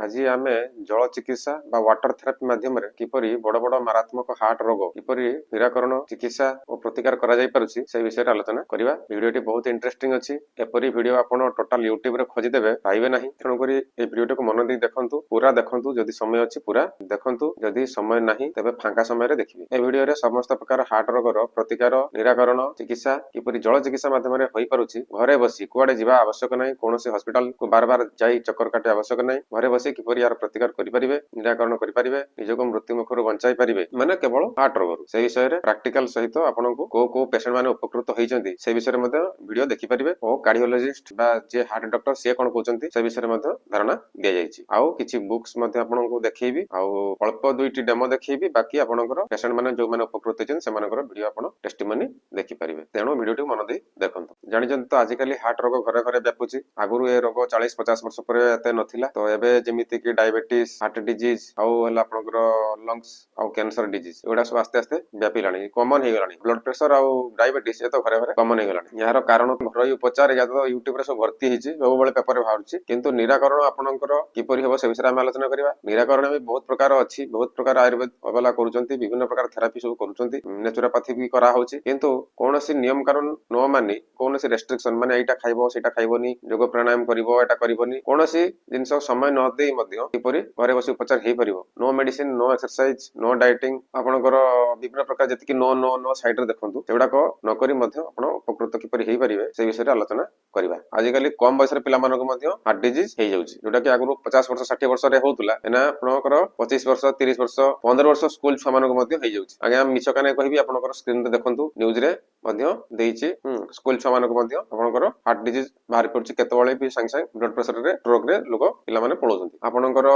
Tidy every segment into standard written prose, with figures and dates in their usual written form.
आज आम जल चिकित्सा बा वाटर थेरापी माध्यम किपरि बड़ बड़ मारात्मक हार्ट रोग किपरि निराकरण चिकित्सा और प्रतिकार करा जाय पारुछि से विषय आलोचना करबा। वीडियोटी बहुत इंटरेस्टिंग अछि। एपरि वीडियो आपण टोटल यूट्यूब रे खोजि देबे पाइबे नाही। तेणु करी ए वीडियोटी को मन देई देखंतु, पूरा देखंतु। जदि समय अछि पूरा देखंतु, जदि समय नाही तबे फांका समय रे देखिबे। ए वीडियो रे समस्त प्रकार हार्ट रोगर प्रतिकार निराकरण चिकित्सा किपरि जल चिकित्सा माध्यम रे होई पारुछि। घरे बसी कुआडे जिबा आवश्यक नाही, कोनोसी हॉस्पिटल को बार बार जाई चक्कर काटे आवश्यक नाही। घरे बसी किपरि यार प्रतिकार करि परिबे, निराकरण करि परिबे, निजको मृत्यु मुखरु बंचाई परिबे, माने केवल हार्ट रोग से विषय रे प्रैक्टिकल सहित आपनको को पेशेंट माने उपकृत होइचंती से विषय रे मध्ये वीडियो देखि परिबे। ओ कार्डियोलॉजिस्ट बा जे हार्ट डॉक्टर से कोन कहउचंती से विषय रे मध्ये धारणा दिया जायछि। आउ किछि बुक्स मध्ये आपनको देखैबी, आउ अल्प दुईटी डेमो देखैबी। बाकी आपनकर पेशेंट माने जो माने उपकृत होइचन से मानकर वीडियो आपण टेस्टिमनी देखि परिबे। तेणु वीडियोटी मन देई देखंतु। जानिचंत तो आजिकली हार्ट रोग घरे घरे व्यापुछि। आगुरु ए रोग 40-50 वर्ष परे एते नथिला। तो एबे जेमिति कि डायबिटीज, हार्ट डिजीज आउ हला आपनकर लंग्स आउ कैंसर डिजीज एडा सब आस्ते आस्ते व्यापिलाणी, कॉमन हे गलाणी। ब्लड प्रेशर आउ डायबिटीज ए तो घरे घरे कॉमन हे गलाणी। यार कारण घरोई उपचार या तो यूट्यूब रे सब भर्ती हिची, सब बेले पेपर रे बाहरची। किंतु निराकरण आपनकर किपरि हेबो से विषय हम आलोचना करिबा। निराकरण भी बहुत प्रकार अछि, बहुत प्रकार आयुर्वेद अबला करूचंती, विभिन्न प्रकार थेरापी सब करूचंती, नेचुरोपैथी भी करा होची। किंतु कोनोसी नियम कानून न मानि कोनोसी रेस्ट्रिक्शन माने एटा खाइबो सेटा खाइबोनी, योग प्राणायाम करिवो एटा करिवोनी, कोनोसी जिंस समय न देई मध्य किपरि घरे बसी उपचार हे परिवो। No medicine, no exercise, no dieting, आपनकर विभिन्न प्रकार जति नो नो नो साइड रे देखंतु सेडा को न करी मध्य आपण उपकृत किपरि हे परिबे से विषय रे आलोचना करिबा। आजिकली कम बयस रे पिला मानक मध्य हार्ट डिजीज हे जाउची, जोटा कि आगु 50 वर्ष 60 वर्ष रे होतुला, एना आपनकर 25 वर्ष 30 वर्ष 15 वर्ष स्कूल छुआ मानक मध्य हे जाउची। आगे मिछ काने कहिबी आपनकर स्क्रीन रे देखंतु, न्यूज रे मध्य देइची। स्कूल छुआ मानक मध्य आपनकर हार्ट डिजीज बाहर पड़ची। केतबळे भी संग संग ब्लड प्रेशर रे स्ट्रोक रे लोक पिला माने पळोचंती। आपनकर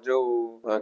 जो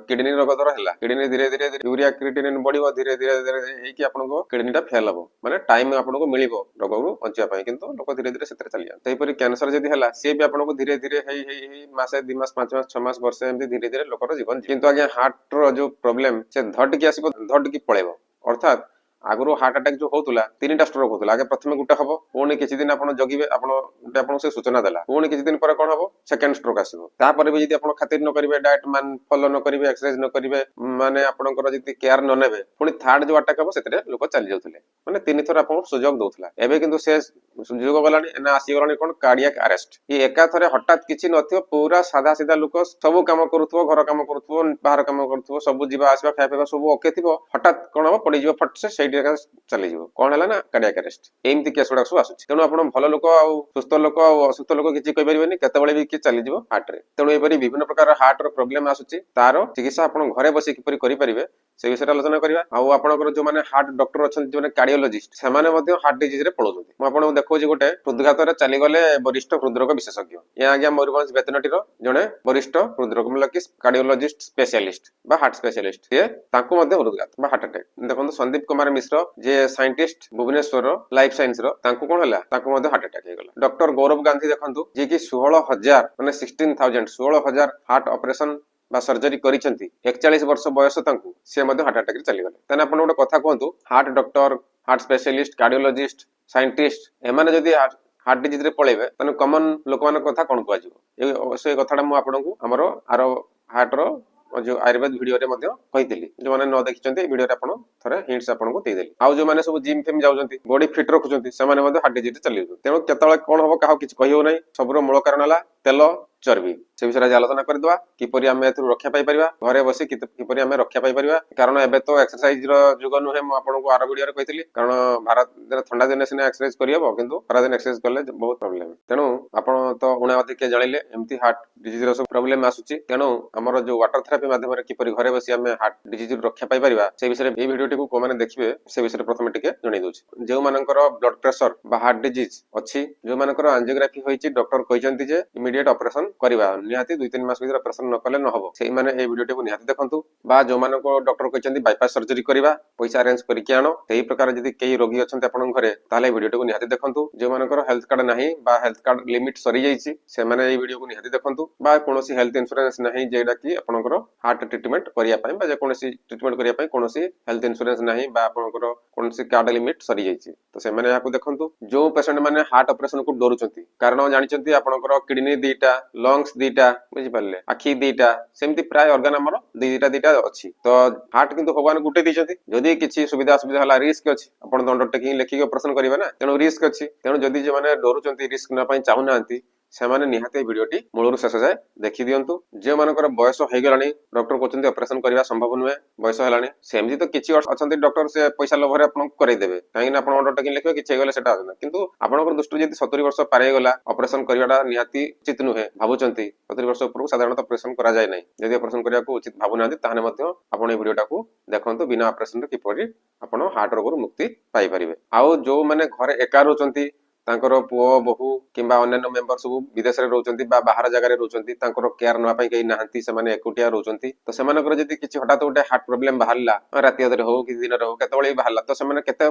किडनी रोग दर हैला, किडनी धीरे धीरे यूरिया क्रिएटिनिन बढ़िबो, धीरे धीरे हे कि आपनको किडनीटा फेल हबो, माने टाइम आपनको मिलिबो रोगरू बंचिया पई। किंतु लोक धीरे धीरे सेतरे चली जान। तैपरि कैंसर जदि हैला से भी आपनको धीरे धीरे हे मासे 2 मास 5 मास 6 मास वर्ष एमति धीरे धीरे लोकर जीवन। किंतु आगे हार्ट रो जो प्रॉब्लम से धड की आसीबो, धड की पळेबो। अर्थात आगुरु हार्ट अटैक जो होतुला 3टा स्ट्रोक होतुला। आगे प्रथमे गुटे हबो, पुणी किछि दिन आपण जगिबे, आपण गुटे आपण से सूचना देला, पुणी किछि दिन पर कोन हबो सेकंड स्ट्रोक आसीबो। ता पर भी यदि आपण खातिर न करिवे, डाइट मान फॉलो न करिवे, एक्सरसाइज न करिवे, माने आपणकर यदि केयर न नेबे, पुणी थर्ड जो अटैक हबो सेतरे लोक चली जाउथले। माने 3 थर आपण सुजोग दोथला। एबे किंतु से सुजोग गलानी, एना आसी गलानी कोन कार्डियक अरेस्ट। ये एका थरे हठात किछि नथियो, पूरा सादा सीधा लोक सब काम करूथबो, घर काम करूथबो, बाहर काम करूथबो, सब जीवा आसीबा खाया पीबा सब ओके थिबो, हठात कोन हबो पड़ी जीवो फट से सेठी चली जीवो। कोन हला ना कार्डियक अरेस्ट। एमति केस गुडा सब आसुछि। तेनु आपण भल लोक आ सुस्थ लोक आ असुस्थ लोक किछि कहि परिबेनी, केतेबेले भी कि चली जीवो हार्ट रे। तेनु एपरि विभिन्न प्रकार हार्ट रो प्रॉब्लम आसुछि, तारो चिकित्सा आपण घरे बसी किपरि करि परिबे से विषय आलोचना करिवा। आउ आपणकर जो माने हार्ट डॉक्टर अछन, जो माने कार्डियोलॉजिस्ट, से माने मध्ये हार्ट डिजीज रे पळोजंती। म आपण देखौछि गोटे हृदघात रे चली गले वरिष्ठ हृदरोग विशेषज्ञ, या आज्ञा मयूरभंज वेतनटी रो जणे वरिष्ठ हृदरोग मतलब कि कार्डियोलॉजिस्ट स्पेशलिस्ट बा हार्ट स्पेशलिस्ट, से तांको मध्ये हृदघात बा हार्ट अटैक। देखंतु संदीप कुमार मिश्र जे साइंटिस्ट भुवनेश्वर लाइफ साइंस रो, तांको कोन हला, तांको मध्ये हार्ट अटैक हे गला। डॉक्टर गौरव गांधी देखंतु, जे कि 16000 माने 16000 हार्ट ऑपरेशन बा सर्जरी करिसंती, 41 वर्ष बयस तांको, से मध्ये हार्ट अटैक रे चली गले। तने आपण गोटे कथा कहंतु, heart doctor, heart specialist, cardiologist, scientist एमाने जदि हार्ट डिजीज रे पळेबे, तने कॉमन लोक मान कथा कोन कहजिवो। ए से कथाटा मु आपनकु हमरो आरो हार्ट रो जो आयुर्वेद वीडियो रे मध्ये कहितली, जो माने न देखिचंती वीडियो रे आपण थरे हिंट्स आपनको देई देली। आउ जो माने सब जिम फेम जाउचंती, बॉडी फिट रखुचंती, से माने मध्ये हार्ट डिजीज चली जाउ। तेनो केतळे कोन हबो काहो किछ कहियो नै। सबरो मूल कारण हला तेल चर्बी। से विषय आलोचना करदवा, किपरि आमे एथु रक्षा पाई परिबा, घरे बसी किपरि आमे रक्षा पाई परिबा। कारण एबे तो एक्सरसाइज रो जुग नुहे, म आपनको आरो वीडियो रे कहितली। कारण भारत रे ठंडा दिन सिने एक्सरसाइज करियबो, किंतु खरा दिन एक्सरसाइज करले बहुत प्रॉब्लम। तेनु आपण तो उणा अधिक के जानिले एमती हार्ट डिजीज रो सब प्रॉब्लम आसुची। तेनु हमर जो वाटर थेरापी माध्यम रे किपरि घरे बसी आमे हार्ट डिजीज रो रक्षा पाई परिबा, से विषय ए वीडियोटी को माने देखिबे, से विषय प्रथमे टिके जणै दोछि। जे मानकर ब्लड प्रेशर बा हार्ट डिजीज अछि, जो मानकर एंजियोग्राफी होईची, डॉक्टर कहिसंती जे इमीडिएट ऑपरेशन करिबा, निहाती 2-3 मास भीतर ऑपरेशन न कले न हबो। सेही माने ए वीडियोटी को निहाती देखंतु। बा जो मानको डॉक्टर कहिसंती बाईपास सर्जरी करिबा, पैसा अरेंज करि के आनो, सेही प्रकार जदि केही रोगी अछंती आपन घरे, ताले वीडियोटी को निहाती देखंतु। जो मानकर हेल्थ कार्ड नाही बा हेल्थ कार्ड लिमिट सरी जाईची, से माने ए वीडियो को निहाती देखंतु। बा कोनोसी हेल्थ इंश्योरेंस नहीं जेडा कि आपनकर हार्ट ट्रीटमेंट करिया पई बा जे कोनोसी ट्रीटमेंट करिया पई कोनोसी हेल्थ इंश्योरेंस नहीं बा आपनकर कोनोसी कार्ड लिमिट सरी जाईची तो से माने याकू देखंतु जो पेशेंट माने हार्ट ऑपरेशन को डरुचंती कारण जानिचंती आपनकर किडनी दीटा लंग्स दीटा बुझि पारले आखी दीटा सेमती प्राय ऑर्गन हमर दीटा दीटा अछि तो हार्ट किंतु भगवान गुटे दिचंती जदी किछि सुविधा सुविधा हला रिस्क अछि आपण अंडरटेकिंग लेखिक ऑपरेशन करिवे ना तेनो रिस्क अछि तेनो जदी जे माने डरुचंती रिस्क न पई चाहू नांती ସେମାନେ ନିହାତି ଭିଡିଓଟି ମୂଳରୁ ଶେଷ ଯାଏ ଦେଖି ଦିଅନ୍ତୁ ଯେଉଁମାନଙ୍କର ବୟସ ହେଇଗଲାଣି ଡକ୍ଟର କହୁଛନ୍ତି ଅପରେସନ କରିବା ସମ୍ଭବ ନୁହେଁ ବୟସ ହେଲାଣି ସେମିତି ତ କିଛି ଅଛନ୍ତି ଡକ୍ଟର ସେ ପଇସା ଲୋଭରେ ଆପଣଙ୍କୁ କରେଇଦେବେ କାହିଁକି ନା ଆପଣ ଅଣ୍ଡରଟେକିଂ ଲେଖିବେ କିଛି ହେଇଗଲେ ସେଟା ଆସୁନା କିନ୍ତୁ ଆପଣଙ୍କର ଦୃଷ୍ଟିରୁ ଯଦି 70 ବର୍ଷ ପାର ହେଇଗଲା ଅପରେସନ କରିବାଟା ନିହାତି ଉଚିତ ନୁହେଁ ଭାବୁଛନ୍ତି 70 ବର୍ଷ ଉପରକୁ ସାଧାରଣତଃ ଅପରେସନ କରାଯାଏ ନାହିଁ ଯଦି ଅପରେସନ କରିବାକୁ ଉଚିତ ଭାବୁନାହାନ୍ତି ତାହେଲେ ମଧ୍ୟ ଆପଣ এই ଭିଡିଓଟାକୁ ଦେଖନ୍ତୁ ବିନା ଅପରେସନରେ କିପରି ଆପଣ ହାର୍ଟ ରୋଗରୁ ମୁକ୍ତି ପାଇପାରିବେ ଆଉ ଯୋଉମାନେ ଘରେ ଏକା ରହୁଛନ୍ତି ତାଙ୍କର ପୁଅ ବୋହୁ କିମ୍ବା ଅନ୍ୟାନ୍ୟ ମେମ୍ବର ସବୁ ବିଦେଶରେ ରହୁଛନ୍ତି ବା ବାହାର ଜାଗାରେ ରହୁଛନ୍ତି ତାଙ୍କର କେୟାର ନେବା ପାଇଁ କେହି ନାହାନ୍ତି ସେମାନେ ଏକୁଟିଆ ରହୁଛନ୍ତି ତ ସେମାନଙ୍କର ଯଦି କିଛି ହଠାତ୍ ଗୋଟେ ହାର୍ଟ ପ୍ରୋବ୍ଲେମ ବାହାରିଲା ରାତି ଅଧରେ ହଉ କି ଦିନରେ ହଉ କେତେବେଳେ ବାହାରିଲା ତ ସେମାନେ କେତେ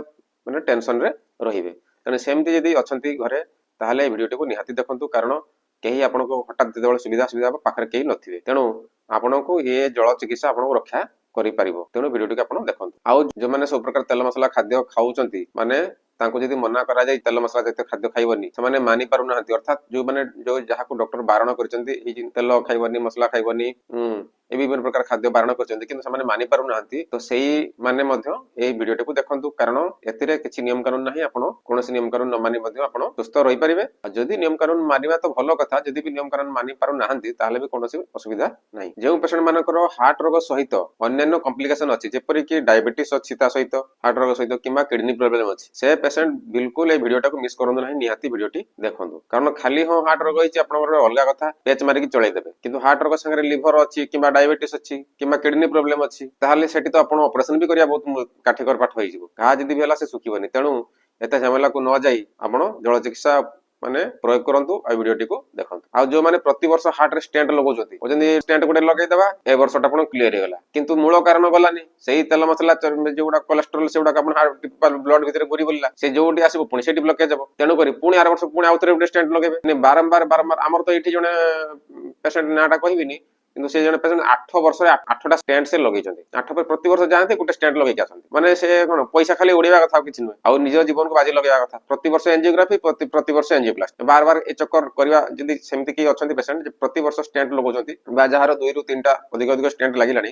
ମାନେ ଟେନସନରେ ରହିବେ ତେଣୁ ସେମିତି ଯଦି ଅଛନ୍ତି ଘରେ ତାହେଲେ এই ଭିଡିଓଟିକୁ ନିହାତି ଦେଖନ୍ତୁ କାରଣ କେହି ଆପଣଙ୍କୁ ହଠାତ୍ ଯେତେବେଳେ ସୁବିଧା ସୁବିଧା ପାଖରେ କେହି ନଥିବେ ତେଣୁ ଆପଣଙ୍କୁ ଏ ଜଳ ଚିକିତ୍ସା ଆପଣଙ୍କୁ ରକ୍ଷା କରିପାରିବ ତେଣୁ ଭିଡିଓଟିକୁ ଆପଣ ଦେଖନ୍ତୁ ଆଉ ଯୋଉମାନେ ସବୁ ପ୍ରକାର ତେଲ ମସଲା ଖାଦ୍ୟ ଖାଉଛନ୍ତି ମାନେ ତାଙ୍କୁ ଯଦି ମନା କରାଯାଇ ତେଲ ମସଲା ଜାତୀୟ ଖାଦ୍ୟ ଖାଇବନି ସେମାନେ ମାନି ପାରୁନାହାନ୍ତି ଅର୍ଥାତ୍ ଯୋଉମାନେ ଯୋଉ ଯାହାକୁ ଡକ୍ଟର ବାରଣ କରିଛନ୍ତି ଏଇ ତେଲ ଖାଇବନି ମସଲା ଖାଇବନି ଏ ବିଭିନ୍ନ ପ୍ରକାର ଖାଦ୍ୟ ବାରଣ କରିଛନ୍ତି କିନ୍ତୁ ସେମାନେ ମାନି ପାରୁନାହାନ୍ତି ତ ସେଇ ମାନେ ମଧ୍ୟ ଏଇ ଭିଡିଓଟିକୁ ଦେଖନ୍ତୁ କାରଣ ଏଥିରେ କିଛି ନିୟମ କାନୁନ ନାହିଁ ଆପଣ କୌଣସି ନିୟମ କାନୁନ ନ ମାନି ମଧ୍ୟ ଆପଣ ସୁସ୍ଥ ରହିପାରିବେ ଆଉ ଯଦି ନିୟମ କାନୁନ ମାନିବା ତ ଭଲ କଥା ଯଦି ବି ନିୟମ କାନୁନ ମାନି ପାରୁନାହାନ୍ତି ତାହେଲେ ବି କୌଣସି ଅସୁବିଧା ନାହିଁ ଯେଉଁ ପେସେଣ୍ଟ ମାନଙ୍କର ହାର୍ଟ ରୋଗ ସହିତ ଅନ୍ୟାନ୍ୟ କମ୍ପ୍ଲିକେସନ ଅଛି ଯେପରିକି ଡାଇବେଟିସ୍ ଅଛି ତା ସହିତ ହାର୍ଟ ରୋଗ ସହିତ କିମ୍ବା କିଡନୀ ପ୍ରୋବ୍ଲେମ ଅଛି ସେ पेशेंट बिल्कुल ए वीडियोटाକୁ मिस କରନ୍ତୁ ନାହିଁ ନିହାତି ଭିଡିଓଟି ଦେଖନ୍ତୁ କାରଣ ଖାଲି ହଁ ହାର୍ଟ ରୋଗ ହେଇଛି ଆପଣଙ୍କର ଅଲଗା କଥା ପେଚ ମାରିକି ଚଳେଇ ଦେବେ କିନ୍ତୁ ହାର୍ଟ ରୋଗ ସାଙ୍ଗରେ ଲିଭର ଅଛି କିମ୍ବା ଡାଇବେଟିସ୍ ଅଛି କିମ୍ବା କିଡନୀ ପ୍ରୋବ୍ଲେମ ଅଛି ତାହେଲେ ସେଠି ତ ଆପଣ ଅପରେସନ ବି କରିବା ବହୁତ କାଠିକର ପାଠ ହେଇଯିବ କାହା ଯଦି ବି ହେଲା ସେ ଶୁଖିବନି ତେଣୁ ଏତେ ଝାମେଲାକୁ ନ ଯାଇ ଆପଣ ଜଳ ଚିକିତ୍ସା ମାନେ ପ୍ରୟୋଗ କରନ୍ତୁ ଆଉ ଭିଡିଓଟିକୁ ଦେଖନ୍ତୁ ଆଉ ଯୋଉ ମାନେ ପ୍ରତି ବର୍ଷ ହାର୍ଟ ରେ ଷ୍ଟେଣ୍ଟ ଲଗାଉଛନ୍ତି କହୁଛନ୍ତି ଷ୍ଟେଣ୍ଟ ଗୋଟେ ଲଗେଇଦେବା ଏ ବର୍ଷଟା ଆପଣ କ୍ଲିୟର ହେଇଗଲା କିନ୍ତୁ ମୂଳ କାରଣ ଗଲାନି ସେଇ ତେଲ ମସଲା ଯୋଉଗୁଡା କୋଲେଷ୍ଟ୍ରୋଲ ସେଗୁଡା ଆପଣ ବ୍ଲଡ ଭିତରେ ଘୁରି ବୁଲିଲା ସେ ଯୋଉଠି ଆସିବ ପୁଣି ସେଠି ବ୍ଲକେଜ ହବ ତେଣୁ କରି ପୁଣି ଆର ବର୍ଷ ପୁଣି ଆଉଥରେ ଗୋଟେ ଷ୍ଟେଣ୍ଟ ଲଗେଇବେ ବାରମ୍ବାର ବାରମ୍ବାର ଆମର ତ ଏଇଠି ଜଣେ ପେସେଣ୍ଟ ନାଁଟା କହିବିନି କିନ୍ତୁ ସେ ଜଣେ ପେସେଣ୍ଟ 8 ବର୍ଷରେ 8ଟା ଷ୍ଟେଣ୍ଟ ସେ ଲଗେଇଛନ୍ତି 8 ପରେ ପ୍ରତି ବର୍ଷ ଯାଆନ୍ତି ଗୋଟେ ଷ୍ଟେଣ୍ଟ ଲଗେଇକି ଆସନ୍ତି ମାନେ ସେ କଣ ପଇସା ଖାଲି ଉଡେଇବା କଥା ଆଉ କିଛି ନୁହେଁ ଆଉ ନିଜ ଜୀବନକୁ ବାଜି ଲଗେଇବା କଥା ପ୍ରତି ବର୍ଷ ଏଞ୍ଜିଓଗ୍ରାଫି ପ୍ରତି ବର୍ଷ ଏଞ୍ଜିଓପ୍ଲାଷ୍ଟି ବାର ବାର ଏ ଚକ୍କର କରିବା ଯଦି ସେମିତି କି ଅଛନ୍ତି ପେସେଣ୍ଟ ପ୍ରତି ବର୍ଷ ଷ୍ଟେଣ୍ଟ ଲଗାଉଛନ୍ତି ବା ଯାହାର 2 ରୁ 3ଟା ଅଧିକ ଷ୍ଟେଣ୍ଟ ଲାଗିଲାଣି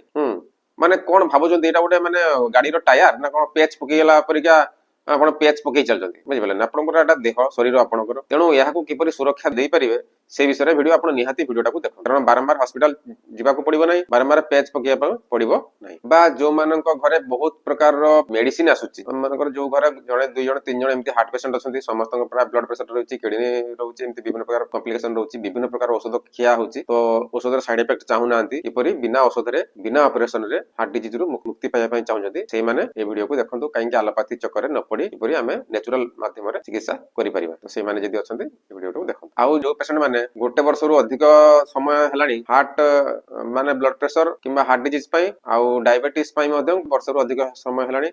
ମାନେ କଣ ଭାବୁଛନ୍ତି ଏଇଟା ଗୋଟେ ମାନେ ଗାଡିର ଟାୟାର ନା କଣ ପେଚ୍ ପକେଇଗଲା ପରିକା ଆପଣ ପେଚ୍ ପକେଇ ଚାଲୁଛନ୍ତି ବୁଝିପାରିଲେ ନା ଆପଣଙ୍କର ଏଟା ଦେହ ଶରୀର ଆପଣଙ୍କର ତେଣୁ ଏହାକୁ କିପରି ସୁରକ୍ଷା ଦେଇପାରିବେ ସେ ବିଷୟରେ ଭିଡିଓ ଆପଣ ନିହାତି ଭିଡିଓଟାକୁ ଦେଖନ୍ତୁ କାରଣ ବାରମ୍ବାର ହସ୍ପିଟାଲ ଯିବାକୁ ପଡିବ ନାହିଁ ବାରମ୍ବାର ପେଚ୍ ପକେଇବା ପାଇଁ ପଡିବ ନାହିଁ ବା ଯୋଉମାନଙ୍କ ଘରେ ବହୁତ ପ୍ରକାରର ମେଡିସିନ ଆସୁଛି ସେମାନଙ୍କର ଯୋଉ ଘରେ ଜଣେ 2 ଜଣ 3 ଜଣ ଏମିତି ହାର୍ଟ ପେସେଣ୍ଟ ଅଛନ୍ତି ସମସ୍ତଙ୍କ ପ୍ରାୟ ବ୍ଲଡ ପ୍ରେସର ରହୁଛି କିଡନୀ ରହୁଛି ଏମିତି ବିଭିନ୍ନ ପ୍ରକାର କମ୍ପ୍ଲିକେସନ ରହୁଛି ବିଭିନ୍ନ ପ୍ରକାର ଔଷଧ ଖିଆ ହଉଛି ତ ଔଷଧର ସାଇଡ ଇଫେକ୍ଟ ଚାହୁଁନାହାନ୍ତି କିପରି ବିନା ଔଷଧରେ ବିନା ଅପରେସନ ରେ ହାର୍ଟ ଡିଜିଜ ରୁ ମୁକ୍ତି ପାଇବା ପାଇଁ ଚାହୁଁଛନ୍ତି ସେଇମାନେ এই ଭିଡିଓକୁ ଦେଖନ୍ତୁ କାହିଁକି ଆଲୋପାଥି ଚକ୍କରରେ ନ ପଡି କିପରି ଆମେ ନ୍ୟାଚୁରାଲ ମାଧ୍ୟମରେ ଚିକିତ୍ସା କରିପାରିବା ତ ସେଇମାନେ ଯଦି ଅଛନ୍ତି এই ଭିଡିଓକୁ ଦେଖନ୍ତୁ ଆଉ ଯୋଉ ପେସେଣ୍ଟ ମାନେ ଗୋଟେ ବର୍ଷରୁ ଅଧିକ ସମୟ ହେଲାଣି ହାର୍ଟ ମାନେ ବ୍ଲଡ ପ୍ରେସର କିମ୍ବା ହାର୍ଟ ଡିଜିଜ ପାଇଁ ଆଉ ଡାଇବେଟିସ୍ ପାଇଁ ମଧ୍ୟ ବର୍ଷରୁ ଅଧିକ ସମୟ ହେଲାଣି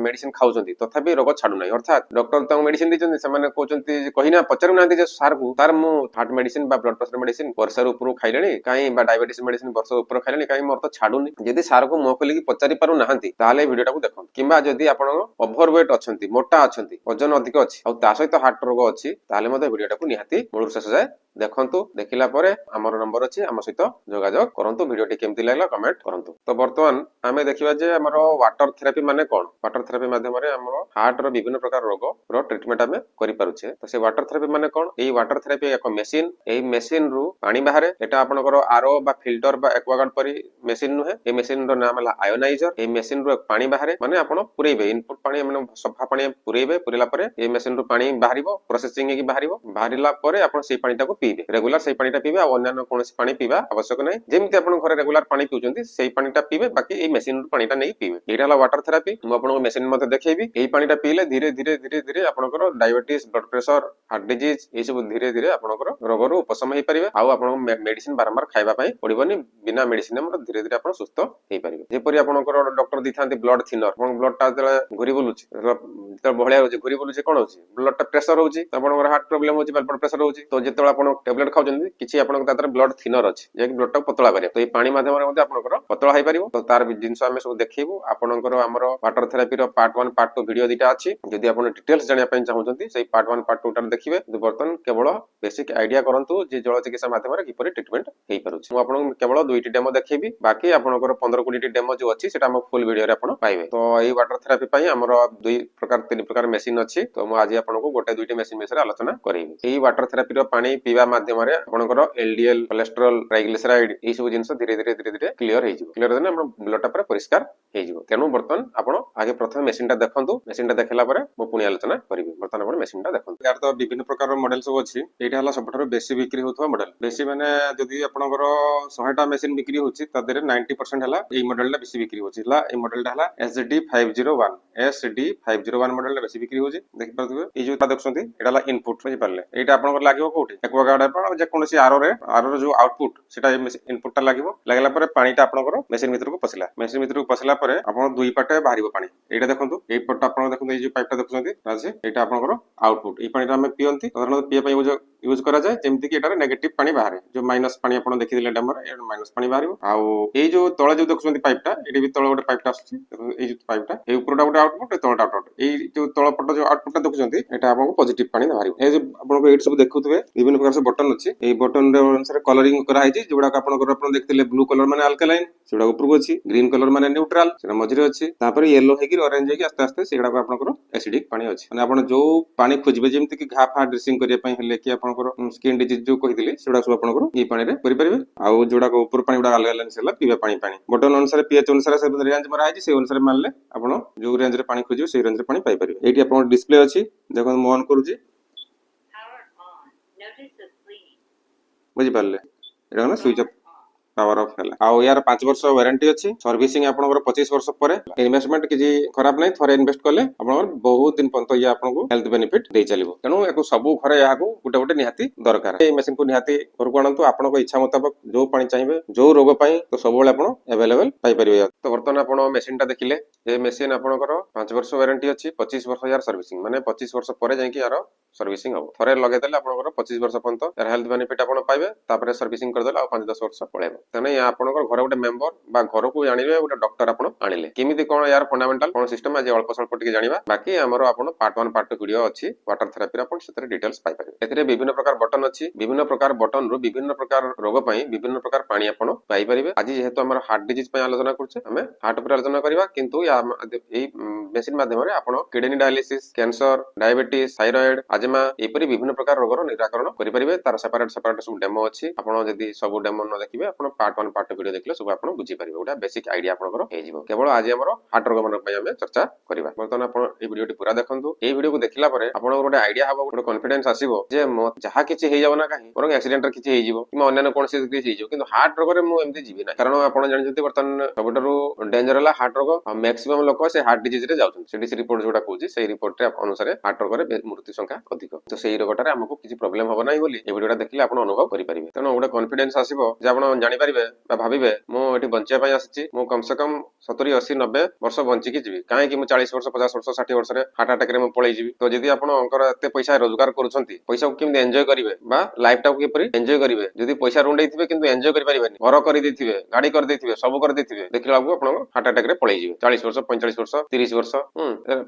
ମେଡିସିନ ଖାଉଛନ୍ତି ତଥାପି ରୋଗ ଛାଡୁନାହିଁ ଅର୍ଥାତ୍ ଡକ୍ଟର ତାଙ୍କୁ ମେଡିସିନ ଦେଇଛନ୍ତି ସେମାନେ କହୁଛନ୍ତି କହିନା ପଚାରୁନାହାନ୍ତି ଯେ ସାର୍ ମୁଁ ହାର୍ଟ ମେଡିସିନ ବା ବ୍ଲଡ ପ୍ରେସର ମେଡିସିନ ବର୍ଷରୁ ଉପରୁ ଖାଇଲେଣି କାହିଁ ବା ଡାଇବେଟିସ୍ ମେଡିସିନ ବର୍ଷ ଉପରୁ ଖାଇଲେଣି କାହିଁ ମୋର ତ ଛାଡୁନି ଯଦି ସାର୍କୁ ମୁହ ଖୋଲିକି ପଚାରି ପାରୁନାହାନ୍ତି ତାହେଲେ ଭିଡିଓଟାକୁ ଦେଖନ୍ତୁ କିମ୍ବା ଯଦି ଆପଣ ଓଭରୱେଟ୍ ଅଛନ୍ତି ମୋଟା ଅଛନ୍ତି ଓଜନ ଅଧିକ ଅଛି ଆଉ ତା ସହିତ ହାର୍ଟ ରୋଗ ଅଛି ତାହେଲେ ମଧ୍ୟ ଭିଡିଓଟାକୁ ନିହାତି ମୂଳରୁ ଶେଷ ଯାଏ ଦେଖନ୍ତୁ ଦେଖିଲା ପରେ ଆମର ନମ୍ବର ଅଛି ଆମ ସହିତ ଯୋଗାଯୋଗ କରନ୍ତୁ ଭିଡିଓଟି କେମିତି ଲାଗିଲା କମେଣ୍ଟ କରନ୍ତୁ ତ ବର୍ତ୍ତମାନ ଆମେ ଦେଖିବା ଯେ ଆମର ୱାଟର ଥେରାପି ମାନେ କଣ ୱାଟର ଥେରାପି ମାଧ୍ୟମରେ ଆମର ହାର୍ଟ ର ବିଭିନ୍ନ ପ୍ରକାର ରୋଗର ଟ୍ରିଟମେଣ୍ଟ ଆମେ କରିପାରୁଛେ ତ ସେ ୱାଟର ଥେରାପି ମାନେ କଣ ଏଇ ୱାଟର ଥେରାପି ଏକ ମେସିନ ଏଇ ମେସିନ ରୁ ପାଣି ବାହାରେ এটা ଆପଣଙ୍କର ଆରଓ ବା ଫିଲ୍ଟର ବା ଏକ୍ୱାଗାର୍ଡ ପରି ମେସିନ ନୁହେଁ এই ମେସିନ ର ନାମ ହେଲା ଆୟୋନାଇଜର এই ମେସିନ ରୁ ପାଣି ବାହାରେ ମାନେ ଆପଣ ପୁରେଇବେ ଇନପୁଟ ପାଣି ମାନେ ସଫା ପାଣି ପୁରେଇବେ ପୁରେଇଲା ପରେ এই ମେସିନ ରୁ ପାଣି ବାହାରିବ ପ୍ରୋସେସିଂ ହେଇକି ବାହାରିବ ବାହାରିଲା ପରେ ଆପଣ ସେଇ ପାଣିଟାକୁ ପିଇବେ ରେଗୁଲାର ସେଇ ପାଣିଟା ପିଇବେ ଆଉ ଅନ୍ୟାନ୍ୟ କୌଣସି ପାଣି ପିଇବା ଆବଶ୍ୟକ ନାହିଁ ଯେମିତି ଆପଣ ଘରେ ରେଗୁଲାର ପାଣି ପିଉଛନ୍ତି ସେଇ ପାଣିଟା ପିଇବେ ବାକି এই ମେସିନ ରୁ ପାଣିଟା ନେଇ ପିଇବେ ଏଇଟା ହେଲା ୱାଟର ଥେରାପି ମୁଁ ଆପଣଙ୍କୁ ମେସିନ ମଧ୍ୟ ଦେଖେଇବି এই ପାଣିଟା ପିଇଲେ ଧୀରେ ଧୀରେ ଆପଣଙ୍କର diabetes blood pressure heart disease এই ସବୁ ଧୀରେ ଧୀରେ ଆପଣଙ୍କର ରୋଗରୁ ଉପଶମ ହେଇପାରିବେ ଆଉ ଆପଣଙ୍କୁ ମେଡିସିନ ବାରମ୍ବାର ଖାଇବା ପାଇଁ ପଡିବନି ବିନା ମେଡିସିନ ଆମର ଧୀରେ ଧୀରେ ଆପଣ ସୁସ୍ଥ ହେଇପାରିବେ ଯେପରି ଆପଣଙ୍କର ଡକ୍ଟର ଦେଇଥାନ୍ତି ବ୍ଲଡ ଥିନର ଏବଂ ବ୍ଲଡ ଟା ଯେତେବେଳେ ଘୁରି ବୁଲୁଛି ବହଳିଆ ରହୁଛି ଘୁରି ବୁଲୁଛି କଣ ହଉଛି ବ୍ଲଡ ଟା ପ୍ରେସର ହଉଛି ଆପଣଙ୍କର ହାର୍ଟ ପ୍ରୋବ୍ଲେମ ହଉଛି ବ୍ଲଡ ପ୍ରେସର ହଉଛି ତ ଯେତେବେଳେ ଆପଣ ଟ୍ୟାବଲେଟ ଖାଉଛନ୍ତି କିଛି ଆପଣଙ୍କ ତା ବ୍ଲଡ ଥିନର ଅଛି ଯାହାକି ବ୍ଲଡ ଟାକୁ ପତଳା କରିବା ତ ଏଇ ପାଣି ମାଧ୍ୟମରେ ମଧ୍ୟ ଆପଣଙ୍କର ପତଳା ହେଇପାରିବ ତ ତାର ଜିନିଷ ଆମେ ସବୁ ଦେଖେଇବୁ ଆପଣଙ୍କର ଆମର ୱାଟର ଥେରାପିର ପାର୍ଟ 1 ପାର୍ଟ 2 ଭିଡିଓ ଦିଟା ଅଛି ଯଦି ଆପଣ ଡିଟେଲ୍ସ ଜାଣିବା ପାଇଁ ଚାହୁଁଛନ୍ତି ସେଇ ପାର୍ଟ 1 ପାର୍ଟ 2 ଟା ଦେଖିବେ ବର୍ତ୍ତମାନ କେବଳ ବେସିକ ଆଇଡିଆ କରନ୍ତୁ ଯେ ଜଳ ଚିକିତ୍ସା ମାଧ୍ୟମରେ କିପରି ଟ୍ରିଟମେଣ୍ଟ ହେଇପାରୁଛି ମୁଁ ଆପଣଙ୍କୁ କେବଳ 2ଟି ଡେମୋ ଦେଖେଇବି ବାକି ଆପଣଙ୍କର 15-20ଟି ଡେମୋ ଯୋଉ ଅଛି ସେଟା ଆମ ଫୁଲ ଭିଡିଓରେ ଆପଣ ପାଇବେ ତ ଏଇ ୱାଟର ଥେରାପି ପାଇଁ ଆମର 3 ପ୍ରକାର ମେସିନ ଅଛି ତ ମୁଁ ଆଜି ଆପଣଙ୍କୁ ଗୋଟେ 2ଟି ମେସିନ ବିଷୟରେ ଆଲୋଚନା କରିବି ଏଇ ୱାଟର ଥେରାପିର ପାଣି ପିଇବା ମାଧ୍ୟମରେ ଆପଣଙ୍କର ଏଲଡିଏଲ କୋଲେଷ୍ଟ୍ରଲ ଟ୍ରାଇଗ୍ଲିସରାଇଡ ଏଇ ସବୁ ଜିନିଷ ଧୀରେ ଧୀରେ କ୍ଲିୟର ହେଇଯିବ କ୍ଲିୟର ହେଲେ ଆମର ବ୍ଲଡ ଟା ପୁରା ପରିଷ୍କାର ହେଇଯିବ ତେଣୁ ବର୍ତ୍ତମାନ ଆପଣ ଆगे ପ୍ରଥମେ ମେସିନ ଟା ଦେଖନ୍ତୁ ମେସିନ ଟା ଦେଖିଲା ପରେ ମୁଁ ପୁଣି ଆଲୋଚନା କରିବି ବର୍ତ୍ତମାନ ଆପଣ ମେସିନ ଟା ଦେଖନ୍ତୁ यार तो विभिन्न प्रकार मॉडल सब अछि एटा हला सबठारो बेसी बिक्री होतवा मॉडल बेसी माने जदी आपनकर 100टा मशीन बिक्री होछि तदेरे 90% हला एई मॉडल ला बेसी बिक्री होछि हला एई मॉडल टा हला SD501 मॉडल ला बेसी बिक्री होछि देखि पाथबे ए जो देखछंती एटा हला इनपुट बुझि पारले एटा आपनकर लागिवो कोठी एक्वागार्ड आपण जे कोनसी आरो रे जो आउटपुट सेटा इनपुट टा लागिवो लागला परे पानी टा आपनकर मशीन भीतर को पसला परे आपण दुई पाटे बाहरिबो पानी एटा देखंतु एई पट आपण देखंतु ए जो पाइप टा देखछंती राजे एटा आपनकर आउटपुट ए पानी हम पियंती साधारणतः पिया यूज करा जाए जेमति कि एटारे नेगेटिव पानी बाहर जो माइनस पानी आपण देखि दिले डमर ए माइनस पानी बाहरिबो आ ए जो तळे जो देखछंती पाइप टा एटी भी तळे गोटे पाइप टा आछी ए जो पाइप टा ए ऊपरटा गोटे आउटपुट ए तळटा आउटपुट ए जो तळ पट जो आउटपुट टा देखछंती एटा आपन पॉजिटिव पानी बाहरिबो ए जो आपन एट सब देखुथबे विभिन्न प्रकार से बटन अछि ए बटन रे अनुसार कलरिंग करा है जेबडा आपन देखतिले ब्लू कलर माने अल्कालाइन सेडा ऊपर को अछि ग्रीन कलर माने न्यूट्रल सेडा मझरे अछि तापर येलो हेकि ऑरेंज हेकि आस्ते आस्ते सेडा को आपन एसिडिक पानी अछि माने आपन जो पानी खोजबे जेमति कि घा फा ड्रेसिंग करिया पई हेले कि आपन स्किन डिजीज जो कहिदिले सेडा सब आपन ए पानी रे करि परिबे आ जोडा को ऊपर पानी उडा अल्कालाइन सेला पीबे पानी बटन अनुसार पीएच अनुसार से रेंज मरा है से अनुसार मानले आपन जो रेंज रे पानी खोजियो से रेंज रे पानी पाई परिबे एटी आपन डिस्प्ले अछि देखो म ऑन करूची बुझि पारले एटा ना स्विच ऑफ पावर ऑफ है आ यार 5 वर्ष वारंटी अछि सर्विसिंग आपनकर 25 वर्ष परे इन्वेस्टमेंट किछि खराब नै थरे इन्वेस्ट करले आपनकर बहुत दिन पंत या आपनको हेल्थ बेनिफिट दे चलिबो तेनु एको सब घरे याको गुटे गुटे निहाती दरकार ए मशीन को निहाती घर को आनंतु आपनको इच्छा मुताबिक जो पानी चाहिबे जो रोग पई तो सब बेले आपण अवेलेबल पाई परिबे तो वर्तमान आपण मशीन टा देखिले ए मशीन आपनकर 5 वर्ष वारंटी अछि 25 वर्ष यार सर्विसिंग माने 25 वर्ष परे जाय कि यार सर्विसिंग हो थरे लगे देले आपनकर 25 वर्ष पंत यार हेल्थ बेनिफिट आपण पाइबे तापर सर्विसिंग कर देले आ 5-10 वर्ष पळेबो तने या आपनकर घर गोटे मेंबर बा घर को जानिबे गोटे डॉक्टर आपण आनिले केमिति कोन यार फंडामेंटल कोन सिस्टम आज अल्प स्वल्प टिके जानिबा बाकी हमरो आपण पार्ट 1 पार्ट 2 वीडियो अछि वाटर थेरेपी आपण सेतरे डिटेल्स पाइ परिबे एथिरे विभिन्न प्रकार बटन अछि विभिन्न प्रकार बटन रो विभिन्न प्रकार रोग पई विभिन्न प्रकार पानी आपण पाइ परिबे आज जेहेतु हमर हार्ट डिजीज पई आलोचना करछे हमें हार्ट पर आलोचना करबा किंतु या एई मशीन माध्यम रे आपण kidney dialysis cancer diabetes thyroid आजमा एपरि विभिन्न प्रकार रोग रो निराकरण करि परिबे तार सेपरेट सब डेमो अछि आपण जदी सब डेमो न देखिबे आपण पार्ट 1 पार्ट 2 वीडियो देखले सब आपण बुझी परिबे ओटा बेसिक आईडिया आपनकर हे जिवो केवल आज हमर हार्ट रोग मन पई हमें चर्चा करबा वर्तमान आपण ए वीडियोटी पूरा देखंतु ए वीडियो को देखिला परे आपण गोटे आईडिया हबो गोटे कॉन्फिडेंस आसीबो जे जहा किछि हे जाव ना काहे बरं एक्सीडेंट किछि हे जिवो कि अन्य कोन से किछि हे जिवो किंतु हार्ट रोग रे मु एमति जीवी ना कारण आपण जानि जति वर्तमान सबटरो डेंजर हला हार्ट रोग मैक्सिमम लोक से हार्ट डिजीज रे जाउछन सेडी रिपोर्ट जोडा कहूची से रिपोर्ट रे अनुसार हार्ट रोग रे मृत्यु संख्या अधिक तो सेही रोगटारे हमकु किछि प्रॉब्लम हबो नाही बोली ए वीडियोटा देखिले आपण अनुभव करि परिबे तनो गोटे कॉन्फिडेंस आसीबो जे आपण जानि परिबे बा भाबिबे मु एठी बंचिया पई आछि मु कम से कम 70 80 90 वर्ष बंची कि जीवी काहे कि मु 40 वर्ष 50 वर्ष 60 वर्ष रे हार्ट अटैक रे मु पळै जीवी तो जदी आपण अंकर एते पैसा रोजगार करूछंती पैसा को केमि एन्जॉय करिवे बा लाइफ टा को किपरि एन्जॉय करिवे जदी पैसा रुंडै थिबे किंतु एन्जॉय करि परिबेनी घर करि दैथिबे गाड़ी करि दैथिबे सब करि दैथिबे देखिला को आपण हार्ट अटैक रे पळै जीवे 40 वर्ष 45 वर्ष 30 वर्ष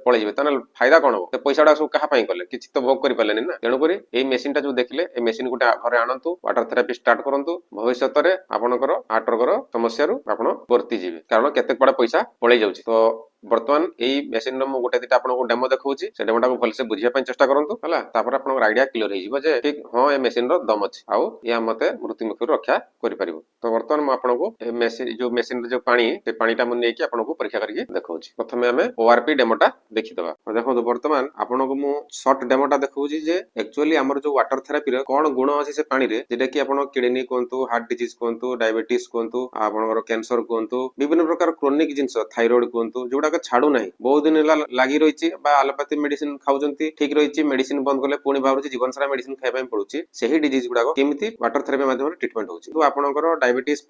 पळै जीवे तने फायदा कोन हो ते पैसा डा सब कहा पई करले किछि तो भोग करि पालेनी ना तेनु करी ए मशीन टा जो देखिले ए मशीन गुटा घरे आनंतु वाटर थेरेपी स्टार्ट करंतु भविष्यत रे आपनकर हार्ट रोग रो समस्या रु आपण वर्ती जीवे कारण केते पडा पैसा पळै जाउची तो वर्तमान एई मशीन रो गोटे दिटा आपनको डेमो देखौची से डेमोटा को भलसे बुझिया पई चेष्टा करंतु हला तापर आपनको आईडिया क्लियर हे जिवो जे ठीक हां ए मशीन रो दम अछि आउ या मते मृत्यु मुख रक्षा करि परिबो तो वर्तमान म आपनको ए मशीन रो जो पानी से पानीटा म नेकी आपनको परीक्षा करके देखौची प्रथमे हमें ओआरपी डेमोटा देखि दबा देखो तो वर्तमान आपनको मु शॉर्ट डेमोटा देखौची जे एक्चुअली हमर जो वाटर थेरेपी रे कोन गुण अछि से पानी रे जेटा कि आपन किडनी कोंतु हार्ट डिजीज कोंतु डायबिटीज कोंतु आपनकर कैंसर कोंतु विभिन्न प्रकार क्रोनिक जिंस थायराइड कोंतु जोडा तक छाड़ू ना बहुत दिन लगी रही आलोपाथी मेडिसिन खाऊं ठीक रही मेडिसिन बंद कले पुणी बाहर जीवन सारा मेडिसिन खाଇବା पड़ुଛି ସେହି डिजीज गुड़ाक केମିତି वाटर थेरेपी माध्यम ट्रिटमेंट होଉଛି तो आपनकर डायबिटीज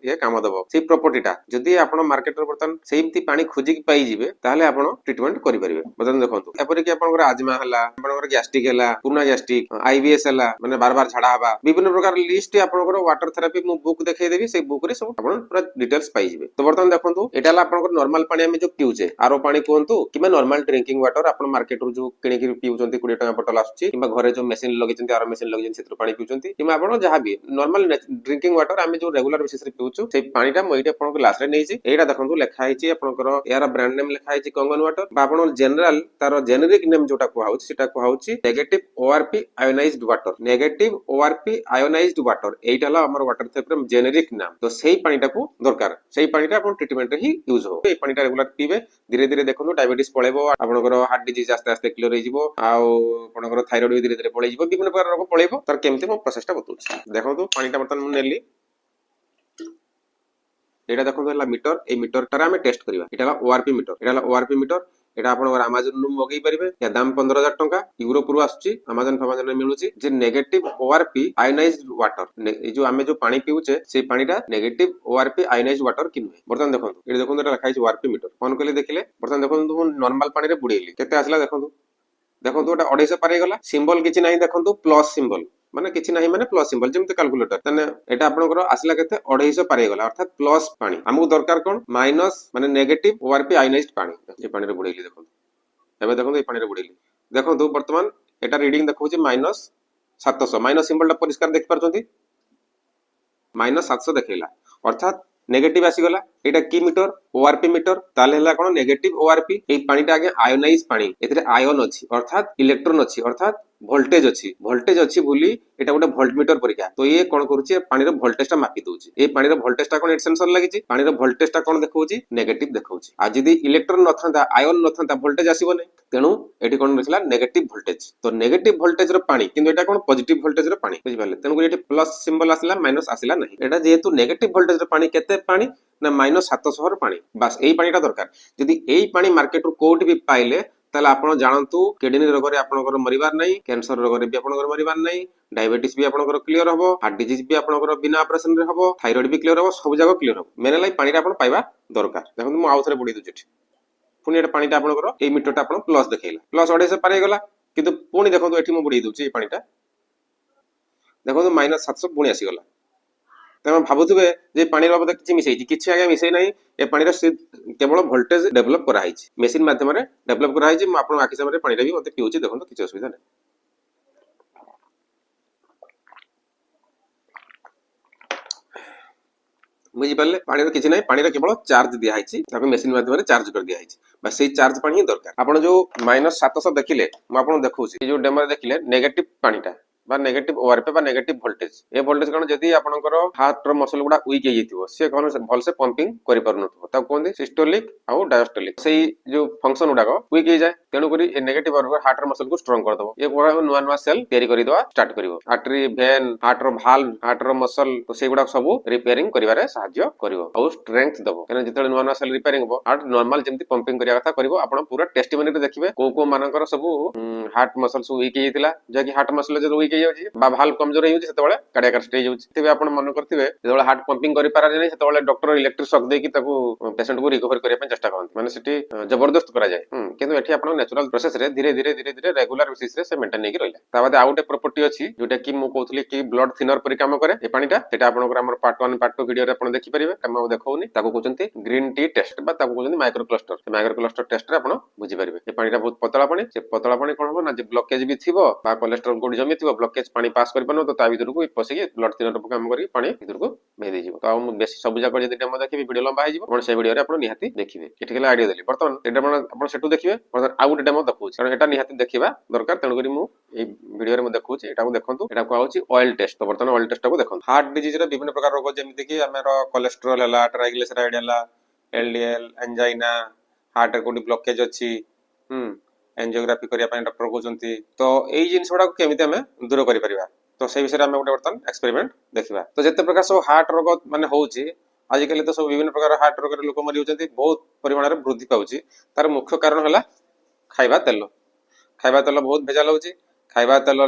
ये काम दब से प्रॉपर्टीटा जदि आपण मार्केट बर्तमान सेमती पानी खोजिक पाई जिवे ताहले आपण ट्रीटमेंट करि परिबे बर्तमान देखंतु एपरि कि आपनकर आजमा हला आपनकर गैस्ट्रिक हला पुना गैस्ट्रिक आईबीएस हला माने बार बार झाड़ा हवा विभिन्न प्रकार लिस्ट आपनकर वाटर थेरेपी मु बुक देखाई देबी से बुक रे सब आपण पूरा डिटेल्स पाई जिवे तो बर्तमान देखंतु एटा हला आपनकर नॉर्मल पानी हम जो पिउचे आरो पानी कहंतु किबा नॉर्मल ड्रिंकिंग वाटर आपण मार्केट रो जो किने कि पिउचंती 20 टका बोतल आछी किबा घरे जो मशीन लगिचंती आरो मशीन लगिचंती सेत्र पानी पिउचंती किबा आपण जहां भी नॉर्मल ड्रिंकिंग वाटर हम जो रेगुलर बेसिस रे पिउचु से पानीटा मु एटा आपण ग्लास रे नेइची एटा देखंतु लेखा आइची आपनकर यार ब्रांड नेम लेखा आइची कंगन वाटर बा आपण जनरल तार जेनेरिक नेम जोटा को हाउची सेटा को हाउची negative ORP ionised water negative ORP ionised water एटा हला हमर वाटर थेरेपी जेनेरिक नाम तो सेही पानीटा को दरकार सेही पानीटा आपण ट्रीटमेंट रे ही यूज हो ए पानीटा रेगुलर पीबे धीरे धीरे देखंतु डायबिटीज पळेबो आपनकर हार्ट डिजीज आस्ते आस्ते क्लियर हो जिवो आ आपनकर थायराइड भी धीरे धीरे पळै जिवो विभिन्न प्रकार रोग पळेबो तर केमते मो प्रोसेसटा बतौछि देखंतु पानीटा बर्तन मु नेली एटा देखंतु हला मीटर ए मीटर तारा हमें टेस्ट करबा एटा हला ओआरपी मीटर एटा हला ओआरपी मीटर एटा आपण अमेज़न नु मगै परिबे या दाम 15000 टंका यूरोप रु आछी अमेज़न रे मिलुची जे नेगेटिव ओआरपी आयोनाइज्ड वाटर ए जो हमें जो पानी पिउचे से पानीटा नेगेटिव ओआरपी आयोनाइज्ड वाटर कि नुहे बर्तन देखंतु एटा देखंतु एटा लिखा छि ओआरपी मीटर ऑन करले देखिले बर्तन देखंतु नॉर्मल पानी रे बुडैली केते आसला देखंतु देखंतु एटा 250 पारे गला सिंबल किछि नाही देखंतु प्लस सिंबल माने किछि नाही माने प्लस सिंबल जेमते कैलकुलेटर तने एटा आपनकर आसला केते 250 पारे गला अर्थात प्लस पानी हमहु दरकार कोन माइनस माने नेगेटिव ओआरपी आयोनाइज्ड पानी ए पानी रे बुडैली देखंतु एबे देखंतु ए पानी रे बुडैली देखंतु वर्तमान एटा रीडिंग देखौछि -700 माइनस सिंबल टा परिष्कार देख पारछंती -700 देखैला अर्थात नेगेटिव आसी गला एटा की मीटर ओआरपी मीटर ताले हला कोन नेगेटिव ओआरपी ए पानीटा आगे आयोनाइज पानी एथिरे आयन अछि अर्थात इलेक्ट्रॉन अछि अर्थात वोल्टेज अछि बोली एटा गोटे वोल्टमीटर परिका तो ये कोन करूची पानी रो वोल्टेज टा मापी दोची ए पानी रो वोल्टेज टा कोन एट सेंसर लागिची पानी रो वोल्टेज टा कोन देखौची नेगेटिव देखौची आ जदी इलेक्ट्रॉन नथांता आयन नथांता वोल्टेज आसीबो नै तेनु एटी कोन लिखला नेगेटिव वोल्टेज तो नेगेटिव वोल्टेज रो पानी किंतु एटा कोन पॉजिटिव वोल्टेज रो पानी बुझि पाले तेनु एटी प्लस सिंबल आसला माइनस आसिला नै एटा जेहेतु नेगेटिव वोल्टेज रो पानी केते पानी ना -700 रो पानी बस एई पानीटा दरकार जदी एई पानी मार्केट रो कोट भी पाइले ताले आपण जानतु किडनी रोग रे आपनकर मरिबार नै कैंसर रोग रे भी आपनकर मरिबार नै डायबिटीज भी आपनकर क्लियर हबो हार्ट डिजीज भी आपनकर बिना ऑपरेशन रे हबो थायराइड भी क्लियर हबो सब जगह क्लियर हबो मेरे लाई पानीटा आपण पाइबा दरकार देखंतु मु आउथरे बुडी दुछि पुनी एटा पानीटा आपनकर ए मीटरटा आपण प्लस देखैला प्लस 250 पारे गला किंतु पुनी देखंतु एठी मु बुडी दुछि ए पानीटा देखंतु -700 पुनी आसी गला तमे भाबुथबे जे पानी बाबत किछि मिसैछि किछि आगे मिसै नै ए पानी रा केवल वोल्टेज डेवलप करा हिछि मशीन माध्यम रे डेवलप करा हिछि आपण आखि सामने पानी रा भी मते पिउछि देखंतु किछि असुविधा नै बुझि पाले पानी रा किछि नै पानी रा केवल चार्ज दिया हिछि ताको मशीन माध्यम रे चार्ज कर दिया हिछि बस सेही चार्ज पानी ही दरकार आपण जो -700 देखिले म आपण देखौछि जो डेमो देखिले नेगेटिव पानीटा बा नेगेटिव ओआरपी बा नेगेटिव वोल्टेज ए वोल्टेज कोन जदी आपनकर हार्ट रो मसल गुडा वीक हे जइतिबो से कोन भल से पंपिंग करि परनथबो ता कोन सिस्टोलिक आ डायस्टोलिक सेही जो फंक्शन गुडा वीक हे जाय तेनु करी ए नेगेटिव ओआरपी हार्ट रो मसल को स्ट्रांग कर दबो ए कोन नुवा नुवा सेल तयारी करि दवा स्टार्ट करिवो आर्टरी वेन हार्ट रो वाल्व हार्ट रो मसल तो से गुडा सब रिपेयरिंग करिवारे सहाय्य करिवो आ स्ट्रेंथ दबो केन जतले नुवा नुवा सेल रिपेयरिंग हो हार्ट नॉर्मल जेमति पंपिंग करिया कथा करिवो आपण पूरा टेस्टिमोनी रे देखिबे को मानकर सब हार्ट मसल सब वीक हेतिला जे कि हार्ट मसल जे वीक हे जाउची बा वाल्व कमजोर हो सेतबेले कार्डियक अरेस्ट हो जाउची तेबे आपण मन करथिबे जेतबेले हार्ट पंपिंग करि पारा नै सेतबेले डॉक्टर इलेक्ट्रिक शॉक देकी ताको पेशेंट को रिकवर करिया पे चेष्टा करन माने सिटी जबरदस्त करा जाय किंतु एठी आपण नेचुरल प्रोसेस रे धीरे धीरे रेगुलर बेसिस रे से मेंटेन नेकी रहला ता बाद आउटे प्रॉपर्टी अछि जोटा कि मु कहथली कि ब्लड थिनर परि काम करे ए पानीटा सेटा आपनकर हमर पार्ट 1 पार्ट 2 वीडियो रे आपण देखि परिबे हम देखौनी ताको कहचंती ग्रीन टी टेस्ट बा ताको कहचंती माइक्रो क्लस्टर टेस्ट रे आपण बुझि परिबे ए पानीटा बहुत पतला पानी से पतला पानी कोन हो ना जे ब्लॉकेज भी थिबो बा कोलेस्ट्रॉल कोड जमी थिबो ब्लॉकेज पानी पास कर पनो तो ता भीतर को पसिके ब्लड थिनर काम करी पानी भीतर को भेज दे जिवो तो हम बेसी सब जगह जदी डेमो देखिबे वीडियो लंबा हो जिवो आपण से वीडियो रे आपण निहाती देखिबे एठिकला आईडिया देली बर्तमान एटा आपण सेटु देखिबे बर्तमान आउ गुटे डेमो देखौछ कारण एटा निहाती देखिबा दरकार तण करी मु ए वीडियो रे मु देखौछ एटा को देखंतु एटा को आउची ऑयल टेस्ट तो बर्तमान ऑयल टेस्ट को देखंतु हार्ट डिजीज रे विभिन्न प्रकार रोग जेमिति कि हमर कोलेस्ट्रॉल हला ट्राइग्लिसराइड हला एलडीएल एंजाइना हार्ट कोडी ब्लॉकेज अछि एंजियोग्राफी करिया पय डॉक्टर कहउचंती तो एई जिंस गुडा को केमिति हमें दूर करि परिबा तो से विषय में गोटे बर्तन एक्सपेरिमेंट देखा तो जिते प्रकार सब हार्ट रोग माने होउची आजिकल तो सब विभिन्न प्रकार हार्ट रोग लोक मरी होती बहुत परिमाण में वृद्धि पाଉଛି तार मुख्य कारण है खाଇବା तेल। खाଇବା तेल बहुत भेजाल होची खाଇବା तेल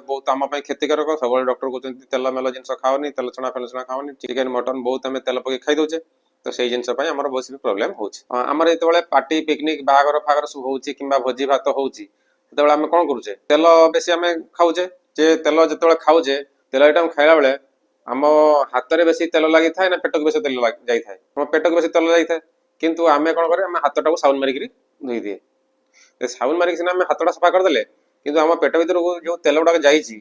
बहुत आम क्षतिकारक सब डॉक्टर कहते तेल मेल जिन खाओनी तेल छणा फेल छणा खाओनी चिकेन मटन बहुत आम तेल पकई खाई दौचे तो से जिन आम बहुत प्रोब्लेम होमर जो पार्टी पिकनिक बाहागर फागर सब होची कि भोजी भात होची सेतबेले आम कौन करुचे तेल बेसी आम खाऊचे जे तेल जो खाऊचे तेल आइटम खाइला बेले आम हाथ में बेसी तेल लगी था ना पेट को बेसी तेल जाए आम पेट को बेसी तेल जाए किंतु आम कौन करें हाथ टाक साबुन मारिक धोई दिए साबुन मारिक सीना आम हाथ सफा करदे कि आम पेट भर जो तेल गुड़ाक जाइए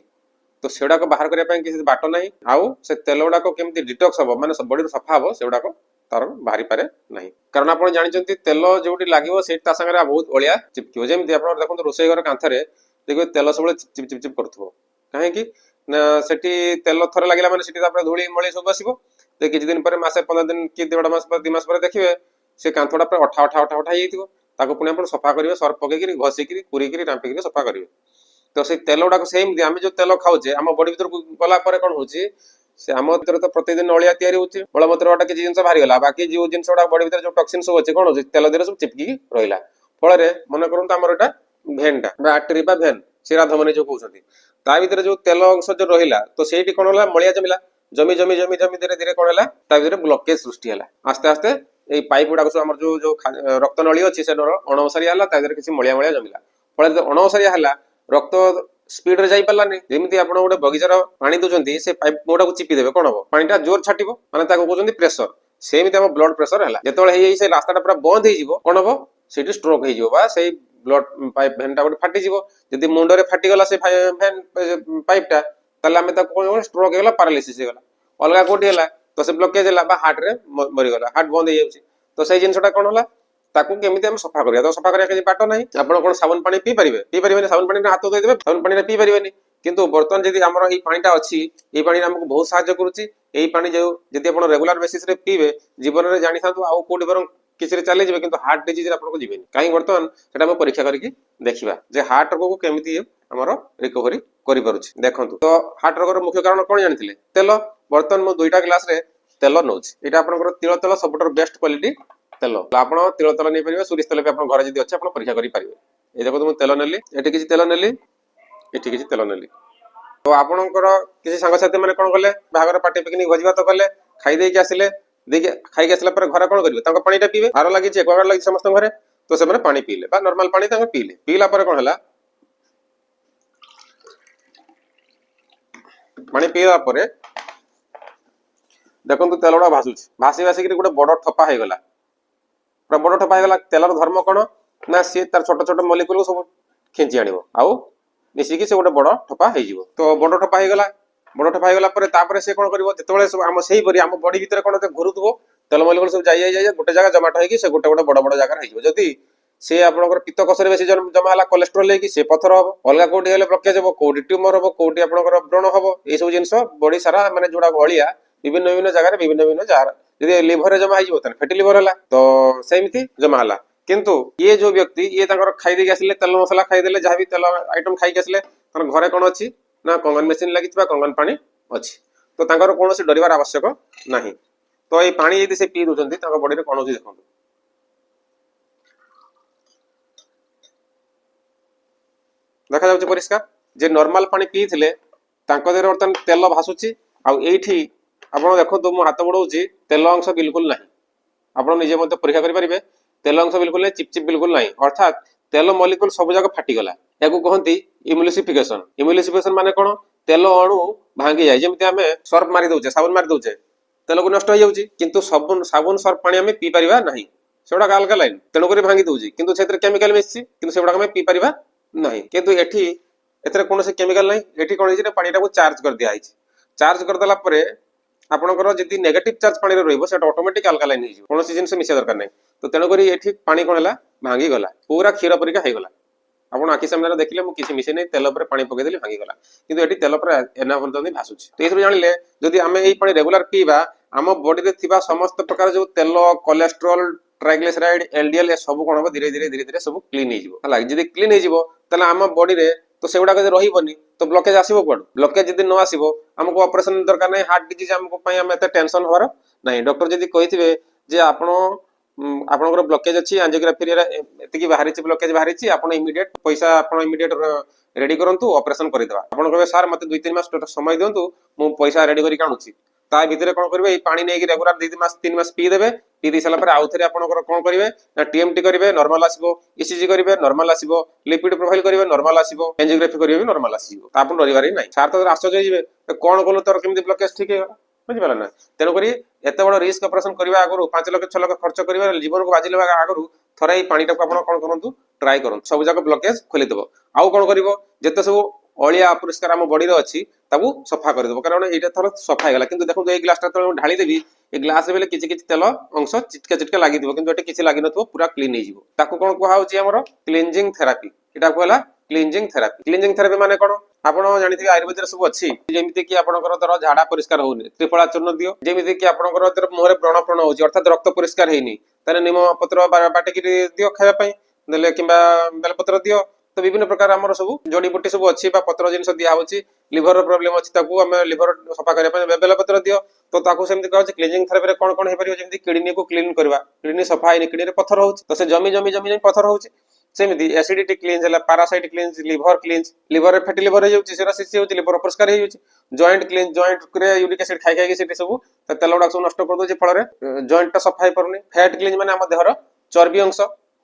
तो से बाहर करने किसी बाट ना आउ से तेल गुड़ाक केमी डिटक्स हम मानते बॉडी सफा हम से गुड़ाक तार बाहरी पारे ना कारण आप जानते तेल जो लगे से बहुत अलिया चिपक जमी आप देखो रोषे घर कांथरे देखिए तेल सब चिप चिप चिप करूँ कहीं सेठी तेल थर लगे मैंने धूली मली सब आसो तो किसी दिन पर मसे 15 दिन कि 1.5 मास 2 मास पर देखिए से कांथटा पूरा अठा अठा अठा अठा हो पुणी आप सफा करेंगे सर्फ पकईकि घषिक पूरीक रांपिक सफा करेंगे तो से तेल गुड़ाक सेमती आम जो तेल खाऊे आम बॉडी भर गला कौन हो आम भर तो प्रतिदिन अलिया या मलमूत्र गुटा किसी जिन बाहरी गला बाकी जो जिन गुड़ा बॉडी भर जो टक्सिन सब अच्छे कौन हो तेल देह सब चिपकी रहा फल मन करूँ आमर यहाँ भेनटा आर्टरी भेन शिरा धमनी जो कहते ता भर जो तेल अंश जो रहा तो से कौन है मलिया जमिला जमी जमी जमी जमी धीरे धीरे कौन है ब्लकेज सृष्टि है आस्ते आस्ते ये पाइप गुड़ाक सब जो जो रक्त नली अच्छी से अणओसारिया है किसी मलिया मलिया जमिला फल अणओसारिया है रक्त स्पीड रे पारानी जमी आप गोटे बगीचार पानी दूसरी से पाइप गुड़ा चिपीदे कौन हम पानी जोर छाटिब मैंने कहते प्रेसर सेमती आम ब्लड प्रेसर है जो से रास्ता पूरा बंद हो कौन हम से स्ट्रोक हो ब्लड पाइप भेनटा गोटे फाटी जब मुंडे फाटीगला से भेन पाइपटा कौन स्ट्रोक होगा पारालीसीस होगा अलग कौटी है तो से ब्लकेज है हार्ट रे मरीगला हार्ट बंद हो तो से जिनसा कौन है ताकू केमिति हम सफा करिया तो सफा करिया किसी बाट नहीं आपण कोन साबुन पानी पी परिबे साबुन पानी हाथ धोई देबे साबुन पानी पी परिबेनी किंतु बर्तमान जदि हमर ई पानीटा अछि ई पानी हमको बहुत सहायता करूची एई पानी जो जदि आपण रेगुलर बेसिस रे पीबे जीवन रे जानि थांतु आउ कोडी बरं किसी रे चले जिवे किंतु हार्ट डिजीज रे आपण को जिवेनी काई बर्तमान सेटा हम परीक्षा करके देखिबा जे हार्ट रोग को केमिति हमर रिकवरी करि परुची देखंतु तो हार्ट रोग रो मुख्य कारण कोन जानिथिले तेल बर्तमान मो दुईटा ग्लास रे तेल नउची एटा आपनकर तिल तेल सबटर बेस्ट क्वालिटी तेल आप तिल तेल नहीं पारे सोरिष तेल भी आप घर जब अच्छे आप परीक्षा करेंगे ये देखो मुझे तेल नेली एटी किसी तेल नेली एटी किसी तेल नेली तो आपणकर किसी सांगसाथी मैंने कौन कले बाहर पार्टी पिकनिक भोज भात कले खाई आसिले खाई आसला घर कौन करेंगे पानी पीबे आर लगी एक्वागार्ड लगी समस्त घरे तो से पानी पीले नॉर्मल पानी पीले पीला कौन है पानी पीला देखो तेल गुड़ा भाषुची भासी भासिक गोटे बड़ ठपा हो गला पूरा बड़ ठपा होगा तेलर धर्म कौन ना सी तार छोट छोट मलिक्यूल सब खिंची आनिब आउ मिसिकी से गोटे बड़ ठपा हो तो बड़ ठपा होगा बड़ ठपा होगा से कौन कर जो आम से आम बॉडी भितर कौन घुरुव तेल मलिक्यूल सब जाए गोटे जगह जमाट हो गोटे गोटे बड़ बड़ जगह होदी से आपंकर पित्त कषर बेसी जमा है कोलेस्ट्रोल से पथर हम अलग कौटी ब्लकेज हम कौटी ट्यूमर हम कौटी आपंकर व्रण हम ये सब जिन बॉडी सारा मैंने जोड़ा अलिया विभिन्न विभिन्न जगह विभिन्न विभिन्न जगह यदि लिभर जमा हो फैटी लिभर है तो सेमती जमा है किंतु ये जो व्यक्ति ये खाई आसिले तेल मसला खाईदे जहाँ भी तेल आइटम खाई आसिले घरे कौन अच्छी ना कंगन मेसीन लगी कंगन पानी अच्छी तो कौन डरबार आवश्यक ना तो ये पानी यदि से पी दूसरी बॉडी में कौन देखो देखा जाଉଛି परिष्कार जे नॉर्मल पानी पी थे देह बर्तमान तेल भासुची आठी आप देखो मो हाथ बढ़ाऊँगी तेल अंश बिल्कुल ना आप निजे परीक्षा करेंगे तेल अंश बिल्कुल नहीं चिपचिप बिल्कुल ना अर्थात तेल मलिक्यूल सब जगह फाटीगला या कहती इम्यूलिफिकेशन इम्यूलिफिकेशन माने कौन तेल अणु भांगी जाए जमी आम सर्फ मारी दौचे साबुन मारी दौचे तेल को नष्ट हो जाऊँगी किंतु साबुन सर्फ पानी आम पी पारिबा नहीं से गुड़ा अलग लाइन तेणुक भांगी दौची किंतु से केमिकल मिसी कि से गुड़ा पी पारिबा नहीं किंतु एठी एथरे कौन से केमिकल नहीं एठी कौन है पानी टाको चार्ज कर दिया चार्ज करदेला आपंकर जब नेगेटिव चार्ज पानी रही ऑटोमेटिक अल्कालाइन हो कौन जिन मिसा दरकार नहीं तो तेणुक ये पानी कौन है भांगी गला पूरा क्षीर परिका हो गला आप आखि सामने देखिले मुझे किसी मिसे नहीं तेल पर पानी पकईदेली भांगी गला किंतु ये तेल पर एना पर्यटन भाषुची तो ये जानिले जदि आम ये पानी रेगुलर पीवा आम बॉडी में थिबा समस्त प्रकार जो तेल कोलेस्ट्रोल ट्राइग्लिसराइड एलडीएल सब कौन हम धीरे धीरे धीरे धीरे सब क्लीन हो क्लीन हो आम बॉडी में तो से गुड़ाक रही तो ब्लकेज आसीबो कोड ब्लकेज जदी न आसीबो हमको ऑपरेशन दरकार नै हार्ट डिजीज हमको पई हम एते टेंशन होर नै डॉक्टर जदी कहिथिबे जे आपण आपनकर ब्लकेज अछि एंजियोग्राफी रे एतिकी बाहरी छि ब्लकेज बाहरी छि आपण इमीडिएट पैसा आपण इमीडिएट रेडी करंतु ऑपरेशन करिदबा आपण कहबे सर मते 2-3 मास समय दियंतु मु पैसा रेडी करी काणुछि ता भितरे कोन करबे ए पानी नै रेगुलर 2 मास 3 मास पी देबे पी दी साला पर आउ थरे आपनकर कोन करिवे ना टीएमटी करिवे नॉर्मल आसीबो ईसीजी करिवे नॉर्मल आसीबो लिपिड प्रोफाइल करिवे नॉर्मल आसीबो एंजियोग्राफी करिवे नॉर्मल आसीबो ता आपण डरिवारी नै सर तो आश्चर्य होइबे कोन कोन तोर केमति ब्लकेज ठीक है बुझि पाला ना तेनो करी एते बड़ रिस्क ऑपरेशन करबा आगरु 5 लाख 6 लाख खर्च करबा जीवन को बाजी लेबा आगरु थरे ई पानी टाको आपण कोन करंतु ट्राई करन सब जाक ब्लकेज खोली देबो आउ कोन करिवो जते सब अलिया अपरिष्कार हम बॉडी रे अछि ताबु सफा कर देबो कारण एटा थोर सफा गेला किंतु देखो ए ग्लास ता तो ढाली देबी ए ग्लास रे बेले किछि किछि तेल अंश चिटका चिटका लागि दिबो किंतु एटा किछि लागि नथबो पूरा क्लीन हे जिवो ताको कोन कोहा होछि हमर क्लींजिंग थेरापी एटा कोला क्लींजिंग थेरापी माने कोन आपण जानिथिबे आयुर्वेद रे सब अछि जेमिति कि आपनकर दर झाडा परिष्कार होउनी त्रिफला चूर्ण दियो जेमिति कि आपनकर दर मोहरे व्रण प्रण होछि अर्थात रक्त परिष्कार हेनी ताने निम पत्र बाटे कि दियो खाया पई देले किबा बेल पत्र दियो तो विभिन्न प्रकार हमर सब जड़ी बूटी सब अछि बा पत्र जिंस दिया होछि लिवर प्रॉब्लम अछि ताकू हम लिवर सफा करे पई बेल पत्र दियो तो ताकू सेमति कहछि क्लींजिंग थेरापी रे कोन कोन हे परियो जेमिति किडनी को क्लीन करबा किडनी सफा हेनी किडनी रे पत्थर होछि तो से जमी पत्थर होछि सेमिति एसिडिटी क्लींस हला पैरासाइट क्लींस लिवर रे फैटी लिवर हे जाउछि सेरा सिसी होछि लिवर अपरिष्कार हे जाउछि जॉइंट क्लींस जॉइंट रे यूरिक एसिड खाइ खाइ सेठी सब तेल उडा सब नष्ट कर दोछि फल रे जॉइंट ता सफा हे परनी फैट क्लींस माने हम देहर चर्बी अंश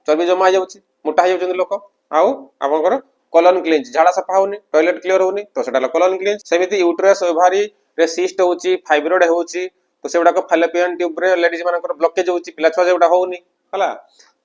चर्बी जमा हे जाउछि मोटा हे जाउछन लोक आउ आपनकर कोलन क्लींस झाड़ा सफा होनी टॉयलेट क्लियर होनी तो सेटा कोलन क्लींस सेमिति यूट्रस ओवारी रे सिस्ट होछि फाइब्रोइड होछि तो सेउडा को फैलोपियन ट्यूब रे लेडीज मानकर ब्लॉकेज होछि पिला छुआ जेउडा होउनी हला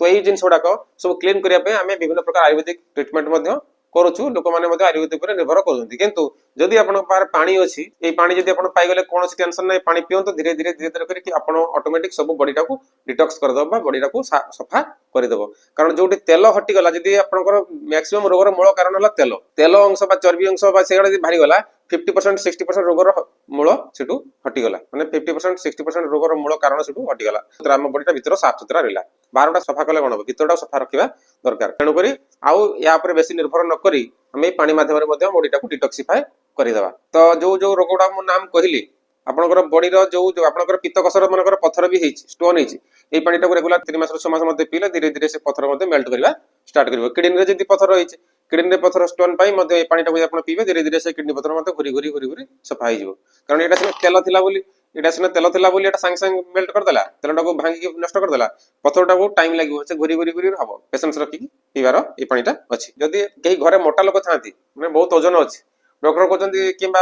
तो एही जिंस गुडा को सब क्लीन करिया पे हमें विभिन्न प्रकार आयुर्वेदिक ट्रीटमेंट मध्य करूछु लोक माने मध्य आयुर्वेदिक पर निर्भर करउंती किंतु जदि आपन पार पानी अछि ए पानी जदि आपन पाइ गेले कोनोसी टेंशन नै पानी पियंतो धीरे धीरे करी आपन ऑटोमेटिक सब बॉडी टाको डिटॉक्स कर दबा बॉडी टाको सफा कर देबो कारण जोटी तेल हटि गला जदि आपनकर मैक्सिमम रोगर मूल कारण हला तेल अंश बा चर्बी अंश बा सेगडा जदि भारी गला 50% 60% रोगर मूल सेटू हटि गला माने 50% 60% रोगर मूल कारण सेटू हटि गला तो हम बॉडी टा भीतर साफ सुथरा रहला बारटा सफा कले कोन भीतरटा सफा रखिबा दरकार तेनु करी आउ या पर बेसी निर्भर न करी हमें पानी माध्यम रे मध्य बॉडी टाको डिटॉक्सिफाई करि देबा तो जो रोगडा मो नाम कहिली आपनकर बॉडी रो जो आपनकर पित्तकोशर मनकर पत्थर भी हेछि स्टोन हेछि ए पानी टाको रेगुलर 3 मास 6 मास मध्ये पीले धीरे धीरे से पत्थर मध्ये मेल्ट करबा स्टार्ट करबो किडनी रे जदी पत्थर रहिछि किडनी रे पत्थर स्टोन पाई मध्ये ए पानी टाको आपण पीबे धीरे धीरे से किडनी पत्थर मध्ये घुरी सफा हो जिवो कारण एटा से तेल थिला बोली एटा से तेल थिला बोली एटा संग संग मेल्ट कर देला तेल टाको भांगी के नष्ट कर देला पत्थर टाको टाइम लागिवो से घुरी हबो पेशेंस रखी पीबार ए पानीटा अछि जदी केही घरे मोटा लोक थांती माने बहुत ओजन अछि डॉक्टर कहते किंबा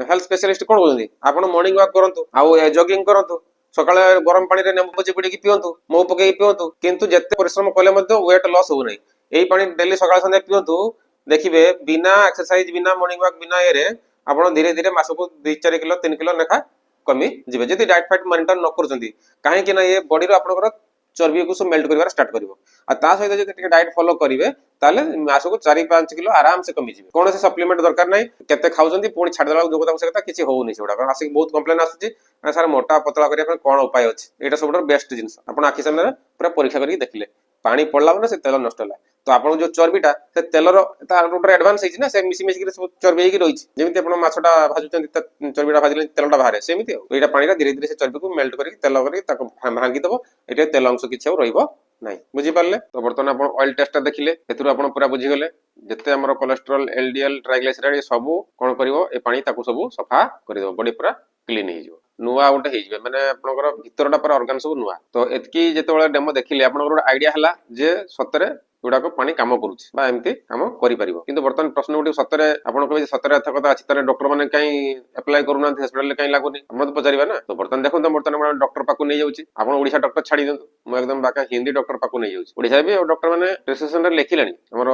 हेल्थ स्पेशलिस्ट कौन कहते आप मॉर्निंग वॉक करंतु आउ जॉगिंग करंतु सकाळे गरम पानी रे नेंबू चिपुड़ी की पियंतु मो पकई पियंतु किंतु जत्ते परिश्रम कले मध्ये वेट लॉस हो नै एई पानी डेली सकाळ संध्या पियंतु देखिबे बिना एक्सरसाइज बिना मॉर्निंग वॉक बिना एरे आपण धीरे धीरे मासको 2-4 किलो 3 किलो लेखा कमी जिबे जदी डाइट फाइट मॉनिटर न करजंती काहे कि ना ये बॉडी रो आपनकर चर्बी को सब मेल्ट करबार स्टार्ट करिवो आ ता सहित जदी टिके डाइट फॉलो करिवे ताले मासको 4-5 किलो आराम से कमी जिवे कोन से सप्लीमेंट दरकार नै केते खाउजंती पुणी छाड़ देला जोगता सेता किछि होउनी सेउडा कारण आसी बहुत कंप्लेन आसुची सर मोटा पतला करिया कोन उपाय अछि एटा सबटर बेस्ट जिंस आपण आखि सामने पूरा परीक्षा करके देखिले पानी पड़ला माने से तेल नष्ट होला तो आपण जो चर्बीटा से तेलर ता रोटर एडवांस हिची ना से मिसी के सब चर्बी हिकी रहिची जेमिति आपण माछटा भाजुचंती चर्बीटा भाजिले तेलटा बाहरे सेमिति एटा पानीटा धीरे धीरे से चर्बी को मेल्ट करके तेल करके ताको भांगी दबो एटा तेल अंश किछि रहइबो नाही बुझी पारले तो बर्तमान आपण ऑयल टेस्ट देखिले एतुर आपण पूरा बुझी गले जते हमर कोलेस्ट्रॉल एलडीएल ट्राइग्लिसराइड सब कोन करिवो ए पानी ताको सब सफा करि दबो बॉडी पूरा क्लीन हे जिवो नुआ उठे हे जिवे माने आपनकर भीतरटा पर ऑर्गन सब नुआ तो एतकी जेतेबेले डेमो देखिले आपनकर आइडिया हला जे सतरे गुडा को पानी काम करूछि बा एमती काम करि परिबो किंतु वर्तमान प्रश्न उठी सतरे आपण कहबे सतरे अथकता अछि तने डॉक्टर माने काई अप्लाई करूना हॉस्पिटल ले काई लागुनी हमर तो पचारिबा ना तो वर्तमान देखो तो वर्तमान डॉक्टर पाकू नै जाउछि आपण ओडिसा डॉक्टर छाडी दंतु मु एकदम बाका हिंदी डॉक्टर पाकू नै जाउछि ओडिसा भी डॉक्टर माने प्रिस्क्रिप्शन रे लेखिलानी हमर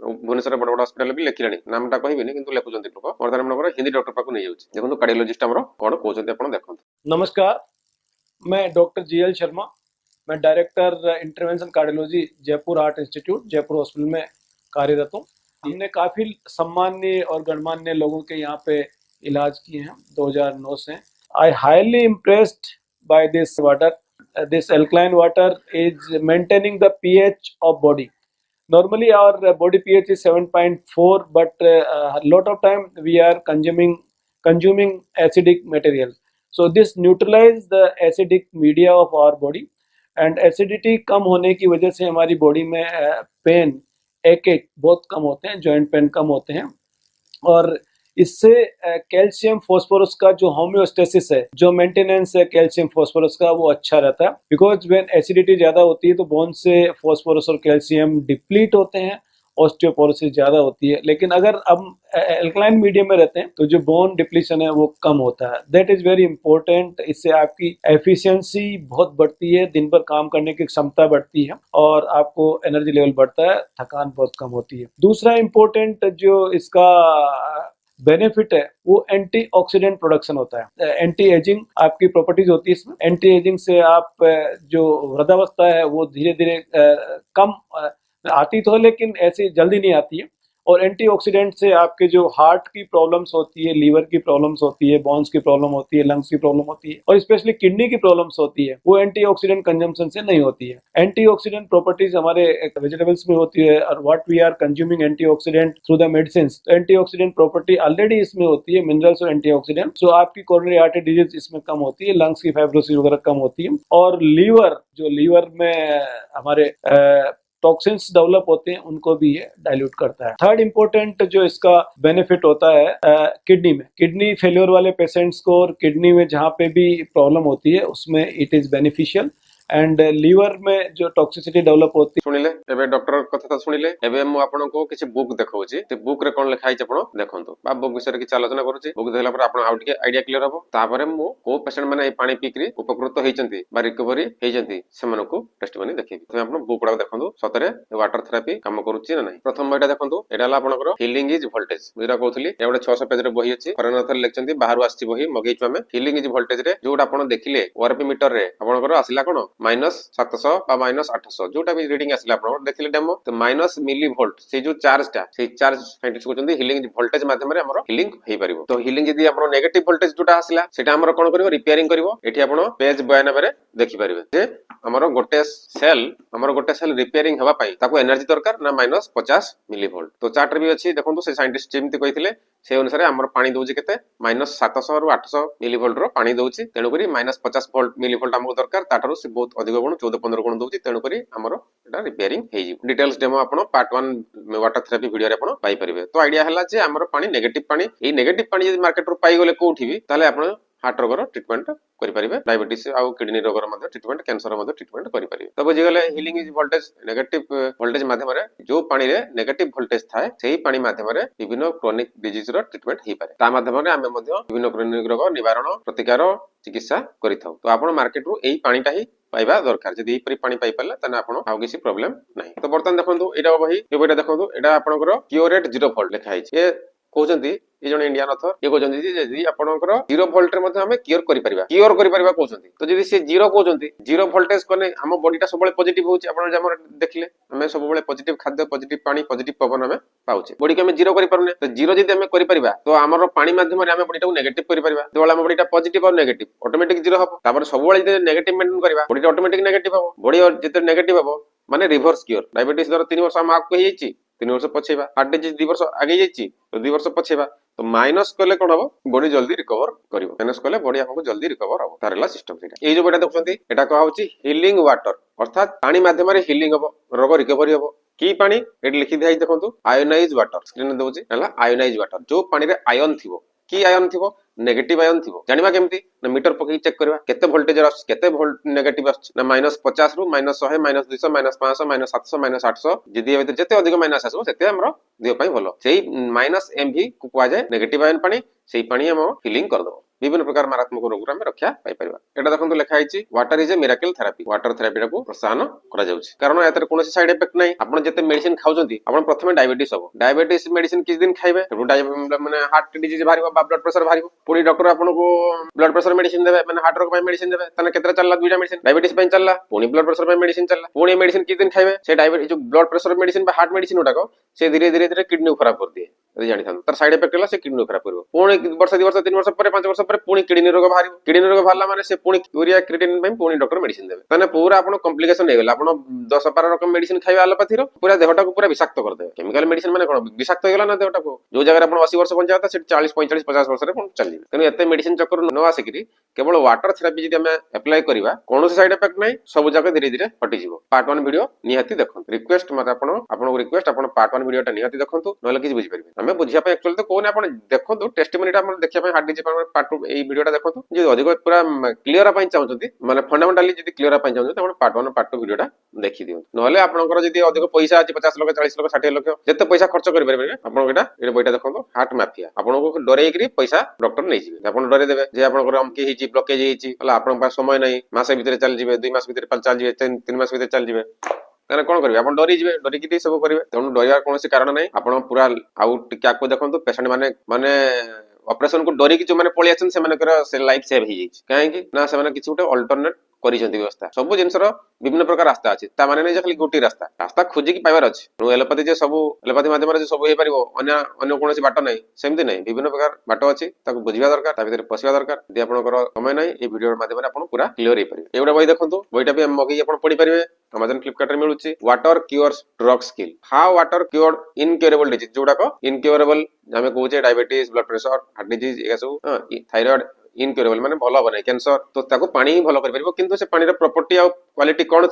भुवनेश्वर बड़ बड़ हॉस्पिटल भी लेखिलानी नामटा कहिबेनी किंतु लेखुचंती लोक वर्तमान हमर हिंदी डॉक्टर पाकू नै जाउछि देखो कार्डियोलॉजिस्ट हमर कोन कहउछंती आपण देखो नमस्कार मैं डॉक्टर जीएल शर्मा मैं director intervention cardiology Jaipur heart institute Jaipur hospital में कार्यरत हूँ। हमने काफ़ी सम्मान्य और गणमान्य लोगों के यहाँ पे इलाज किए हैं 2009 से। I highly impressed by this water. This alkaline water is maintaining the pH of body. Normally, our body pH is 7.4, but a lot of time we are consuming acidic material. So this neutralize the acidic media of our body, and acidity कम होने की वजह से हमारी body में pen एक बहुत कम होते हैं, जॉइंट पेन कम होते हैं, और इससे कैल्शियम फॉस्फोरस का जो होम्योस्टेसिस है, जो मेंटेनेंस है कैल्शियम फॉस्फोरस का, वो अच्छा रहता है। बिकॉज व्हेन एसिडिटी ज्यादा होती है तो बोन से फॉस्फोरस और कैल्शियम डिप्लीट होते हैं, ऑस्टियोपोरोसिस ज्यादा होती है। लेकिन अगर हम एल्कलाइन मीडियम में रहते हैं तो जो बोन डिप्लीशन है वो कम होता है। That is very important. इससे आपकी एफिशिएंसी बहुत बढ़ती है, दिन भर काम करने की क्षमता बढ़ती है, और आपको एनर्जी लेवल बढ़ता है, थकान बहुत कम होती है। दूसरा इंपॉर्टेंट जो इसका बेनिफिट है वो एंटीऑक्सीडेंट प्रोडक्शन होता है। एंटी एजिंग आपकी प्रॉपर्टीज होती है इसमें। एंटी एजिंग से आप जो वृद्धावस्था है वो धीरे धीरे कम आती तो है, लेकिन ऐसी जल्दी नहीं आती है। और एंटीऑक्सीडेंट से आपके जो हार्ट की प्रॉब्लम्स होती है, लीवर की प्रॉब्लम्स होती है, बोन्स की प्रॉब्लम होती है, लंग्स की प्रॉब्लम होती है, और स्पेशली किडनी की प्रॉब्लम्स होती है, वो एंटीऑक्सीडेंट कंजम्पशन से नहीं होती है। एंटीऑक्सीडेंट प्रॉपर्टीज हमारे वेजिटेबल्स में होती है, और what we are consuming antioxidant through the medicine, तो एंटीऑक्सीडेंट प्रॉपर्टी ऑलरेडी इसमें होती है, मिनरल्स और एंटीऑक्सीडेंट। सो आपकी कोरोनरी आर्टरी डिजीज इसमें कम होती है, लंग्स की फाइब्रोसिस वगैरह कम होती है, और लीवर में हमारे टॉक्सिन्स डेवलप होते हैं उनको भी ये डाइल्यूट करता है। थर्ड इंपॉर्टेंट जो इसका बेनिफिट होता है किडनी में, किडनी फेल्योर वाले पेशेंट्स को, और किडनी में जहाँ पे भी प्रॉब्लम होती है उसमें it is beneficial. And liver में जो टॉक्सिसिटी डेवलप होती है। सुनिले एबे डॉक्टर कथा तो सुनिले, एबे मु आपनको किछि बुक देखौछि, ते बुक रे कोन लिखा हिछ आपण देखंतु, बा बुक विषय किछि आलोचना करूछि। बुक देखला पर आपण आउट के आईडिया क्लियर हबो। तापरे मु को पेशेंट माने ए पानी पीकरी उपकृत हेचंती बा रिकवरी हेचंती सेमानकु टेस्टिमनी देखिबी। तमे आपण बुक गुडा देखंतु सतरे वाटर थेरेपी काम करूछि ना नाही। प्रथम एटा देखंतु, एटा ला आपनकर हीलिंग इज वोल्टेज बुरा कहउथली। ए गोटे 600 पेज रे बही अछि, फॉरेनर लेखचंती, बाहरु आछि बही मगेइछु हमें। हीलिंग इज वोल्टेज रे जोटा आपण देखिले ओआरपी मीटर रे आपनकर आसिला कोन -700 बा -800 जोटा भी रीडिंग आसिला आपण देखिले डेमो, तो माइनस मिली वोल्ट से जो चार्ज टा, से चार्ज साइंटिस्ट कहउचंती हीलिंग वोल्टेज माध्यम रे हमर हीलिंग हेइ परिबो। तो हीलिंग जदी आपण नेगेटिव वोल्टेज जोटा आसिला सेटा हमर कोन करिवो, रिपेयरिंग करिवो। एठी आपण पेज 92 रे देखि परिबे जे हमर गोटे सेल रिपेयरिंग हवा पई ताको एनर्जी दरकार ना -50 मिली वोल्ट। तो चार्ट रे भी अछि देखंतु, से साइंटिस्ट जेमति कहिथिले से अनुसार हमर पानी दउछि केते -700 रु 800 मिली वोल्ट रो पानी दउछि। तेनु करी -50 वोल्ट मिली वोल्ट हमको दरकार, ताठारु से बहुत अधिक गुण 14-15 गुण दउछि। तेनु करी हमर एटा रिपेयरिंग हेइ जिवो। डिटेल्स डेमो आपण पार्ट 1 वाटर थेरेपी वीडियो रे आपण पाई परिबे। तो आईडिया हला जे हमर पानी नेगेटिव पानी, ए नेगेटिव पानी यदि मार्केट रो पाई गले कोउठी भी, ताले आपण हार्ट रोगर ट्रीटमेंट करि परिबे, डायबिटीज आ किडनी रोगर मध्ये ट्रीटमेंट, कैंसर मध्ये ट्रीटमेंट करि परिबे। तो बुझि गले healing is voltage negative voltage माध्यम रे जो पानी रे नेगेटिव वोल्टेज थाए सेही पानी माध्यम रे विभिन्न क्रोनिक डिजीज रो ट्रीटमेंट हेइ पारे। ता माध्यम रे आमे मध्ये विभिन्न क्रोनिक रोग निवारण प्रतिकार चिकित्सा करिथाउ। तो आपण मार्केट रो एही पानीटा ही पाइबा दरकार। जदि एही पानी पाइ परला तने आपण आउ किसी प्रॉब्लम नाही। तो बर्तन देखंतु, एटा बही ए बहीटा देखंतु, एटा आपनकर क्योरेट 0 वोल्ट लिखा हिछ। ए कहउचंती ए जण इंडियन ऑथर, ए कहउचंती जे जदि आपनकर 0 वोल्ट रे मध्ये हमें क्योर करि परिबा कहउचंती। तो जदि से 0 कहउचंती, 0 वोल्टेज कोने हम बॉडीटा सब बेले पॉजिटिव होउची। आपण जे हमर देखिले हमें सब बेले पॉजिटिव खाद्य, पॉजिटिव पानी, पॉजिटिव पवन हमें पाउचे। बॉडी के हमें 0 करि परने, तो 0 जदि हमें करि परिबा तो हमर पानी माध्यम रे हमें बॉडीटा को नेगेटिव करि परिबा। तो हम बॉडीटा पॉजिटिव और नेगेटिव ऑटोमेटिक 0 हबो। तापर सब बेले जदि नेगेटिव मेंटेन करबा, बॉडीटा ऑटोमेटिक नेगेटिव हबो। बॉडी और जते नेगेटिव हबो माने रिवर्स क्योर। डायबिटीज दर 3 वर्ष हम आपको हेइ छि, 3 वर्ष पछेबा। हार्ट डिजीज 2 वर्ष आगे जाइछि, तो 2 वर्ष पछेबा। तो माइनस कले कोन हबो, बॉडी जल्दी रिकवर करिवो। माइनस कले बॉडी हमको जल्दी रिकवर हबो। तारला सिस्टम सेटा। ए जो बेटा देखछंती, एटा कहा होछि हीलिंग वाटर, अर्थात पानी माध्यम रे हीलिंग हबो, रोग रिकवरी हबो। की पानी एटी लिखि दिया देखंतु, आयोनाइज वाटर। स्क्रीन में दउछि हला आयोनाइज वाटर, जो पानी रे आयन थिबो। की आयन थिबो, नेगेटिव आयन थिबो। जानिबा केमती ना मीटर पकई चेक करबा, केते वोल्टेज आछ, केते वोल्ट नेगेटिव आछ ना -50 रु -100 -200 -500 -700 -800। जदि ए जते अधिक माइनस आसबो सेते हमरो देह पई भलो। सेही -MV को कुआ जाय नेगेटिव आयन पानी। सेही पानी हम हीलिंग कर दबो, विभिन्न प्रकार मारात्मक रोग रे रक्षा पाई परिबा। एटा देखंतु लिखा हिछि water is a miracle therapy. Water therapy को प्रोत्साहन करा जाउछि, कारण एतर कोनोसी साइड इफेक्ट नै। आपण जते मेडिसिन खाउछंती, आपण प्रथमे डायबिटीज हबो, डायबिटीज मेडिसिन किछ दिन खाइबे, माने हार्ट डिजीज भारिबो बा ब्लड प्रेशर भारिबो। पुनी डॉक्टर आपनको ब्लड प्रेशर मेडिसिन देबे, माने हार्ट रोग पई मेडिसिन देबे। तने केतरा चलला, 2टा मेडिसिन डायबिटीज पई चलला, पुनी ब्लड प्रेशर पई मेडिसिन चलला। पुनी मेडिसिन किछ दिन खाइबे, से डायबिटीज जो ब्लड प्रेशर मेडिसिन बा हार्ट मेडिसिन उठाको से धीरे धीरे किडनी खराब कर दिए। ଯଦି ଜାଣିଥାନ୍ତୁ ତାର ସାଇଡ ଇଫେକ୍ଟ ହେଲା ସେ କିଡନୀ ଖରାପ କରିବ। ପୁଣି ବର୍ଷ 2 ବର୍ଷ 3 ବର୍ଷ ପରେ 5 ବର୍ଷ ପରେ ପୁଣି କିଡନୀ ରୋଗ ବାହାରିବ। କିଡନୀ ରୋଗ ବାହାରିଲା ମାନେ ସେ ପୁଣି ୟୁରିଆ କ୍ରିଏଟିନିନ୍ ପାଇଁ ପୁଣି ଡକ୍ଟର ମେଡିସିନ ଦେବେ। ତାହେଲେ ପୁରା ଆପଣ କମ୍ପ୍ଲିକେସନ ହେଇଗଲା। ଆପଣ 10-12 ରକମ ମେଡିସିନ ଖାଇବା ଆଲୋପାଥିର ପୁରା ଦେହଟାକୁ ପୁରା ବିଷାକ୍ତ କରିଦେବେ। କେମିକାଲ ମେଡିସିନ ମାନେ କଣ ବିଷାକ୍ତ ହେଇଗଲା ନା ଦେହଟାକୁ। ଯୋଉ ଜାଗାରେ ଆପଣ 80 ବର୍ଷ ବଞ୍ଚିବା କଥା ସେଠି 40 45 50 ବର୍ଷରେ ଆପଣ ଚାଲିଯିବେ। ତେଣୁ ଏତେ ମେଡିସିନ ଚକ୍କର ନ ଆସିକିରି କେବଳ ୱାଟର ଥେରାପି ଯଦି ଆମେ ଆପ୍ଲାଏ କରିବା କୌଣସି ସାଇଡ ଇଫେକ୍ଟ ନାହିଁ, ସବୁ ଯାକ ଧୀରେ ଧୀରେ ହଟିଯିବ। ପାର୍ଟ 1 ଭିଡିଓ ନିହାତି ଦେଖନ୍ତୁ। ରିକ୍ୱେଷ୍ଟ ମତେ ଆପଣଙ୍କୁ ରିକ୍ୱେଷ୍ଟ ଆପଣ ପାର୍ଟ 1 ଭିଡିଓଟା ନିହାତି ଦେଖନ୍ତୁ, ନହେଲେ କିଛି ବୁଝିପାରିବେ। ଆମେ ବୁଝିବା ପାଇଁ ଆକ୍ଚୁଆଲି ତ କହୁନି, ଆପଣ ଦେଖନ୍ତୁ ଟେଷ୍ଟିମୋନିଟା ଆପଣ ଦେଖିବା ପାଇଁ ହାର୍ଟ ଡିଜିଜ୍ ପାର୍ଟ 2 ଏଇ ଭିଡିଓଟା ଦେଖନ୍ତୁ। ଯଦି ଅଧିକ ପୁରା କ୍ଲିୟର ପାଇଁ ଚାହୁଁଛନ୍ତି ମାନେ ଫଣ୍ଡାମେଣ୍ଟାଲି ଯଦି କ୍ଲିୟର ପାଇଁ ଚାହୁଁଛନ୍ତି ଆପଣ ପାର୍ଟ 1 ପାର୍ଟ 2 ଭିଡିଓଟା ଦେଖି ଦିଅନ୍ତୁ। ନହେଲେ ଆପଣଙ୍କର ଯଦି ଅଧିକ ପଇସା ଅଛି 50 ଲକ୍ଷ 40 ଲକ୍ଷ 60 ଲକ୍ଷ ଯେତେ ପଇସା ଖର୍ଚ୍ଚ କରିପାରିବେ ଆପଣ ଏଇ ବହିଟା ଦେଖନ୍ତୁ ହାର୍ଟ ମାଫିଆ। ଆପଣଙ୍କୁ ଡରେଇକିରି ପଇସା ଡକ୍ଟର ନେଇଯିବେ। ଆପଣ ଡରେଇ ଦେବେ ଯେ ଆପଣଙ୍କର ଅମକି ହେଇଛି ବ୍ଲକେଜ ହେଇଛି ହେଲା, ଆପଣଙ୍କ ପାଖରେ ସମୟ ନାହିଁ, ମାସେ ଭିତରେ ଚାଲିଯିବେ, 2 ମାସ ଭିତରେ ଚାଲିଯିବେ, 3 ମାସ ଭିତରେ ଚାଲିଯିବେ, ତାହେଲେ କଣ କରିବେ? ଆପଣ ଡରିଯିବେ, ଡରିକି ସବୁ କରିବେ। ତେଣୁ ଡରିବାର କୌଣସି କାରଣ ନାହିଁ। ଆପଣ ପୁରା ଆଉ ଟିକେ ଆଗକୁ ଦେଖନ୍ତୁ। ପେସେଣ୍ଟ ମାନେ ଅପରେସନ କୁ ଡରିକି ଯୋଉମାନେ ପଳେଇ ଆସିଛନ୍ତି ସେମାନଙ୍କର ସେ ଲାଇଫ ସେଭ୍ ହେଇଯାଇଛି। କାହିଁକି ନା ସେମାନେ କିଛି ଗୋଟେ ଅଲ୍ଟରନେଟ କରିଛନ୍ତି ବ୍ୟବସ୍ଥା। ସବୁ ଜିନିଷର ବିଭିନ୍ନ ପ୍ରକାର ରାସ୍ତା ଅଛି, ତା ମାନେ ନାହିଁ ଯେ ଖାଲି ଗୋଟିଏ ରାସ୍ତା ଖୋଜିକି ପାଇବାର ଅଛି। ଏଲୋପାଥି ଯେ ସବୁ ଏଲୋପାଥି ମାଧ୍ୟମରେ ଯେ ସବୁ ହେଇପାରିବ ଅନ୍ୟ କୌଣସି ବାଟ ନାହିଁ, ସେମିତି ନାହିଁ। ବିଭିନ୍ନ ପ୍ରକାର ବାଟ ଅଛି, ତାକୁ ବୁଝିବା ଦରକାର, ତା ଭିତରେ ପଶିବା ଦରକାର। ଯଦି ଆପଣଙ୍କର ସମୟ ନାହିଁ এই ଭିଡିଓ ମାଧ୍ୟମରେ ଆପଣ ପୁରା କ୍ଲିୟର ହେଇପାରିବେ। ଏଇଗୁଡ଼ା ବହି ଦେଖନ୍ତୁ, ବହିଟା ବି ମଗେଇ ଆପଣ ପଢିପାରିବେ। Amazon Flipkart ରେ ମିଳୁଛି। ୱାଟର କ୍ୟୁଅର୍ସ ଡ୍ରଗ୍ସ କିଲ୍, ହାଉ ୱାଟର କ୍ୟୁଅର୍ଡ ଇନକ୍ୟୁରେବଲ ଡିଜିଜ, ଯୋଉଟାକ ଇନକ୍ୟୁରେବଲ ଆମେ କହୁଛେ diabetes, blood pressure, heart disease, ଏଗୁଡ଼ା ସବୁ ଥାଇରଏଡ ଇନକ୍ୟୁରେବଲ ମାନେ ଭଲ ହବ ନାହିଁ। କ୍ୟାନ୍ସର ତ ତାକୁ ପାଣି ହିଁ ଭଲ କରିପାରିବ, କିନ୍ତୁ ସେ ପାଣିର ପ୍ରପର୍ଟି ଆଉ କ୍ୱାଲିଟି କଣ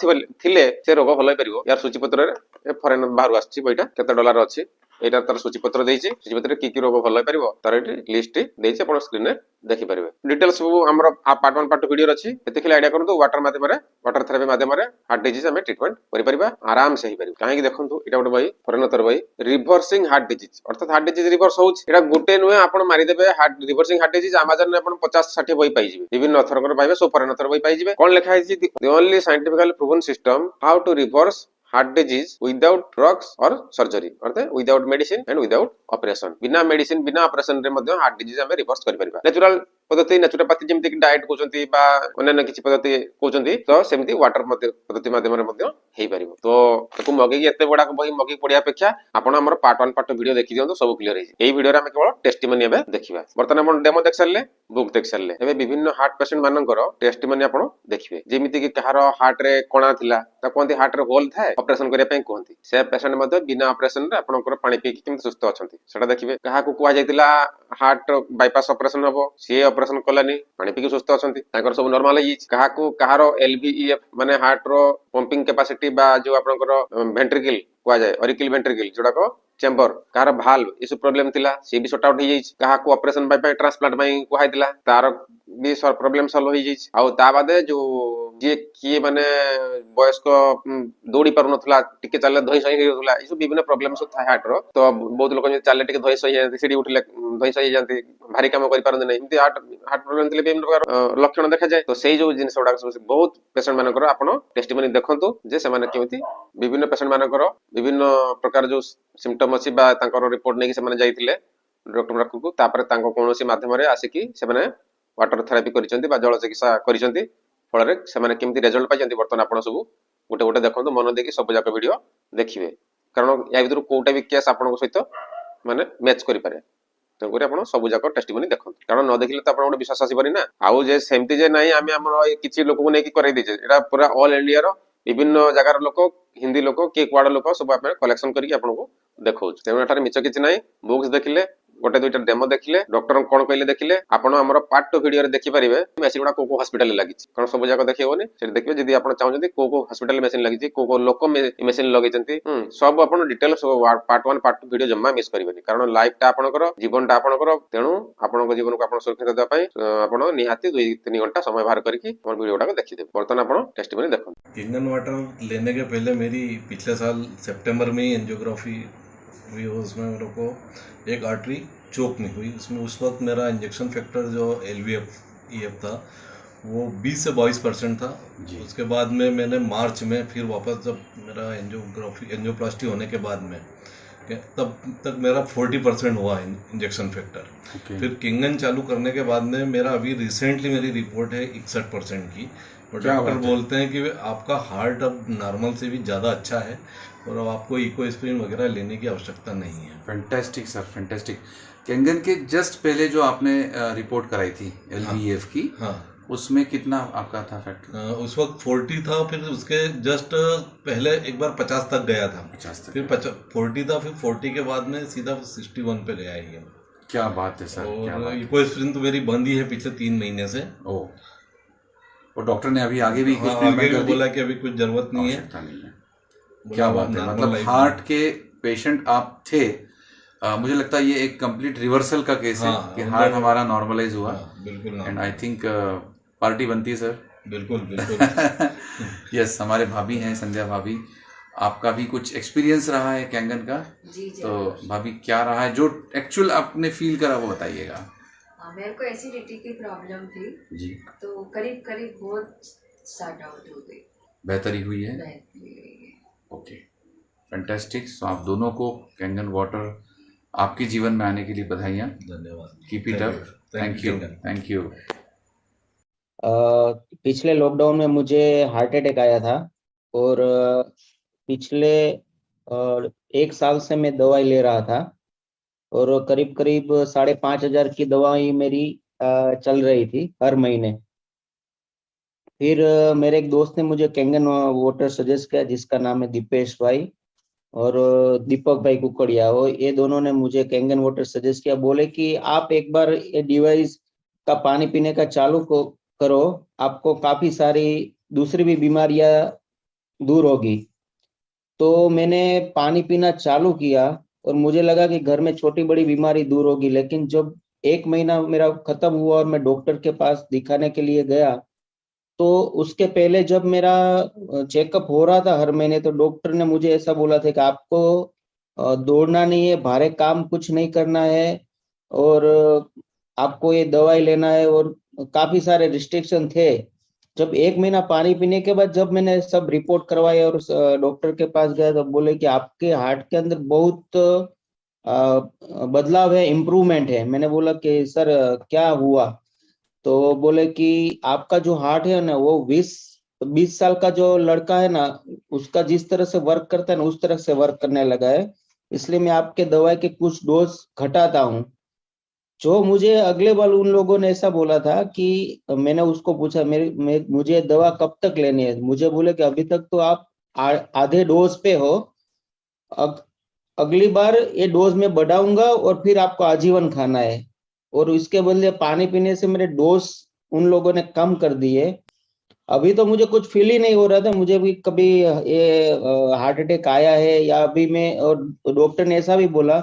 ଥିଲେ ସେ ରୋଗ ଭଲ ହେଇପାରିବ। ୟାର ସୂଚୀପତ୍ରରେ ଫରେନ ବାହାରୁ ଆସିଛି ବହିଟା, କେତେ ଡଲାର ଅଛି ଏଇଟା ତାର ସୂଚୀପତ୍ର ଦେଇଛି। ସୂଚୀପତ୍ରରେ କି ରୋଗ ଭଲ ହେଇପାରିବ ତାର ଏଠି ଲିଷ୍ଟ ଦେଇଛି, ଆପଣ ସ୍କ୍ରିନରେ ଦେଖିପାରିବେ। ଡିଟେଲ୍ସ ସବୁ ଆମର ପାର୍ଟ 1 ପାର୍ଟ 2 ଭିଡିଓ ଅଛି। ଏତିକି ଆଇଡିଆ କରନ୍ତୁ ୱାଟର ମାଧ୍ୟମରେ, ୱାଟର ଥେରାପି ମାଧ୍ୟମରେ ହାର୍ଟ ଡିଜିଜ ଆମେ ଟ୍ରିଟମେଣ୍ଟ କରିପାରିବା, ଆରାମସେ ହେଇପାରିବ। କାହିଁକି ଦେଖନ୍ତୁ ଏଇଟା ଗୋଟେ ବହି ଫରେନର ବହି, ରିଭର୍ସିଂ ହାର୍ଟ ଡିଜିଜ, ଅର୍ଥାତ ହାର୍ଟ ଡିଜିଜ ରିଭର୍ସ ହଉଛି। ଏଟା ଗୋଟେ ନୁହେଁ, ଆପଣ ମାରିଦେବେ ରିଭର୍ସିଂ ହାର୍ଟ ଡିଜିଜ ଆମାଜନରେ ଆପଣ 50-60 ବହି ପାଇଯିବେ, ବିଭିନ୍ନ ଅଥରଙ୍କର ପାଇବେ, ସବୁ ଫରେନର ବହି ପାଇଯିବେ। କଣ ଲେଖା ହେଇଛି? The only scientifically proven system how to reverse heart disease without drugs और सर्जरी, अर्थात without medicine and without operation. बिना मेडिसिन बिना ऑपरेशन रे मध्य हार्ट डिजीज हमें रिवर्स कर परिबा। नेचुरल पद्धति नेचुरोपैथी जेमति कि डाइट कहउचंती बा अन्य किछि पद्धति कहउचंती, तो सेमति वाटर पद्धति माध्यम रे मध्य हेई परिबो। तो ताकू मगेई एते बडा बही मगेई पढिया अपेक्षा आपण हमर पार्ट 1 पार्ट 2 वीडियो देखि दियंतो, सब क्लियर हेई। एई वीडियो रे हम केवल टेस्टिमोनी एबे देखिबा। बर्तन आपण डेमो देख सरले, बुक देख सरले, एबे विभिन्न हार्ट पेशेंट मानकर टेस्टिमोनी आपण देखिबे। जेमिति कि कहार हार्ट रे कोणा थिला ता कोंती हार्ट रे होल थाए, ऑपरेशन करिया पई कोंती, से पेशेंट मध्य बिना ऑपरेशन रे आपनकर पानी पी कि केमति सुस्थ अछंती सेटा देखिबे। काहाकू कुआ जायतिला हार्ट बाईपास ऑपरेशन हबो, सी ऑपरेशन कलानी, पानी पी कि सुस्थ अछंती, तांकर सब नॉर्मल हेई। काहाकू कहारो एलवीईएफ माने हार्ट रो पंपिंग कैपेसिटी बा जो आपनकर वेंट्रिकल कुआ जाय, ऑरिकल वेंट्रिकल जोडा को चेंबर, कहार भाल्व ये सब प्रॉब्लम थिला, सी भी सॉर्ट आउट हो जाई। काहाकू ऑपरेशन बाय ट्रांसप्लांट बाय कुआ हैतिला, तार भी प्रॉब्लम सॉल्व हो जाई। आ ता बादे जो जे की माने वयस्क दौड़ी पारु नथला, टिके चालले धई सही हेउथला, ई सब विभिन्न प्रॉब्लम सब थाय हार्ट रो। तो बहुत लोक जे चालले टिके धई सही जानती, सीडी उठले धई सही जानती, भारी काम करि पारन नै, इमति हार्ट प्रॉब्लम थिले विभिन्न प्रकार लक्षण देखा जाय। तो सेही जो जिनिस उडा सब बहुत पेशेंट मानकर आपण टेस्टिमोनी देखंतु जे से माने केमिति विभिन्न पेशेंट मानकर विभिन्न प्रकार जो सिम्पटम अछि बा तांकर रिपोर्ट नै कि से माने जाइतिले डॉक्टर को, तापर तांको कोनोसी माध्यम रे आसी से माने वाटर थेरापी करिसंती बा जल चिकित्सा करिसंती, फल रे से माने केमिति रिजल्ट पाइसंती। बर्तन आपण सब गोटे गोटे देखंतु, मन देकी सब जाक वीडियो देखिबे, कारण या भितर कोटा भी केस आपण सहित माने मैच करि पारे। तेणुकर आप सब जाक टेस्टिमोनी देखो, कारण न देखिले तो आप विश्वास आसबनी ना। आउ जे सेमती जे नहीं आम किसी लोक को लेकिन कर दीचे, एटा पूरा ऑल इंडिया रो विभिन्न जगार लोक, हिंदी लोक किए कुआड़ लोक सब कलेक्शन करके आपको देखो। तेणु मिछ किसी ना, बुक्स देखिले गोटे दुईटा डेमो देखिले, डॉक्टर कौन कहले देखिले, आपण हमर पार्ट 2 वीडियो रे देखि परिबे मेसिन गुडा को हॉस्पिटल लागि छि, कारण सब जाक देखि होनी से देखिबे। जदि आपण चाहउछन्ती को हॉस्पिटल मेसिन लागि छि, को लोक मेसिन लगिचंती, सब आपण डिटेल सब पार्ट 1 पार्ट 2 वीडियो जम्मा मिस करिबेनी, कारण लाइफ टा आपणकर जीवनटा आपणकर। तेणु आपणक जीवन को आपण सुरक्षित देबा पई आपण निहाती 2-3 घंटा समय बाहर करके हमर वीडियो टाको देखि देबे। वर्तमान आपण टेस्टिमोनी देखो। इंडियन वाटर लेने के पहले मेरी पिछले साल सितंबर में ही एंजियोग्राफी हुई, उसमें मेरे को एक आर्टरी चोक नहीं हुई। उसमें उस वक्त मेरा इंजेक्शन फैक्टर जो LVEF था वो 20 से 22% था। उसके बाद में मैंने मार्च में फिर वापस, जब मेरा एंजियोप्लास्टी होने के बाद में तब तक मेरा 40% हुआ इंजेक्शन फैक्टर। ओके। फिर किंगन चालू करने के बाद में मेरा अभी रिसेंटली मेरी रिपोर्ट है 61% की, और क्या डॉक्टर बात है। बोलते हैं कि आपका हार्ट अब नॉर्मल से भी ज़्यादा अच्छा है और अब आपको इकोस्प्रिन वगैरह लेने की आवश्यकता नहीं है। Fantastic sir, fantastic. कैंगन के जस्ट पहले जो आपने रिपोर्ट कराई थी LVF की, हाँ, उसमें कितना आपका था फैक्टर? उस वक्त 40 था, फिर उसके जस्ट पहले एक बार 50 तक गया था, 50 तक। फिर 40 था, फिर 40 के बाद में सीधा 61 पे गया ही है। क्या बात है सर, क्या और बात है। इकोस्प्रिन तो मेरी बंद ही है पिछले 3 महीने से। ओ, और डॉक्टर ने अभी आगे भी कुछ आगे भी बोला कि अभी कुछ जरूरत नहीं है, आवश्यकता नहीं है। बोला क्या अब बात है, normal मतलब life हार्ट में। के पेशेंट आप थे। मुझे लगता है ये एक कंप्लीट रिवर्सल का केस है हाँ, कि मतलब- हार्ट हमारा नॉर्मलाइज हुआ। हाँ, बिल्कुल एंड आई थिंक पार्टी बनती है सर। बिल्कुल बिल्कुल। यस, हमारे भाभी हैं संध्या भाभी, आपका भी कुछ एक्सपीरियंस रहा है कैंगन का? जी तो भाभी क्या रहा है जो एक्चुअल आपने फील करा वो बताइएगा। मेरे को एसिडिटी की प्रॉब्लम थी जी, तो करीब करीब बहुत स्टार्ट आउट हो गई, बेहतरी हुई है। बेहतरी हुई है। Okay, fantastic. सो आप दोनों को कैंगन वाटर आपके जीवन में आने के लिए बधाइयाँ। धन्यवाद। Keep it up. Thank you, thank you. पिछले लॉकडाउन में मुझे हार्ट अटैक आया था और पिछले 1 साल से मैं दवाई ले रहा था और करीब करीब 5,500 की दवाई मेरी चल रही थी हर महीने। फिर मेरे एक दोस्त ने मुझे कैंगन वाटर सजेस्ट किया जिसका नाम है दीपेश भाई और दीपक भाई कुकड़िया, वो ये दोनों ने मुझे कैंगन वाटर सजेस्ट किया। बोले कि आप एक बार ये डिवाइस का पानी पीने का चालू करो, आपको काफी सारी दूसरी भी बीमारियां दूर होगी। तो मैंने पानी पीना चालू किया और मुझे लगा कि घर में छोटी बड़ी बीमारी दूर होगी, लेकिन जब 1 महीना मेरा खत्म हुआ और मैं डॉक्टर के पास दिखाने के लिए गया तो उसके पहले जब मेरा चेकअप हो रहा था हर महीने, तो डॉक्टर ने मुझे ऐसा बोला था कि आपको दौड़ना नहीं है, भारी काम कुछ नहीं करना है और आपको ये दवाई लेना है और काफी सारे रिस्ट्रिक्शन थे। जब 1 महीना पानी पीने के बाद जब मैंने सब रिपोर्ट करवाई और डॉक्टर के पास गया तो बोले कि आपके हार्ट के अंदर बहुत बदलाव है, इम्प्रूवमेंट है। मैंने बोला कि सर क्या हुआ? तो बोले कि आपका जो हार्ट है ना वो 20 साल का जो लड़का है ना उसका जिस तरह से वर्क करता है ना उस तरह से वर्क करने लगा है, इसलिए मैं आपके दवाई के कुछ डोज घटाता हूँ। जो मुझे अगले बार उन लोगों ने ऐसा बोला था कि मैंने उसको पूछा मुझे दवा कब तक लेनी है? मुझे बोले कि अभी तक तो आप आधे डोज पे हो, अगली बार ये डोज में बढ़ाऊंगा और फिर आपको आजीवन खाना है। और इसके बदले पानी पीने से मेरे डोज उन लोगों ने कम कर दिए। अभी तो मुझे कुछ फील ही नहीं हो रहा था मुझे भी कभी ये हार्ट अटैक आया है या अभी मैं, और डॉक्टर ने ऐसा भी बोला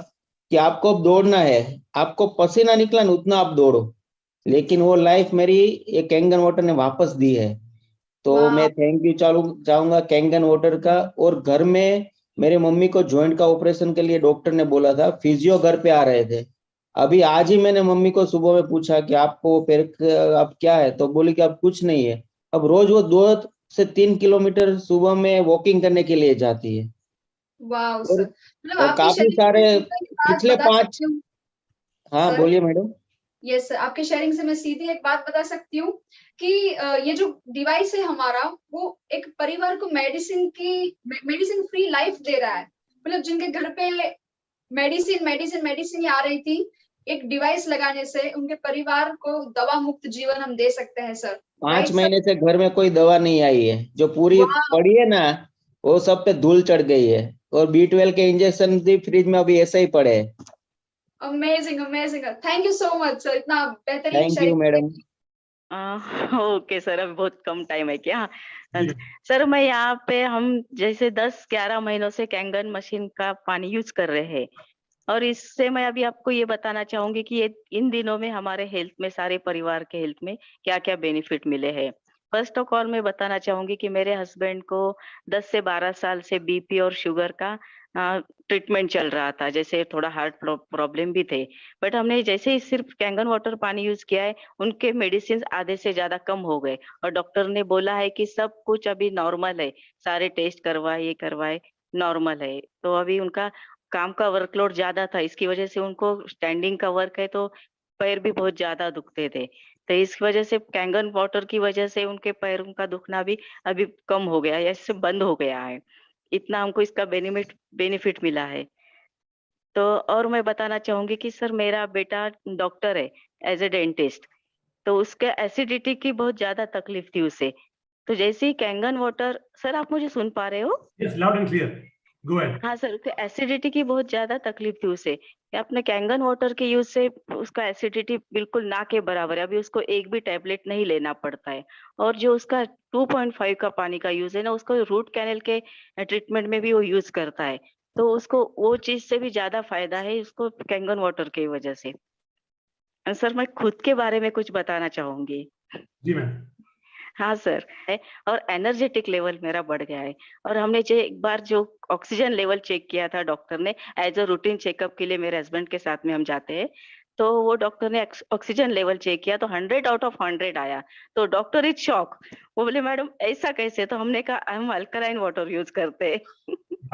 कि आपको अब दौड़ना है, आपको पसीना निकला ना उतना आप दौड़ो। लेकिन वो लाइफ मेरी ये कैंगन वाटर ने वापस दी है। तो वाह। मैं थैंक यू चाहूंगा कैंगन वाटर का। और घर में मेरे मम्मी को जॉइंट का ऑपरेशन के लिए डॉक्टर ने बोला था, फिजियो घर पे आ रहे थे। अभी आज ही मैंने मम्मी को सुबह में पूछा कि आपको पैर अब क्या है, तो बोली कि अब कुछ नहीं है। अब रोज वो 2 से 3 किलोमीटर सुबह में वॉकिंग करने के लिए जाती है। वाह और, सर, मतलब और आपके काफी शेयरिंग सारे से मैं एक बात पिछले बता 5। सकती हूँ हाँ सर? बोलिए मैडम। यस सर, आपके शेयरिंग से मैं सीधी एक बात बता सकती हूँ कि ये जो डिवाइस है हमारा वो एक परिवार को मेडिसिन फ्री लाइफ दे रहा है। मतलब जिनके घर पे मेडिसिन ही आ रही थी, एक डिवाइस लगाने से उनके परिवार को दवा मुक्त जीवन हम दे सकते हैं सर। 5 right sir? महीने से घर में कोई दवा नहीं आई है, जो पूरी वाह, पड़ी है ना वो सब पे धूल चढ़ गई है। और B12 के इंजेक्शन भी फ्रिज में अभी ऐसे ही पड़े हैं। Amazing amazing, thank you so much sir, इतना बेहतरीन thank you sharing. Madam. Okay sir, अभी बहुत कम टाइम है क्या? सर मैं यहाँ पे हम जैसे 10-11 महीनों से कैंगन मशीन का पानी यूज कर रहे हैं और इससे मैं अभी आपको ये बताना चाहूंगी कि ये इन दिनों में हमारे हेल्थ में, सारे परिवार के हेल्थ में क्या क्या बेनिफिट मिले हैं। फर्स्ट ऑफ ऑल मैं बताना चाहूंगी कि मेरे हस्बैंड को 10 से 12 साल से बीपी और शुगर का ट्रीटमेंट चल रहा था, जैसे थोड़ा हार्ट प्रॉब्लम भी थे। बट हमने जैसे ही सिर्फ कैंगन वाटर पानी यूज किया है, उनके मेडिसिन आधे से ज्यादा कम हो गए और डॉक्टर ने बोला है कि सब कुछ अभी नॉर्मल है, सारे टेस्ट करवाए, ये करवाए, नॉर्मल है। तो अभी उनका काम का वर्कलोड ज्यादा था, इसकी वजह से उनको स्टैंडिंग का वर्क है तो पैर भी बहुत ज्यादा दुखते थे। तो इस वजह से कैंगन वाटर की वजह से उनके पैरों का दुखना भी अभी कम हो गया है या इससे बंद हो गया है। इतना हमको इसका बेनिफिट मिला है। तो और मैं बताना चाहूंगी कि सर मेरा बेटा डॉक्टर है एज ए डेंटिस्ट। तो उसके एसिडिटी की बहुत ज्यादा तकलीफ थी उसे। तो जैसे ही कैंगन वाटर, सर आप मुझे सुन पा रहे हो? Yes, loud and clear. Go ahead. हाँ सर, उसके एसिडिटी की बहुत ज्यादा तकलीफ थी उसे। अपने कैंगन वाटर के यूज से उसका एसिडिटी बिल्कुल ना के बराबर है। अभी उसको एक भी टैबलेट नहीं लेना पड़ता है। और जो उसका 2.5 का पानी का यूज है ना, उसको रूट कैनल के ट्रीटमेंट में भी वो यूज करता है। तो उसको वो चीज से भी ज्यादा फायदा है उसको कैंगन वाटर की वजह से। सर मैं खुद के बारे में कुछ बताना चाहूंगी। जी मैम। हाँ सर है। और एनर्जेटिक लेवल मेरा बढ़ गया है। और हमने जो एक बार जो ऑक्सीजन लेवल चेक किया था डॉक्टर ने, एज अ रूटीन चेकअप के लिए मेरे हस्बैंड के साथ में हम जाते हैं। तो वो डॉक्टर ने ऑक्सीजन लेवल चेक किया तो 100 आउट ऑफ 100 आया। तो डॉक्टर इज शॉक। वो बोले मैडम ऐसा कैसे? तो हमने कहा हम अल्कलाइन वाटर यूज करते हैं।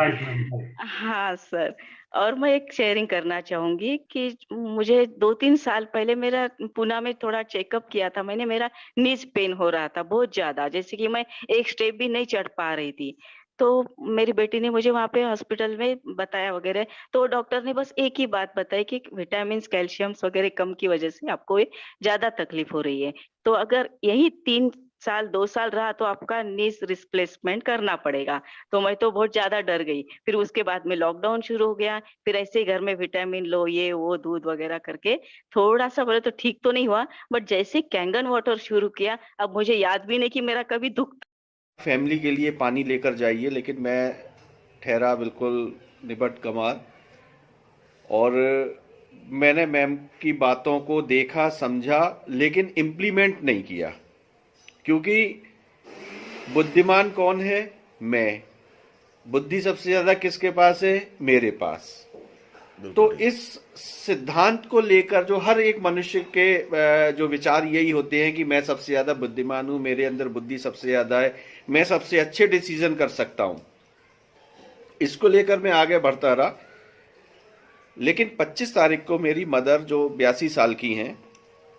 Right ma'am. हाँ सर। और मैं एक शेयरिंग करना चाहूंगी कि मुझे 2-3 साल पहले मेरा पुणे में थोड़ा चेकअप किया था मैंने। मेरा नीज पेन हो रहा था बहुत ज्यादा, जैसे कि मैं एक स्टेप भी नहीं चढ़ पा रही थी। तो मेरी बेटी ने मुझे वहां पे हॉस्पिटल में बताया वगैरह। तो डॉक्टर ने बस एक ही बात बताई कि विटामिन कैल्शियम्स वगैरह कम की वजह से आपको ये ज्यादा तकलीफ हो रही है। तो अगर यही 3 साल 2 साल रहा तो आपका नीज रिप्लेसमेंट करना पड़ेगा। तो मैं तो बहुत ज्यादा डर गई। फिर उसके बाद में लॉकडाउन शुरू हो गया। फिर ऐसे ही घर में विटामिन लो, ये वो दूध वगैरह करके थोड़ा सा बोले तो ठीक तो नहीं हुआ। बट जैसे कैंगन वाटर शुरू किया, अब मुझे याद भी नहीं कि मेरा कभी दुख। फैमिली के लिए पानी लेकर जाइए, लेकिन मैं ठहरा बिल्कुल निबट गंवार। और मैंने मैम की बातों को देखा, समझा, लेकिन इम्प्लीमेंट नहीं किया। क्योंकि बुद्धिमान कौन है? मैं। बुद्धि सबसे ज्यादा किसके पास है? मेरे पास। तो इस सिद्धांत को लेकर जो हर एक मनुष्य के जो विचार यही होते हैं कि मैं सबसे ज्यादा बुद्धिमान हूं, मेरे अंदर बुद्धि सबसे ज्यादा है, मैं सबसे अच्छे डिसीजन कर सकता हूं। इसको लेकर मैं आगे बढ़ता रहा। लेकिन 25 तारीख को मेरी मदर जो 82 साल की हैं,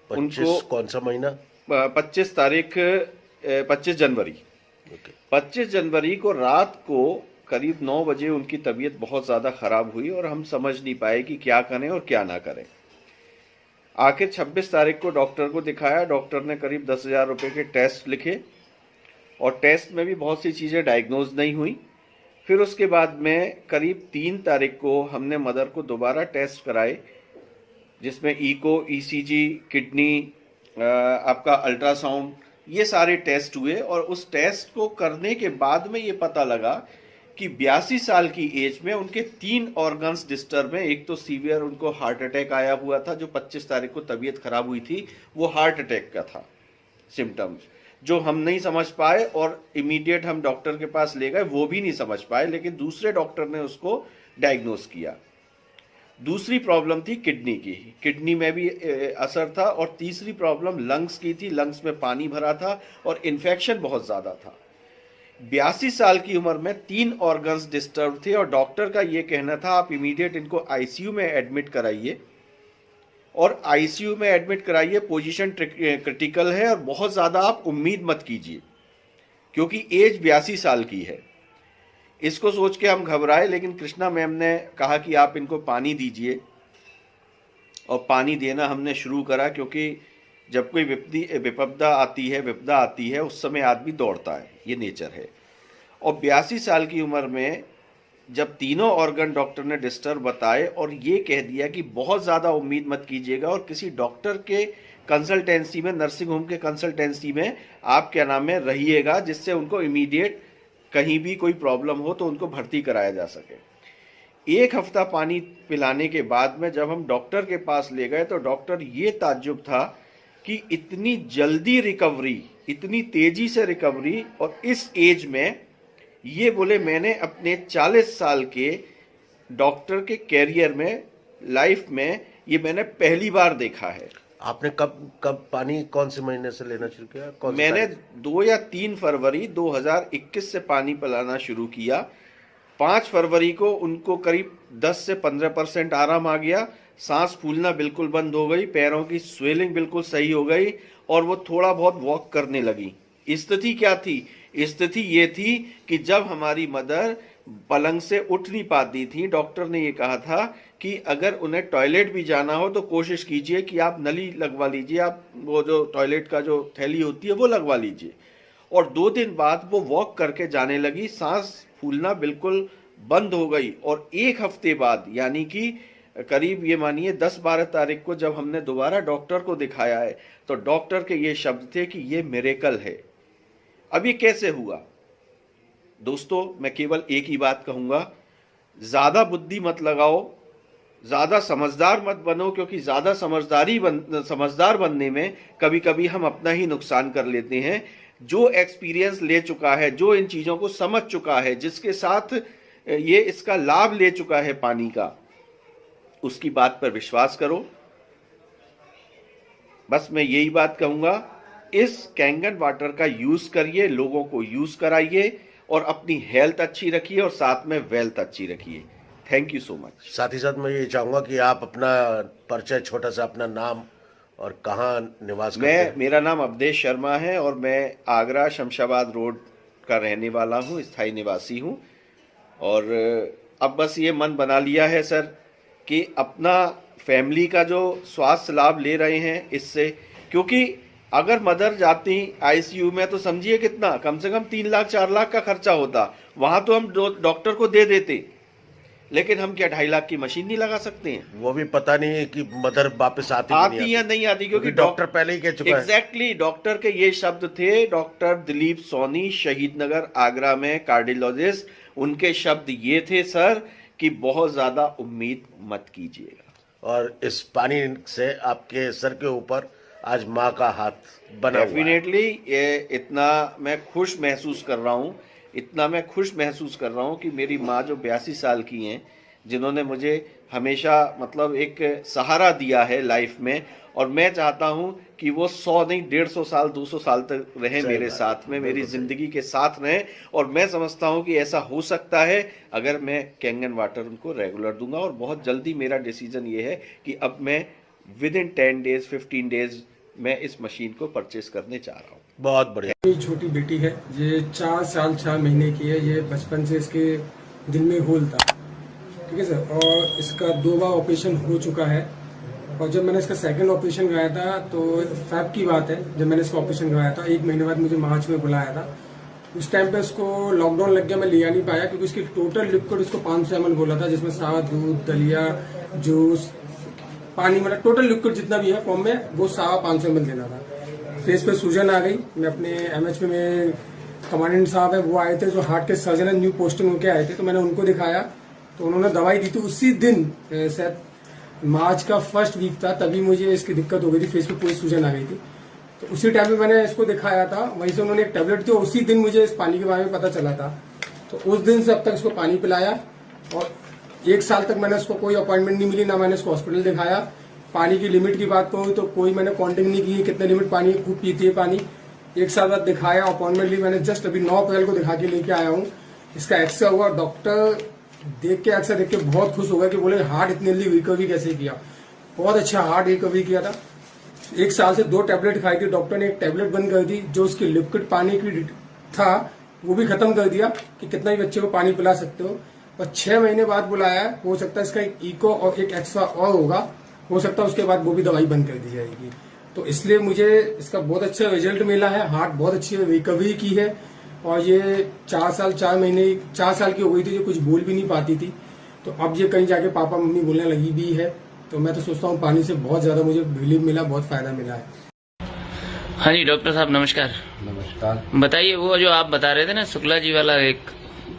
उनको कौन सा महीना? 25 तारीख 25 जनवरी 25 जनवरी को रात को करीब 9 बजे उनकी तबीयत बहुत ज्यादा खराब हुई और हम समझ नहीं पाए कि क्या करें और क्या ना करें। आखिर 26 तारीख को डॉक्टर को दिखाया। डॉक्टर ने करीब 10,000 रुपए के टेस्ट लिखे और टेस्ट में भी बहुत सी चीजें डायग्नोज नहीं हुई। फिर उसके बाद में करीब 3 तारीख को हमने मदर को दोबारा टेस्ट कराए, जिसमें ईको, ईसीजी, किडनी, आपका अल्ट्रासाउंड, ये सारे टेस्ट हुए। और उस टेस्ट को करने के बाद में ये पता लगा कि 82 साल की एज में उनके 3 ऑर्गन्स डिस्टर्ब हैं। एक तो सीवियर उनको हार्ट अटैक आया हुआ था, जो 25 तारीख को तबीयत खराब हुई थी, वो हार्ट अटैक का था सिम्टम्स, जो हम नहीं समझ पाए। और इमीडिएट हम डॉक्टर के पास ले गए, वो भी नहीं समझ पाए, लेकिन दूसरे डॉक्टर ने उसको डायग्नोस किया। दूसरी प्रॉब्लम थी किडनी की, किडनी में भी असर था। और तीसरी प्रॉब्लम लंग्स की थी, लंग्स में पानी भरा था और इन्फेक्शन बहुत ज्यादा था। 82 साल की उम्र में 3 ऑर्गन्स डिस्टर्ब थे और डॉक्टर का ये कहना था आप इमीडिएट इनको आईसीयू में एडमिट कराइए, और आईसीयू में एडमिट कराइए, पोजीशन क्रिटिकल है और बहुत ज्यादा आप उम्मीद मत कीजिए, क्योंकि एज 82 साल की है। इसको सोच के हम घबराए, लेकिन कृष्णा मैम ने कहा कि आप इनको पानी दीजिए, और पानी देना हमने शुरू करा। क्योंकि जब कोई विपदा आती है उस समय आदमी दौड़ता है, ये नेचर है। और 82 साल की उम्र में जब तीनों ऑर्गन डॉक्टर ने डिस्टर्ब बताए और ये कह दिया कि बहुत ज़्यादा उम्मीद मत कीजिएगा और किसी डॉक्टर के कंसल्टेंसी में, नर्सिंग होम के कंसल्टेंसी में आप क्या नाम है रहिएगा, जिससे उनको इमीडिएट कहीं भी कोई प्रॉब्लम हो तो उनको भर्ती कराया जा सके। 1 हफ्ता पानी पिलाने के बाद में जब हम डॉक्टर के पास ले गए तो डॉक्टर ये ताज्जुब था कि इतनी जल्दी रिकवरी, इतनी तेजी से रिकवरी, और इस एज में। ये बोले मैंने अपने 40 साल के डॉक्टर के कैरियर में, लाइफ में, ये मैंने पहली बार देखा है। आपने कब पानी कौन से महीने से लेना शुरू किया? मैंने 2 या 3 फरवरी 2021 से पानी पिलाना शुरू किया। 5 फरवरी को उनको करीब 10 से 15% आराम आ गया, सांस फूलना बिल्कुल बंद हो गई, पैरों की स्वेलिंग बिल्कुल सही हो गई और वो थोड़ा बहुत वॉक करने लगी। स्थिति क्या थी? स्थिति ये थी कि जब हमारी मदर पलंग से उठ नहीं पाती थी, डॉक्टर ने ये कहा था कि अगर उन्हें टॉयलेट भी जाना हो तो कोशिश कीजिए कि आप नली लगवा लीजिए, आप वो जो टॉयलेट का जो थैली होती है वो लगवा लीजिए। और 2 दिन बाद वो वॉक करके जाने लगी, सांस फूलना बिल्कुल बंद हो गई। और 1 हफ्ते बाद यानी कि करीब ये मानिए 10-12 तारीख को जब हमने दोबारा डॉक्टर को दिखाया है तो डॉक्टर के ये शब्द थे कि ये मिरेकल है। अब ये कैसे हुआ? दोस्तों, मैं केवल एक ही बात कहूंगा, ज्यादा बुद्धि मत लगाओ, ज्यादा समझदार मत बनो, क्योंकि ज्यादा समझदार बनने में कभी कभी हम अपना ही नुकसान कर लेते हैं। जो एक्सपीरियंस ले चुका है, जो इन चीजों को समझ चुका है, जिसके साथ ये इसका लाभ ले चुका है पानी का, उसकी बात पर विश्वास करो। बस मैं यही बात कहूंगा, इस कैंगन वाटर का यूज करिए, लोगों को यूज कराइए और अपनी हेल्थ अच्छी रखिए और साथ में वेल्थ अच्छी रखिए। Thank you so much. साथ ही साथ मैं ये चाहूंगा कि आप अपना परिचय, छोटा सा अपना नाम और कहाँ निवास करते हैं। मेरा नाम अवधेश शर्मा है और मैं आगरा शमशाबाद रोड का रहने वाला हूँ, स्थायी निवासी हूँ। और अब बस ये मन बना लिया है सर कि अपना फैमिली का जो स्वास्थ्य लाभ ले रहे हैं इससे, क्योंकि अगर मदर जाती आईसीयू में तो समझिए कितना, कम से कम 3 लाख 4 लाख का खर्चा होता। वहां तो हम डॉक्टर को दे देते, लेकिन हम क्या 2.5 लाख की मशीन नहीं लगा सकते हैं? वो भी पता नहीं है कि मदर वापस आती या नहीं आती, क्योंकि डॉक्टर पहले ही कह चुका है। एग्जैक्टली, डॉक्टर के ये शब्द थे, डॉक्टर दिलीप सोनी, शहीद नगर आगरा में कार्डियोलॉजिस्ट, उनके शब्द ये थे सर कि बहुत ज्यादा उम्मीद मत कीजिएगा। और इस पानी से आपके सर के ऊपर आज माँ का हाथ बना हुआ है। डेफिनेटली ये इतना मैं खुश महसूस कर रहा हूँ कि मेरी माँ जो 82 साल की हैं, जिन्होंने मुझे हमेशा मतलब एक सहारा दिया है लाइफ में, और मैं चाहता हूँ कि वो 100 नहीं 150 साल 200 साल तक रहे मेरे साथ में, मेरी जिंदगी के साथ रहें। और मैं समझता हूँ कि ऐसा हो सकता है अगर मैं कैंगन वाटर उनको रेगुलर दूंगा। और बहुत जल्दी मेरा डिसीजन ये है कि अब मैं विदिन 10 डेज 15 डेज मैं इस मशीन को परचेस करने चाह रहा हूँ। बहुत बढ़िया। मेरी छोटी बेटी है, ये 4 साल 4 महीने की है। ये बचपन से इसके दिल में होल था, ठीक है सर, और इसका 2 बार ऑपरेशन हो चुका है। और जब मैंने इसका सेकंड ऑपरेशन कराया था तो फैब की बात है, जब मैंने इसका ऑपरेशन कराया था 1 महीने बाद मुझे मार्च में बुलाया था। उस टाइम पे इसको लॉकडाउन लग गया, मैं लिया नहीं पाया, क्योंकि इसकी टोटल लिक्विड इसको 500 ml बोला था, जिसमें सारा दूध, दलिया, जूस, पानी, मतलब टोटल लिक्विड जितना भी है फॉर्म में वो सारा 500 ml देना था। फेस पे सूजन आ गई। मैं अपने MHP में कमांडेंट साहब है, वो आए थे, जो हार्ट के सर्जन है, न्यू पोस्टिंग होके आए थे, तो मैंने उनको दिखाया तो उन्होंने दवाई दी थी। उसी दिन शायद मार्च का फर्स्ट वीक था, तभी मुझे इसकी दिक्कत हो गई थी, फेस पे पूरी सूजन आ गई थी। तो उसी टाइम पे मैंने इसको दिखाया था, वहीं से उन्होंने एक टैबलेट दी और उसी दिन मुझे इस पानी के बारे में पता चला था। तो उस दिन से अब तक इसको पानी पिलाया और 1 साल तक मैंने इसको कोई अपॉइंटमेंट नहीं मिली, ना मैंने इसको हॉस्पिटल दिखाया। पानी की लिमिट की बात करूँ तो कोई मैंने काउंटिंग नहीं की कितने लिमिट पानी खूब पीती है पानी। 1 साल बाद दिखाया, अपॉइंटमेंट ली मैंने, जस्ट अभी 9 अप्रैल को दिखा के लेके आया हूँ। इसका एक्सरे हुआ, डॉक्टर देख के एक्सरे देख के बहुत खुश हो गया कि बोले हार्ट इतनी जल्दी रिकवरी कैसे किया। बहुत अच्छा हार्ट रिकवरी किया था। 1 साल से 2 टैबलेट खाई थी, डॉक्टर ने एक टैबलेट बंद कर दी, जो उसकी लिक्विड पानी की था वो भी खत्म कर दिया कि कितना ही बच्चे को पानी पिला सकते हो। और 6 महीने बाद बुलाया, हो सकता है इसका एक इको और एक एक्स्ट्रा और होगा, हो सकता है उसके बाद वो भी दवाई बंद कर दी जाएगी। तो इसलिए मुझे इसका बहुत अच्छा रिजल्ट मिला है, हार्ट बहुत अच्छी रिकवरी की है। और ये 4 साल 4 महीने 4 साल की हो गई थी, जो कुछ बोल भी नहीं पाती थी, तो अब ये कहीं जाके पापा मम्मी बोलने लगी भी है। तो मैं तो सोचता हूँ पानी से बहुत ज्यादा मुझे रिलीफ मिला, बहुत फायदा मिला है। हाँ जी डॉक्टर साहब नमस्कार। नमस्कार। बताइए, वो जो आप बता रहे थे ना शुक्ला जी वाला एक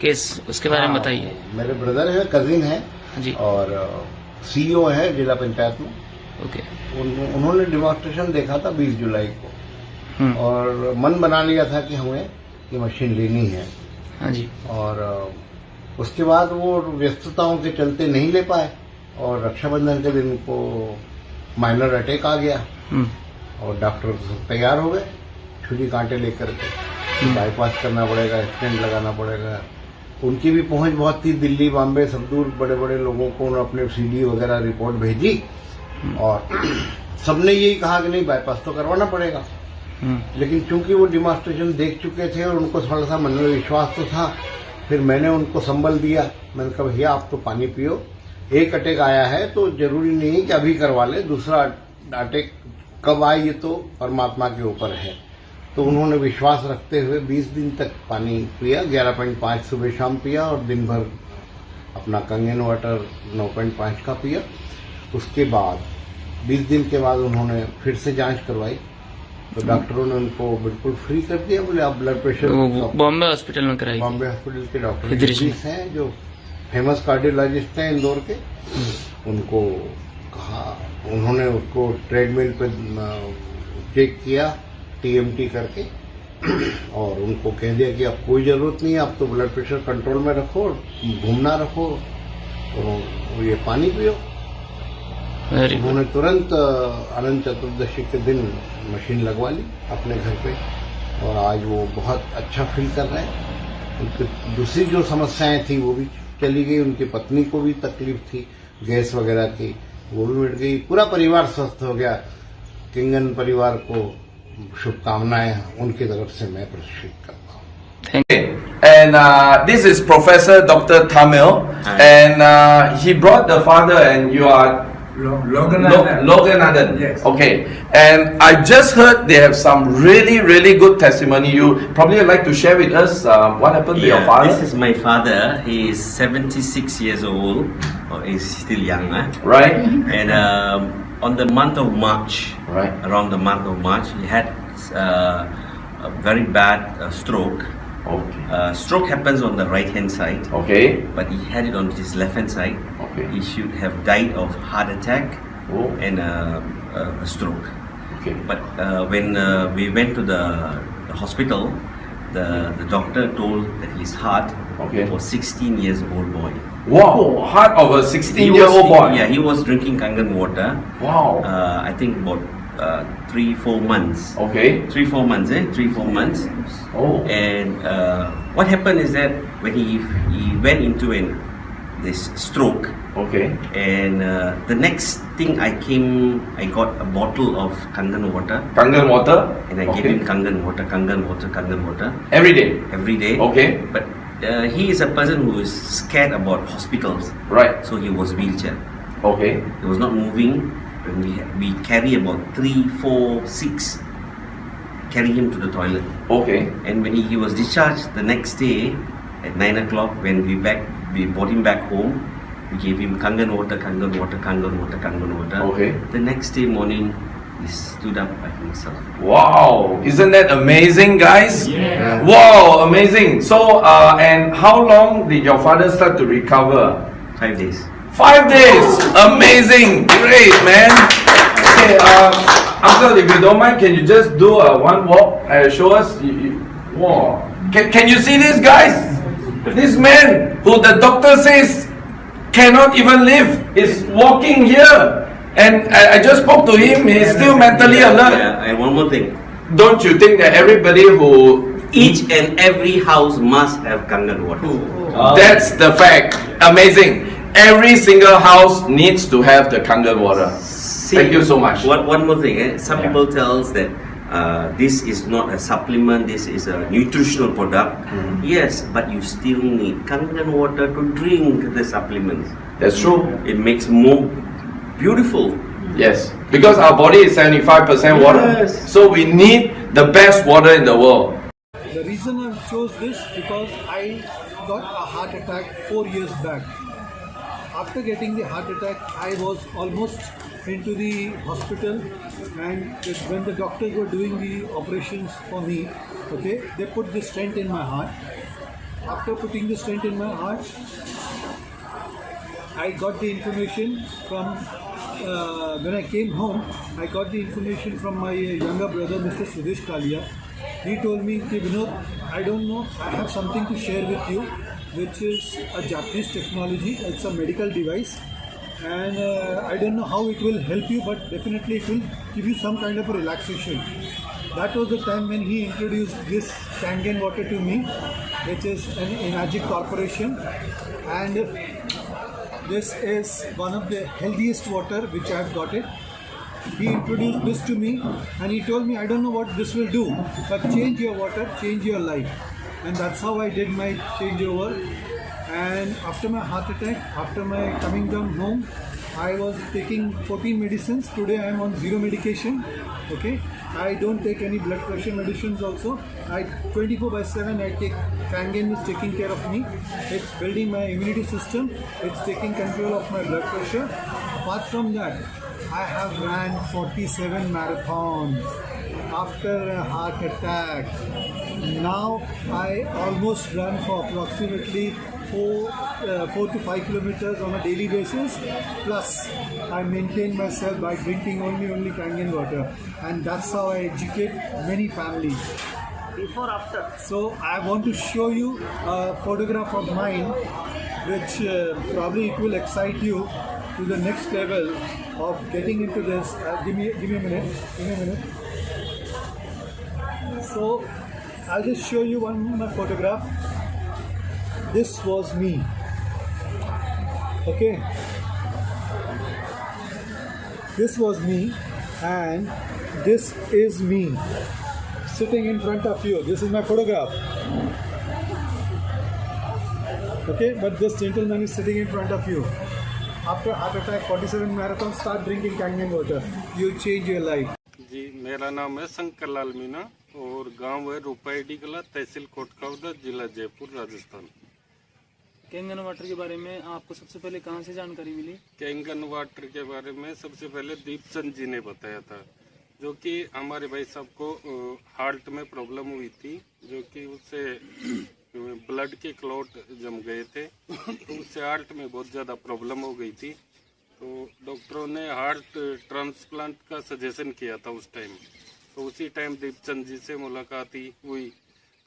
केस, उसके बारे में बताइए। मेरे ब्रदर है, कजिन है जी, और CEO है जिला पंचायत में। ओके। उन्होंने डेमोन्स्ट्रेशन देखा था 20 जुलाई को और मन बना लिया था कि हमें ये मशीन लेनी है। हाँ जी। और उसके बाद वो व्यस्तताओं के चलते नहीं ले पाए और रक्षाबंधन के दिन को माइनर अटैक आ गया और डॉक्टर तैयार हो गए छुरी कांटे लेकर के, बाईपास करना पड़ेगा, स्टेंट लगाना पड़ेगा, उनकी भी पहुंच बहुत थी, दिल्ली बॉम्बे सब दूर बड़े बड़े लोगों को उन्होंने अपने CD वगैरह रिपोर्ट भेजी और सबने यही कहा कि नहीं बाईपास तो करवाना पड़ेगा। लेकिन चूंकि वो डिमॉन्स्ट्रेशन देख चुके थे और उनको थोड़ा सा मन में विश्वास तो था, फिर मैंने उनको संबल दिया। मैंने कहा भैया आप तो पानी पियो, एक अटैक आया है तो जरूरी नहीं कि अभी करवा ले, दूसरा अटैक कब आए ये तो परमात्मा के ऊपर है। तो उन्होंने विश्वास रखते हुए 20 दिन तक पानी पिया, 11.5 सुबह शाम पिया और दिन भर अपना कंगन वाटर 9.5 का पिया। उसके बाद 20 दिन के बाद उन्होंने फिर से जांच करवाई तो डॉक्टरों ने उनको बिल्कुल फ्री कर दिया। बोले आप ब्लड प्रेशर बॉम्बे हॉस्पिटल में कराई, बॉम्बे हॉस्पिटल के डॉक्टर हैं जो फेमस कार्डियोलॉजिस्ट हैं इंदौर के, उनको कहा, उन्होंने उसको ट्रेडमिल पे चेक किया TMT करके और उनको कह दिया कि अब कोई जरूरत नहीं है, आप तो ब्लड प्रेशर कंट्रोल में रखो, घूमना रखो और ये पानी पियो। उन्होंने तुरंत अनंत चतुर्दशी के दिन मशीन लगवा ली अपने घर पे और आज वो बहुत अच्छा फील कर रहे हैं। उनकी दूसरी जो समस्याएं थी वो भी चली गई, उनकी पत्नी को भी तकलीफ थी गैस वगैरह की, वो भी मिट गई, पूरा परिवार स्वस्थ हो गया। किंगन परिवार को शुभकामनाएं उनकी तरफ से मैं प्रदर्शित करता हूँ। And this is Professor Dr. Tamil, and he brought the father, and you are Loganathan. Yes. Okay, and I just heard they have some really good testimony. You probably like to share with us what happened to your father. This is my father. He is 76 years old. Oh, he's still young, Right. And on the month of March, around the month of March, he had a very bad stroke. Okay. Stroke happens on the right hand side. Okay. But he had it on his left hand side. Okay. He should have died of heart attack and a stroke. Okay. But when we went to the hospital, the doctor told that his heart was 16 years old boy. Wow, heart of a 16-year-old boy. Yeah, he was drinking Kangen water. Wow. I think about 3-4 months. Okay. 3-4 months, 3-4 months. Oh. And what happened is that when he went into this stroke. Okay. And the next thing I got a bottle of Kangen water. Kangen water. And I gave him Kangen water. Every day. Every day. Okay. But he is a person who is scared about hospitals. Right. So he was wheelchair. Okay. He was not moving. When we carry about 3, 4, 6, carry him to the toilet. Okay. And when he was discharged the next day at 9 o'clock, when we brought him back home, we gave him Kangen water. Okay. The next day morning, he stood up by himself. Wow, isn't that amazing, guys? Yeah. Wow, amazing. So, and how long did your father start to recover? 5 days. 5 days. Amazing. Great, man. Okay, Uncle, if you don't mind, can you just do one walk and show us? Wow. Can you see this, guys? This man who the doctor says cannot even live is walking here. And I just spoke to him, he's still mentally alert. Yeah, and one more thing. Don't you think that everybody who... Each and every house must have Kangen water. That's the fact. Amazing. Every single house needs to have the Kangen water. Thank you so much. One more thing. Some people tells that this is not a supplement, this is a nutritional product. Yes, but you still need Kangen water to drink the supplements. That's true. It makes more beautiful. Yes, because our body is 75% water. Yes. So we need the best water in the world. The reason I chose this because I got a heart attack 4 years back. After getting the heart attack, I was almost into the hospital, and when the doctors were doing the operations for me, okay, they put the stent in my heart. After putting the stent in my heart, I got the information from, when I came home, I got the information from my younger brother, Mr. Sudesh Kalia. He told me, Vinod, I don't know, I have something to share with you, which is a Japanese technology. It's a medical device, and I don't know how it will help you, but definitely it will give you some kind of a relaxation. That was the time when he introduced this Kangen water to me, which is an Enagic Corporation, and this is one of the healthiest water which I have got it. He introduced this to me and he told me, I don't know what this will do, but change your water, change your life. And that's how I did my changeover. And after my heart attack, after my coming down home, I was taking 14 medicines. Today I am on 0 medication. Okay, I don't take any blood pressure medicines also. I 24/7 I take Kangen is taking care of me. It's building my immunity system. It's taking control of my blood pressure. Apart from that, I have ran 47 marathons after a heart attack. Now I almost run for approximately 4 to 5 kilometers on a daily basis. Plus, I maintain myself by drinking only Kangen water, and that's how I educate many families. Before, after. So I want to show you a photograph of mine, which probably it will excite you to the next level of getting into this. Give me a minute. Give me a minute. So I'll just show you my photograph. This was me. Okay. This was me, and this is me sitting in front of you. This is my photograph. Okay, but this gentleman is sitting in front of you. After heart attack, 47 marathon, start drinking Kangen water. You'll change your life. जी, मेरा नाम है शंकर लाल मीना और गांव है रूपाईडी कला, तहसील कोटखावदा, जिला Jaipur, Rajasthan. Kangen water के बारे में आपको सबसे पहले कहाँ से जानकारी मिली? कैंगन वाटर के बारे में सबसे पहले दीपचंद जी ने बताया था, जो कि हमारे भाई साहब को हार्ट में प्रॉब्लम हुई थी, जो कि उससे ब्लड के क्लॉट जम गए थे, तो उससे हार्ट में बहुत ज़्यादा प्रॉब्लम हो गई थी। तो डॉक्टरों ने हार्ट ट्रांसप्लांट का सजेशन किया था उस टाइम। तो उसी टाइम दीपचंद जी से मुलाकात हुई,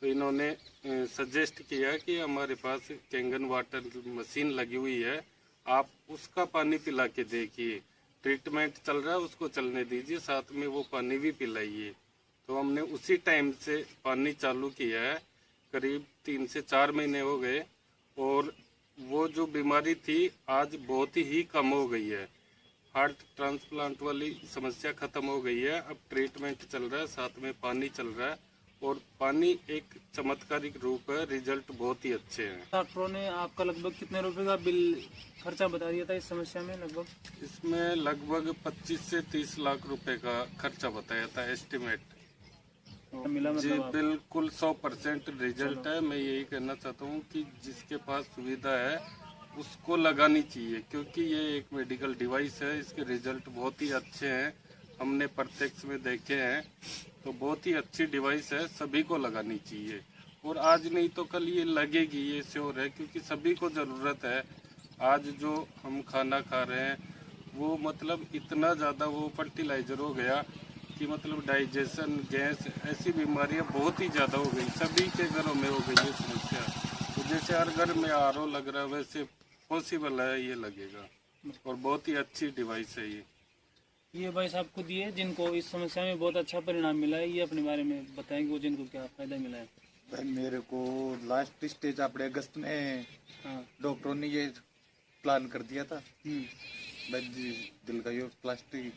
तो इन्होंने सजेस्ट किया कि हमारे पास कैंगन वाटर मशीन लगी हुई है, आप उसका पानी पिला के देखिए, ट्रीटमेंट चल रहा है उसको चलने दीजिए, साथ में वो पानी भी पिलाइए। तो हमने उसी टाइम से पानी चालू किया है, करीब 3 से 4 महीने हो गए, और वो जो बीमारी थी आज बहुत ही कम हो गई है। हार्ट ट्रांसप्लांट वाली समस्या खत्म हो गई है, अब ट्रीटमेंट चल रहा है, साथ में पानी चल रहा है, और पानी एक चमत्कारिक रूप है, रिजल्ट बहुत ही अच्छे हैं। डॉक्टरों ने आपका लगभग कितने रुपए का बिल खर्चा बता दिया था इस समस्या में? लगभग इसमें लगभग 25 से 30 लाख रुपए का खर्चा बताया था एस्टिमेट। मिला जी मतलब बिल्कुल 100% रिजल्ट है। मैं यही कहना चाहता हूँ कि जिसके पास सुविधा है उसको लगानी चाहिए, क्योंकि ये एक मेडिकल डिवाइस है, इसके रिजल्ट बहुत ही अच्छे हैं, हमने प्रत्यक्ष में देखे हैं। तो बहुत ही अच्छी डिवाइस है, सभी को लगानी चाहिए, और आज नहीं तो कल ये लगेगी, ये श्योर है, क्योंकि सभी को ज़रूरत है। आज जो हम खाना खा रहे हैं वो मतलब इतना ज़्यादा वो फर्टिलाइजर हो गया कि मतलब डाइजेशन, गैस, ऐसी बीमारियां बहुत ही ज़्यादा हो गई, सभी के घरों में हो गई ये समस्या। तो जैसे हर घर में आरओ लग रहा है, वैसे पॉसिबल है ये लगेगा, और बहुत ही अच्छी डिवाइस है ये भाई साहब खुद ये जिनको इस समस्या में बहुत अच्छा परिणाम मिला है, ये अपने बारे में बताएं कि वो जिनको क्या फायदा मिला है। भाई मेरे को लास्ट स्टेज अपने अगस्त में डॉक्टरों ने ये प्लान कर दिया था, दिल का ये प्लास्टिक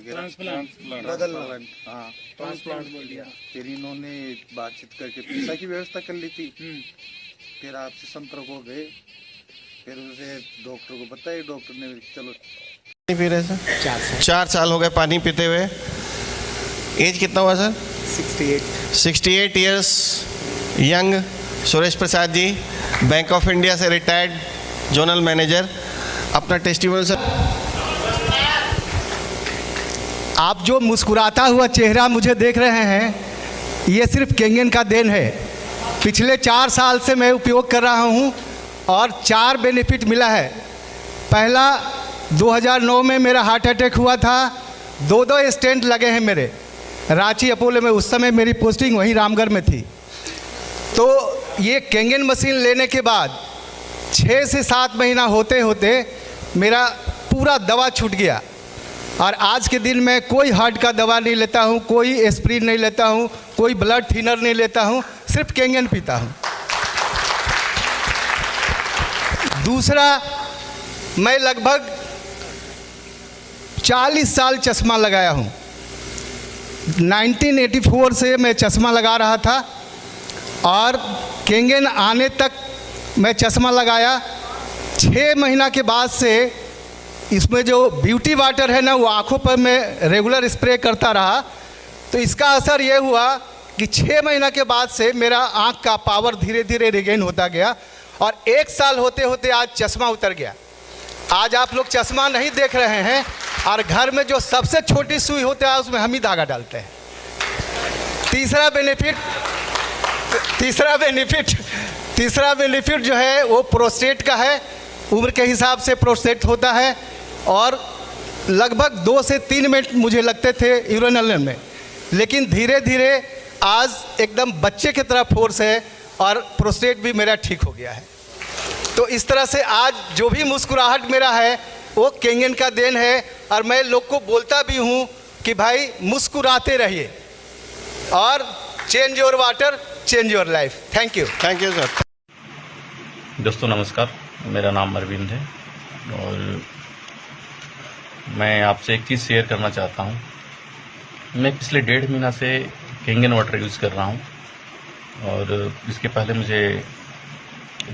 ट्रांसप्लांट, हाँ ट्रांसप्लांट बोल दिया। फिर इन्होंने बातचीत करके पैसा की व्यवस्था कर ली थी, फिर आपसे संपर्क हो गए, फिर उसे डॉक्टर को बताया, डॉक्टर ने चलो। फिर ऐसा 4 साल हो गए पानी पीते हुए। एज कितना हुआ sir? 68 years young. Suresh Prasad ji, bank of India से रिटायर्ड जोनल मैनेजर। अपना टेस्टिमोनियल सर। आप जो मुस्कुराता हुआ चेहरा मुझे देख रहे हैं, ये सिर्फ कैंगन का देन है। पिछले 4 साल से मैं उपयोग कर रहा हूँ और 4 बेनिफिट मिला है। पहला 2009 में मेरा हार्ट अटैक हुआ था, 2 स्टेंट लगे हैं मेरे रांची अपोलो में। उस समय मेरी पोस्टिंग वहीं रामगढ़ में थी। तो ये कैंगन मशीन लेने के बाद 6 से 7 महीना होते होते मेरा पूरा दवा छूट गया, और आज के दिन में कोई हार्ट का दवा नहीं लेता हूँ, कोई एस्प्रिन नहीं लेता हूँ, कोई ब्लड थिनर नहीं लेता हूँ, सिर्फ कैंगन पीता हूँ। दूसरा, मैं लगभग 40 साल चश्मा लगाया हूँ। 1984 से मैं चश्मा लगा रहा था और केंगन आने तक मैं चश्मा लगाया। 6 महीना के बाद से इसमें जो ब्यूटी वाटर है ना, वो आँखों पर मैं रेगुलर स्प्रे करता रहा। तो इसका असर ये हुआ कि 6 महीना के बाद से मेरा आँख का पावर धीरे धीरे रिगेन होता गया और 1 साल होते होते आज चश्मा उतर गया। आज आप लोग चश्मा नहीं देख रहे हैं और घर में जो सबसे छोटी सुई होता है उसमें हम ही धागा डालते हैं। तीसरा बेनिफिट जो है वो प्रोस्टेट का है। उम्र के हिसाब से प्रोस्टेट होता है और लगभग 2 से 3 मिनट मुझे लगते थे यूरिनल में, लेकिन धीरे धीरे आज एकदम बच्चे की तरह फोर्स है और प्रोस्टेट भी मेरा ठीक हो गया है। तो इस तरह से आज जो भी मुस्कुराहट मेरा है वो केंगन का देन है और मैं लोग को बोलता भी हूँ कि भाई मुस्कुराते रहिए और change your water, change your life. Thank you sir. दोस्तों नमस्कार, मेरा नाम अरविंद है और मैं आपसे एक चीज़ शेयर करना चाहता हूँ। मैं पिछले 1.5 महीना से केंगन वाटर यूज़ कर रहा हूँ और इसके पहले मुझे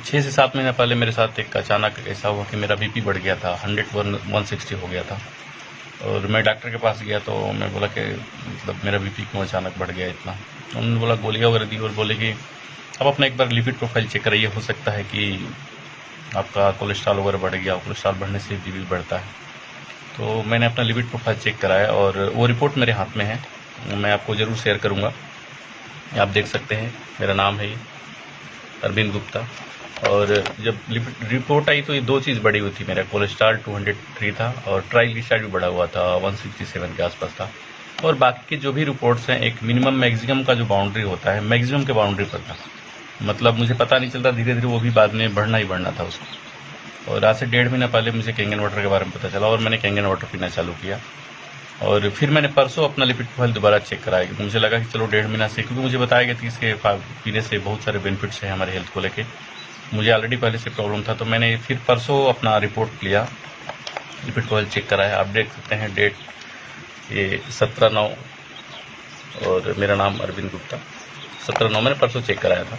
6 से 7 महीना पहले मेरे साथ एक अचानक ऐसा हुआ कि मेरा बीपी बढ़ गया था, 100/160 हो गया था और मैं डॉक्टर के पास गया तो मैं बोला कि मतलब मेरा बीपी क्यों अचानक बढ़ गया इतना। उन्होंने बोला गोलियाँ वगैरह दी और बोले कि अब अपना एक बार लिपिड प्रोफाइल चेक कराइए, हो सकता है कि आपका कोलेस्ट्रॉल वगैरह बढ़ गया। कोलेस्ट्रॉल बढ़ने से बीपी बढ़ता है। तो मैंने अपना लिपिड प्रोफाइल चेक कराया और वो रिपोर्ट मेरे हाथ में है, मैं आपको ज़रूर शेयर करूँगा। आप देख सकते हैं, मेरा नाम है ये अरविंद गुप्ता। और जब रिपोर्ट आई तो ये 2 चीज़ बढ़ी हुई थी। मेरा कोलेस्ट्रॉल 203 था और ट्राइग्लिसराइड भी बढ़ा हुआ था, 167 के आसपास था। और बाकी के जो भी रिपोर्ट्स हैं, एक मिनिमम मैक्सिमम का जो बाउंड्री होता है, मैक्सिमम के बाउंड्री पर था। मतलब मुझे पता नहीं चलता, धीरे धीरे वो भी बाद में बढ़ना ही बढ़ना था उसको। और आज से 1.5 महीना पहले मुझे केंगन वाटर के बारे में पता चला और मैंने केंगन वाटर पीना चालू किया। और फिर मैंने परसों अपना लिपिड प्रोफाइल दोबारा चेक कराया क्योंकि मुझे लगा कि चलो 1.5 महीना से, क्योंकि मुझे बताया गया कि इसके पीने से बहुत सारे बेनिफिट्स हैं हमारे हेल्थ को लेके। मुझे ऑलरेडी पहले से प्रॉब्लम था, तो मैंने फिर परसों अपना रिपोर्ट लिया, लिपिड प्रोफाइल चेक कराया। आप देख सकते हैं डेट ये 17/9 और मेरा नाम अरविंद गुप्ता। 17/9 मैंने परसों चेक कराया था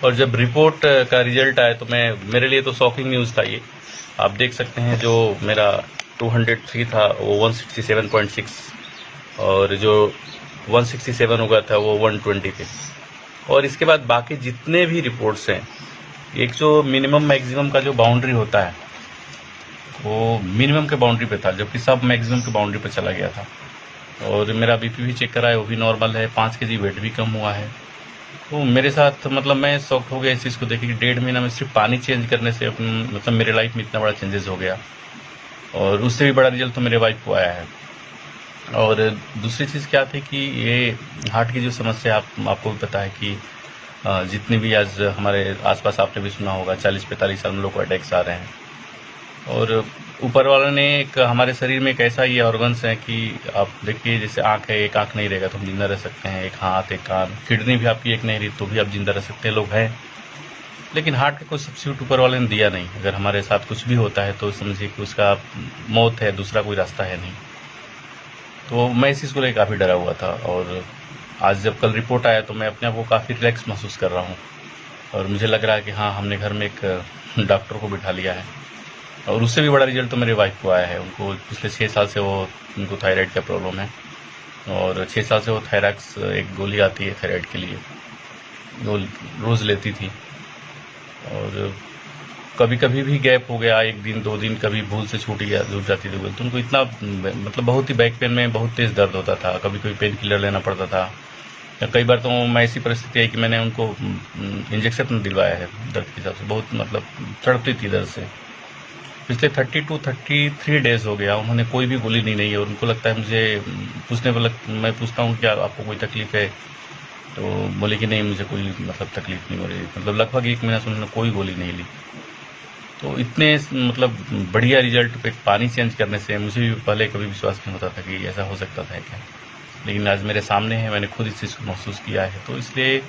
और जब रिपोर्ट का रिजल्ट आया तो मेरे लिए तो शॉकिंग न्यूज़ था ये। आप देख सकते हैं जो मेरा 203 था वो 167.6 और जो 167 हो गया था वो 120 पे। और इसके बाद बाकी जितने भी रिपोर्ट्स हैं, एक जो मिनिमम मैक्सिमम का जो बाउंड्री होता है वो मिनिमम के बाउंड्री पे था, जबकि सब मैक्सिमम के बाउंड्री पे चला गया था। और मेरा बीपी भी चेक कराया, वो भी नॉर्मल है, 5 kg वेट भी कम हुआ है। तो मेरे साथ मतलब मैं शॉक हो गया इस चीज़ को देख के कि 1.5 महीना में सिर्फ पानी चेंज करने से मतलब मेरे लाइफ में इतना बड़ा चेंजेस हो गया। और उससे भी बड़ा रिजल्ट तो मेरे वाइफ को आया है। और दूसरी चीज़ क्या थी कि ये हार्ट की जो समस्या आपको भी पता है कि जितनी भी आज हमारे आसपास आपने भी सुना होगा, 40-45 साल में लोग को अटैक्स आ रहे हैं। और ऊपर वाले ने एक हमारे शरीर में एक ऐसा ये ऑर्गन्स है कि आप देखिए, जैसे आँख है, एक आँख नहीं रहेगा तो हम जिंदा रह सकते हैं, एक हाथ, एक कान, किडनी भी आपकी एक नहीं रही तो भी आप जिंदा रह सकते हैं, लोग हैं। लेकिन हार्ट का कोई सब्सिट्यूट ऊपर वाले ने दिया नहीं। अगर हमारे साथ कुछ भी होता है तो समझिए कि उसका मौत है, दूसरा कोई रास्ता है नहीं। तो मैं इस चीज़ को लेकर काफ़ी डरा हुआ था। और आज जब कल रिपोर्ट आया तो मैं अपने आप को काफ़ी रिलैक्स महसूस कर रहा हूँ और मुझे लग रहा है कि हाँ, हमने घर में एक डॉक्टर को बिठा लिया है। और उससे भी बड़ा रिजल्ट तो मेरे वाइफ को आया है। उनको पिछले 6 साल से उनको थायराइड का प्रॉब्लम है और 6 साल से वो थायरैक्स एक गोली आती है थायराइड के लिए, वो रोज़ लेती थी। और कभी कभी भी गैप हो गया, 1 दिन 2 दिन, कभी भूल से छूट जाती थी तो उनको इतना मतलब बहुत ही बैक पेन में बहुत तेज़ दर्द होता था, कभी कभी पेन किलर लेना पड़ता था। कई बार तो मैं ऐसी परिस्थिति है कि मैंने उनको इंजेक्शन दिलवाया है दर्द के हिसाब से, बहुत मतलब चढ़ती थी दर्द से। पिछले 32-33 डेज हो गया, उन्होंने कोई भी गोली नहीं है। और उनको लगता है मुझे पूछने पर मैं पूछता हूँ क्या आपको कोई तकलीफ है, तो बोले कि नहीं मुझे कोई मतलब तकलीफ नहीं हो रही। मतलब लगभग 1 महीना से उन्होंने कोई गोली नहीं ली। तो इतने मतलब बढ़िया रिजल्ट पे पानी चेंज करने से मुझे भी पहले कभी विश्वास नहीं होता था कि ऐसा हो सकता था क्या। लेकिन आज मेरे सामने है, मैंने खुद इस चीज़ को महसूस किया है। तो इसलिए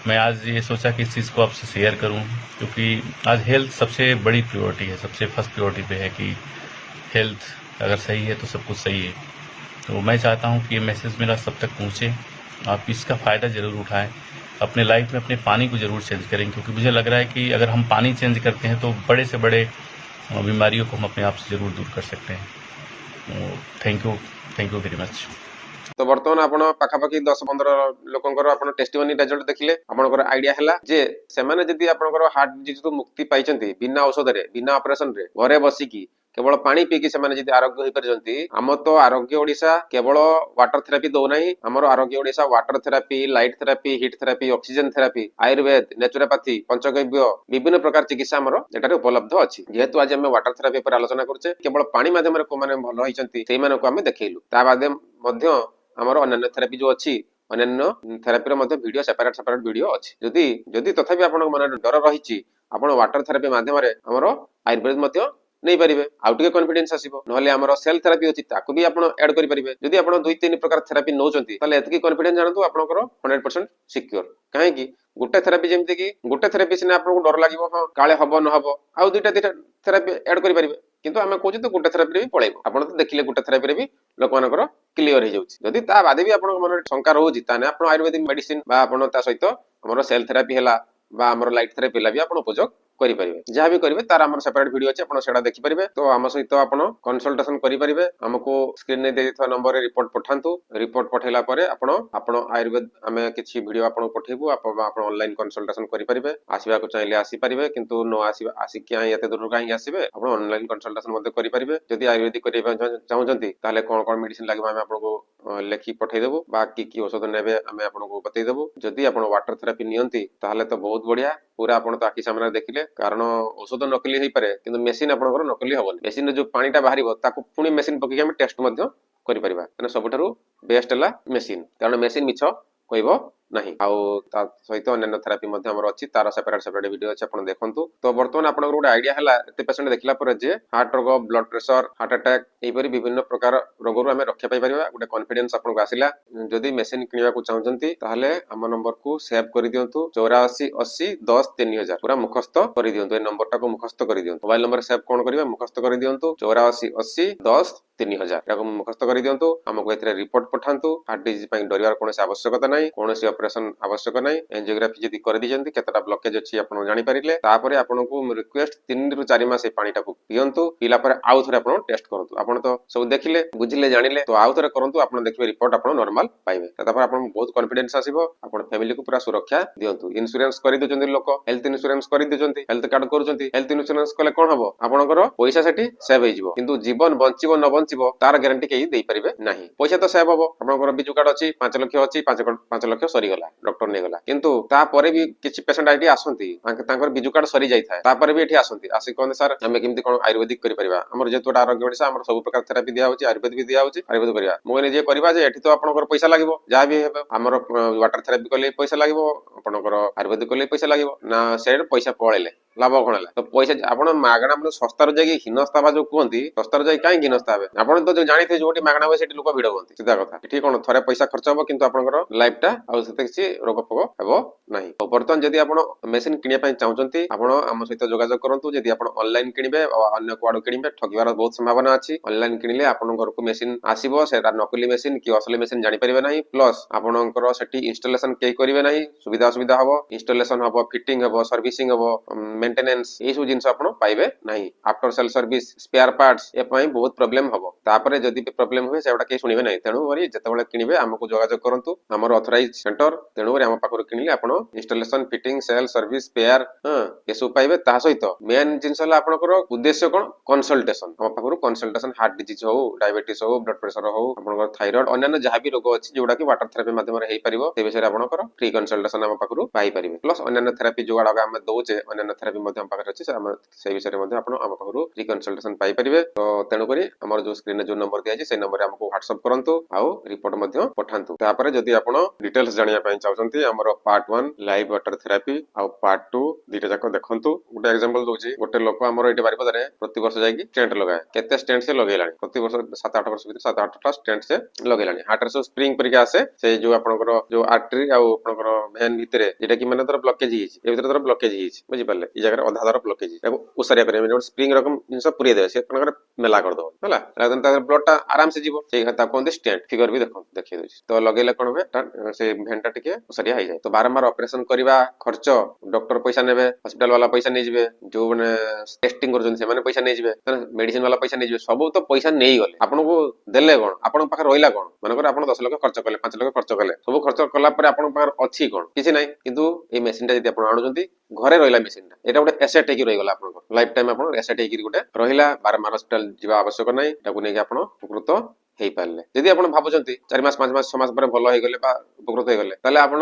मैं आज ये सोचा कि इस चीज़ को आपसे शेयर करूं, क्योंकि आज हेल्थ सबसे बड़ी प्रायोरिटी है, सबसे फर्स्ट प्रायोरिटी पे है कि हेल्थ अगर सही है तो सब कुछ सही है। तो मैं चाहता हूं कि ये मैसेज मेरा सब तक पहुंचे, आप इसका फ़ायदा ज़रूर उठाएं, अपने लाइफ में अपने पानी को ज़रूर चेंज करें, क्योंकि मुझे लग रहा है कि अगर हम पानी चेंज करते हैं तो बड़े से बड़े बीमारियों को हम अपने आप से ज़रूर दूर कर सकते हैं। Thank you very much. तो बर्तमान आपण पाखापाखि 10-15 लोकंकर आपण टेस्टिमोनी रिजल्ट देखिले, आपनकर आइडिया हैला जे सेमाने जदि आपनकर हार्ट डिजीज रु मुक्ति पाइचंती बिना औषध रे बिना ऑपरेशन रे घरे बसिकी केवल पानी पीकी सेमाने जदि आरोग्य होई परजंती, हम तो आरोग्य ओडिशा केवल वाटर थेरापी दो नाही, हमर आरोग्य Odisha water therapy, light therapy, heat therapy, oxygen therapy, Ayurveda, naturopathy, panchagavya विभिन्न प्रकार चिकित्सा हमर एटारे उपलब्ध अछि। जेहेतु आज हम वाटर थेरापी पर आलोचना करछे, केवल पानी माध्यम रे को माने भलो होइचंती सेई माने को हम देखैलु। ता बादे मध्य हमर अन्य थेरापी जो अछि, अन्य थेरापी रो मध्य वीडियो सेपरेट वीडियो अछि। जदि तथापि आपन मन डर रहिछि, आपण वाटर थेरापी माध्यम रे हमर आयुर्वेद मध्य नहीं पारिबे, आउ टिके कॉन्फिडेंस आसीबो। नहले हमर सेल थेरापी अछि, ताकू भी आपण ऐड करि परिबे। जदि आपण 2-3 प्रकार थेरापी नौचंती, ताले एतकी कॉन्फिडेंस जानतु आपनकर 100% सिक्योर। काहे कि गुटे थेरापी जेमति कि गुटे थेरापी सिने आपनको डर लागिबो, हां काले हबो न हबो, आउ दुईटा थेरापी ऐड करि परिबे, किंतु आमे कहूछु तो गुटे थेरापी रे भी पळेबो। आपण तो देखिले गुटे थेरापी रे भी लोक मानकर क्लियर हो जाउछि। जदि ता बादे भी आपन मन शंका रहउछि, ताने आपण आयुर्वेदिक मेडिसिन बा आपण ता सहित हमर सेल थेरापी हैला बा हमर लाइट थेरापी ला भी आपण उपयोग करि परिबे। जहाँ भी करिवे तार हमर सेपरेट वीडियो अछि, आपण सेडा देखि परिबे। तो हम सहित आपण कंसल्टेशन करि परिबे। हमको स्क्रीन ने देथिवा नंबर रे रिपोर्ट पठांतु। रिपोर्ट पठैला परे आपण आयुर्वेद हमें किछि वीडियो आपण पठेबु, आपण ऑनलाइन कंसल्टेशन करि परिबे। आसीबा को चाहिले आसी परिबे, किंतु न आसीबा आसी किया एते दूर काहे आसीबे, आपण ऑनलाइन कंसल्टेशन मध्ये करि परिबे। जदि आयुर्वेदिक करिबा चाहउचंती, ताले कोन कोन मेडिसिन लागबा हम आपनको लेखि पठै देबु, बा की औषध नेबे हम आपनको बतै देबु। जदि आपण वाटर थेरापी नियंती, ताले तो बहुत बढ़िया, पूरा आपण तो आखि सामने देखिले। कारण औषध नकली होई पारे, किंतु मेसिन आपनकर नकली हबोनी। मेसिन रे जो पानीटा बाहरिबो, ताकू पुनी मेसिन पकि हम टेस्ट मध्य करि परिबा। तने सबठारु बेस्ट हला मेसिन, कारण मेसिन मिछ कहबो नहीं। आउ ता सहित अन्य थेरापी मध्य हमर अछि, तार सेपरेट वीडियो अछि, आपण देखंतु। तो वर्तमान आपनकर गोटे आइडिया हला, एते पेशेंट देखला पर जे हार्ट रोग, ब्लड प्रेशर, हार्ट अटैक एई परि विभिन्न प्रकार रोग रु हम रक्षा पाई परिबा। गोटे कॉन्फिडेंस आपनको आसिला। जदि मेसिन किनिबा को चाहउचंती, ताहले हम नंबर को सेव करि दियंतु 84 80 10 3000 पूरा मुखस्त करि दियंतु। ए नंबर टा को मुखस्त करि दियंतु। मोबाइल नंबर सेव कोन करिबा, मुखस्त करि दियंतु 84 80 10 3000 याको मुखस्त करि दियंतु। हमको एथरे रिपोर्ट पठांतु। हार्ट डिजीज पई डरिवार कोनोसी आवश्यकता नाही, कोनोसी ऑपरेशन आवश्यक नाही। एंजियोग्राफी जदि कर दिजंती, केतटा ब्लॉकेज अछि आपण जानि परिले, तापरे आपनको रिक्वेस्ट 3 रु 4 मास ए पानीटा को पियंतु। पिला पर आउ थरे आपण टेस्ट करंतु। आपण तो सब देखिले, बुझिले, जानिले, तो आउ थरे करंतु। आपण देखिबे रिपोर्ट आपण नॉर्मल पाइबे। तापर आपण बहुत कॉन्फिडेंस आसीबो। आपण फैमिली को पूरा सुरक्षा दियंतु। इंश्योरेंस करि दोचंती लोक, हेल्थ इंश्योरेंस करि दोचंती, हेल्थ कार्ड करूचंती। हेल्थ इंश्योरेंस कले कोन हबो, आपणकर पैसा सेठी सेव होई जिवो, किंतु जीवन बंचिबो न बंचिबो तार ग्यारंटी केही देई परिबे नाही। पैसा तो सेव हबो, आपणकर बिजु कार्ड अछि, 5 लाख अछि, 5 लाख सरी गला, डॉक्टर ने गला, किंतु ता परे भी किछि पेशेंट आइडी आसंती, तांकर बिजु कार्ड सरी जाई थाए, तापर भी एठी आसंती, आसी कोन सर हमें केमति कोन आयुर्वेदिक करि परिबा। हमर जेतोटा आरोग्य ओडिसा हमर सब प्रकार थेरापी दिया होछि, आयुर्वेद भी दिया होछि, आयुर्वेद करिया मोने जे करिबा जे एठी तो आपणकर पैसा लागिबो, जा भी हेबे। हमर वाटर थेरापी कले पैसा लागिबो, आपणकर आयुर्वेद कले पैसा लागिबो ना, सेड पैसा पळेले लाभ कोन हला। तो पैसा आपण मागणा मतलब सस्तार जाई हिनस्ता बा जो कहंती, सस्तार जाई काहे हिनस्ता हेबे। आपण तो जानिथे जोटी मागणा होय सेठी लोक भिड होंती, सीधा कथा। एठी कोन थरे पैसा खर्च हबो, किंतु आपणकर लाइफ टा आ सेते किछि रोग फोग हेबो नाही। तो बर्तमान जदि आपण मेसिन किनिया पई चाहउचंती, आपण हम सहित जोगाजोग करंतु। जदि आपण ऑनलाइन किनिबे आ अन्य कुआडो किनिबे, ठगिवार बहुत संभावना अछि। ऑनलाइन किनिले आपण घर को मेसिन आसीबो, सेटा नकली मेसिन कि असली मेसिन जानि परिबे नाही। प्लस आपणकर सेठी इंस्टॉलेशन केई करिवे नाही, सुविधा सुविधा हबो, इंस्टॉलेशन हबो, फिटिंग हबो, सर्विसिंग हबो, मेंटेनेंस ए सब जिंस आपण पाइबे नाही। After sale service, spare parts ए पई बहुत प्रॉब्लम हबो। तापरे जदि प्रॉब्लम होय सेटा के सुनिबे नाही। तेनु वरी जतबेले किनिबे हमको जोगाजोग करंतु, हमर ऑथराइज सेंटर। तेनु वरी हम पाखर किनिले आपण installation, fitting, sale service, spare ए सब पाइबे। ता सहित मेन जिंस हला आपनकर उद्देश्य कोन, कंसल्टेशन। हम पाखर कंसल्टेशन हार्ट डिजीज हो, डायबिटीज हो, ब्लड प्रेशर हो, आपनकर थायराइड अन्य जहां भी रोग अछि जोडा कि वाटर थेरापी माध्यम रे हे परिबो, से विषय आपनकर फ्री कंसल्टेशन हम पाखर पाई परिबे। प्लस अन्य थेरापी जोडा हम दउचे, अन्य थेरापी ବି ମଧ୍ୟ ଆମ ପାଖରେ ଅଛି ସେ ବିଷୟରେ ମଧ୍ୟ ଆପଣ ଆମ ପାଖରୁ ଫ୍ରି କନସଲଟେସନ ପାଇପାରିବେ। ତ ତେଣୁକରି ଆମର ଯୋଉ ସ୍କ୍ରିନରେ ଯୋଉ ନମ୍ବର ଦିଆଯାଇଛି ସେଇ ନମ୍ବରରେ ଆମକୁ ହ୍ୱାଟ୍ସଆପ କରନ୍ତୁ ଆଉ ରିପୋର୍ଟ ମଧ୍ୟ ପଠାନ୍ତୁ। ତାପରେ ଯଦି ଆପଣ ଡିଟେଲ୍ସ ଜାଣିବା ପାଇଁ ଚାହୁଁଛନ୍ତି ଆମର ପାର୍ଟ 1 ଲାଇଭ୍ ୱାଟର ଥେରାପି ଆଉ ପାର୍ଟ 2 ଦିଟା ଯାକ ଦେଖନ୍ତୁ। ଗୋଟେ ଏକ୍ସାମ୍ପଲ ଦଉଛି, ଗୋଟେ ଲୋକ ଆମର ଏଠି ବାରିପଦାରେ ପ୍ରତିବର୍ଷ ଯାଇକି ଷ୍ଟେଣ୍ଟ ଲଗାଏ। କେତେ ଷ୍ଟେଣ୍ଟ ସେ ଲଗେଇଲାଣି, ପ୍ରତିବର୍ଷ 7-8 ବର୍ଷ ଭିତରେ 7-8ଟା ଷ୍ଟେଣ୍ଟ ସେ ଲଗେଇଲାଣି। ହାର୍ଟରେ ସବୁ ସ୍ପ୍ରିଙ୍ଗ ପରିକା ଆସେ, ସେ ଯୋଉ ଆପଣଙ୍କର ଯୋଉ ଆର୍ଟରୀ ଆଉ ଆପଣଙ୍କର ଭେନ୍ ଭିତରେ ଯେଟା କି ମାନେ ଧର ବ୍ଲକେଜ ହେଇଛି, ଏ ଭିତରେ ଧର ବ୍ଲକେଜ ହେଇଛି, ବୁଝିପାରିଲେ, এই ଜାଗାରେ ଅଧା ଧର ବ୍ଲକେଜ ହେଇଛି, ତାକୁ ଉସାରିଆ କରିବା ଗୋଟେ ସ୍ପ୍ରିଙ୍ଗ ରକମ ଜିନିଷ ପୁରେଇ ଦେବେ, ସେ ଆପଣଙ୍କର ମେଲା କରିଦବ ହେଲା, ତାର ବ୍ଲଡ ଟା ଆରାମସେ ଯିବ। ସେଇ ତାକୁ କୁହନ୍ତି ଷ୍ଟେଣ୍ଟ। ଫିଗର ବି ଦେଖନ୍ତୁ, ଦେଖେଇ ଦଉଛି। ତ ଲଗେଇଲେ କଣ ହୁଏ, ସେ ଭେନ୍ ଟା ଟିକେ ଉସାରିଆ ହେଇଯାଏ। ତ ବାରମ୍ବାର ଅପରେସନ କରିବା ଖର୍ଚ୍ଚ, ଡକ୍ଟର ପଇସା ନେବେ, ହସ୍ପିଟାଲ ବାଲା ପଇସା ନେଇଯିବେ, ଯୋଉ ମାନେ ଟେଷ୍ଟିଂ କରୁଛନ୍ତି ସେମାନେ ପଇସା ନେଇଯିବେ, ମେଡିସିନ ବାଲା ପଇସା ନେଇଯିବେ, ସବୁ ତ ପଇସା ନେଇଗଲେ ଆପଣଙ୍କୁ ଦେଲେ କଣ, ଆପଣଙ୍କ ପାଖରେ ରହିଲା କଣ? ମନେକର ଆପଣ 10 ଲକ୍ଷ ଖର୍ଚ୍ଚ କଲେ, 5 ଲକ୍ଷ ଖର୍ଚ୍ଚ କଲେ, ସବୁ ଖର୍ଚ୍ଚ କଲା ପରେ ଆପଣଙ୍କ ପାଖରେ ଅଛି କଣ? କିଛି ନାହିଁ। କିନ୍ତୁ ଏଇ ମେସିନ ଟା ଯଦି ଆପଣ ଆଣୁଛନ୍ତି, ଘରେ ରହିଲା ମେସିନ ଟା, ଏଇଟା ଗୋଟେ ଏସେଟ୍ ହେଇକି ରହିଗଲା ଆପଣଙ୍କର ଲାଇଫ ଟାଇମ, ଆପଣ ଏସେଟ୍ ହେଇକି ଗୋଟେ ରହିଲା, ବାରମ୍ବାର ହସ୍ପିଟାଲ ଯିବା ଆବଶ୍ୟକ ନାହିଁ। ତାକୁ ନେଇକି ଆପଣ ଉପକୃତ ହେଇପାରିଲେ। ଯଦି ଆପଣ ଭାବୁଛନ୍ତି 4 ମାସ 5 ମାସ 6 ମାସ ପରେ ଭଲ ହେଇଗଲେ ବା ଉପକୃତ ହେଇଗଲେ, ତାହେଲେ ଆପଣ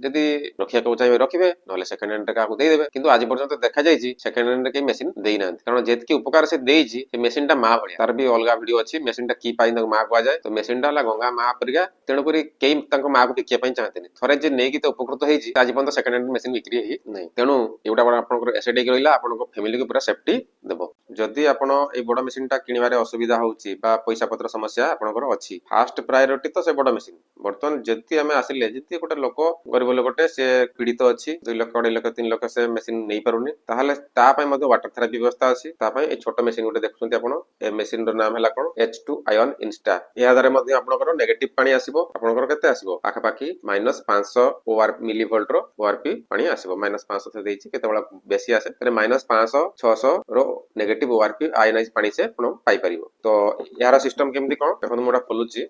ଯଦି ରଖିବାକୁ ଚାହିଁବେ ରଖିବେ, ନହେଲେ ସେକେଣ୍ଡ ହ୍ୟାଣ୍ଡ ରେ କାହାକୁ ଦେଇଦେବେ। କିନ୍ତୁ ଆଜି ପର୍ଯ୍ୟନ୍ତ ଦେଖାଯାଇଛି ସେକେଣ୍ଡ ହ୍ୟାଣ୍ଡ ରେ କେହି ମେସିନ ଦେଇନାହାନ୍ତି, କାରଣ ଯେତିକି ଉପକାର ସେ ଦେଇଛି, ସେ ମେସିନ ଟା ମା ଭଳିଆ। ତାର ବି ଅଲଗା ଭିଡିଓ ଅଛି, ମେସିନ ଟା କି ପାଇଁ ତାକୁ ମା କୁହାଯାଏ। ତ ମେସିନ ଟା ହେଲା ଗଙ୍ଗା ମା ପରିକା, ତେଣୁକରି କେହି ତାଙ୍କ ମାକୁ ବିକିବା ପାଇଁ ଚାହାନ୍ତିନି। ଥରେ ଯେ ନେଇକି ତ ଉପକୃତ ହେଇଛି, ଆଜି ପର୍ଯ୍ୟନ୍ତ ସେକେଣ୍ଡ ହ୍ୟାଣ୍ଡ ମେସିନ ବିକ୍ରି ହେଇ ନାହିଁ। ତେଣୁ ଏଗୁଟା ଆପଣଙ୍କର ଏସେଟ୍ ହେଇକି ରହିଲା, ଆପଣଙ୍କ ଫ୍ୟାମିଲିକୁ ପୁରା ସେଫ୍ଟି ଦେବ। ଯଦି ଆପଣ ଏଇ ବଡ ମେସିନ ଟା କିଣିବାରେ ଅସୁବିଧା ହଉଛି ବା ପଇସା ପତ୍ର ସମସ୍ୟା ଆପଣଙ୍କର ଅଛି, ଫାଷ୍ଟ ପ୍ରାୟୋରିଟି ତ ସେ ବଡ ମେସିନ। ବର୍ତ୍ତମାନ ଯଦି ଆମେ ଆସିଲେ, ଯଦି ଗୋଟେ ଲୋକ ଗରିବ ଲୋକଟେ ସେ ପୀଡିତ ଅଛି, 2 ଲକ୍ଷ 2.5 ଲକ୍ଷ 3 ଲକ୍ଷ ସେ ମେସିନ ନେଇ ପାରୁନି, ତାହେଲେ ତା ପାଇଁ ମଧ୍ୟ ୱାଟର ଥେରାପି ବ୍ୟବସ୍ଥା ଅଛି। ତା ପାଇଁ ଏଇ ଛୋଟ ମେସିନ ଗୋଟେ ଦେଖୁଛନ୍ତି ଆପଣ, ଏ ମେସିନ ର ନାମ ହେଲା କଣ, H2 ଆୟନ ଇନଷ୍ଟା। ଏହା ଦ୍ୱାରା ମଧ୍ୟ ଆପଣଙ୍କର ନେଗେଟିଭ ପାଣି ଆସିବ। ଆପଣଙ୍କର କେତେ ଆସିବ, ପାଖାପାଖି -500 ମିଲି ଭୋଲ୍ଟ ର ORP ପାଣି ଆସିବ। -500 ଦେଇଛି, କେତେବେଳେ ବେଶୀ ଆସେ ତାହେଲେ -500 600 ର ନେଗେଟିଭ ORP ଆୟନାଇଜ ପାଣି ସେ ଆପଣ ପାଇପାରିବ। ତ ଏହାର ସିଷ୍ଟମ କେମିତି କଣ ଦେଖନ୍ତୁ, ମୁଁ ଏଟା ଖୋଲୁଛି,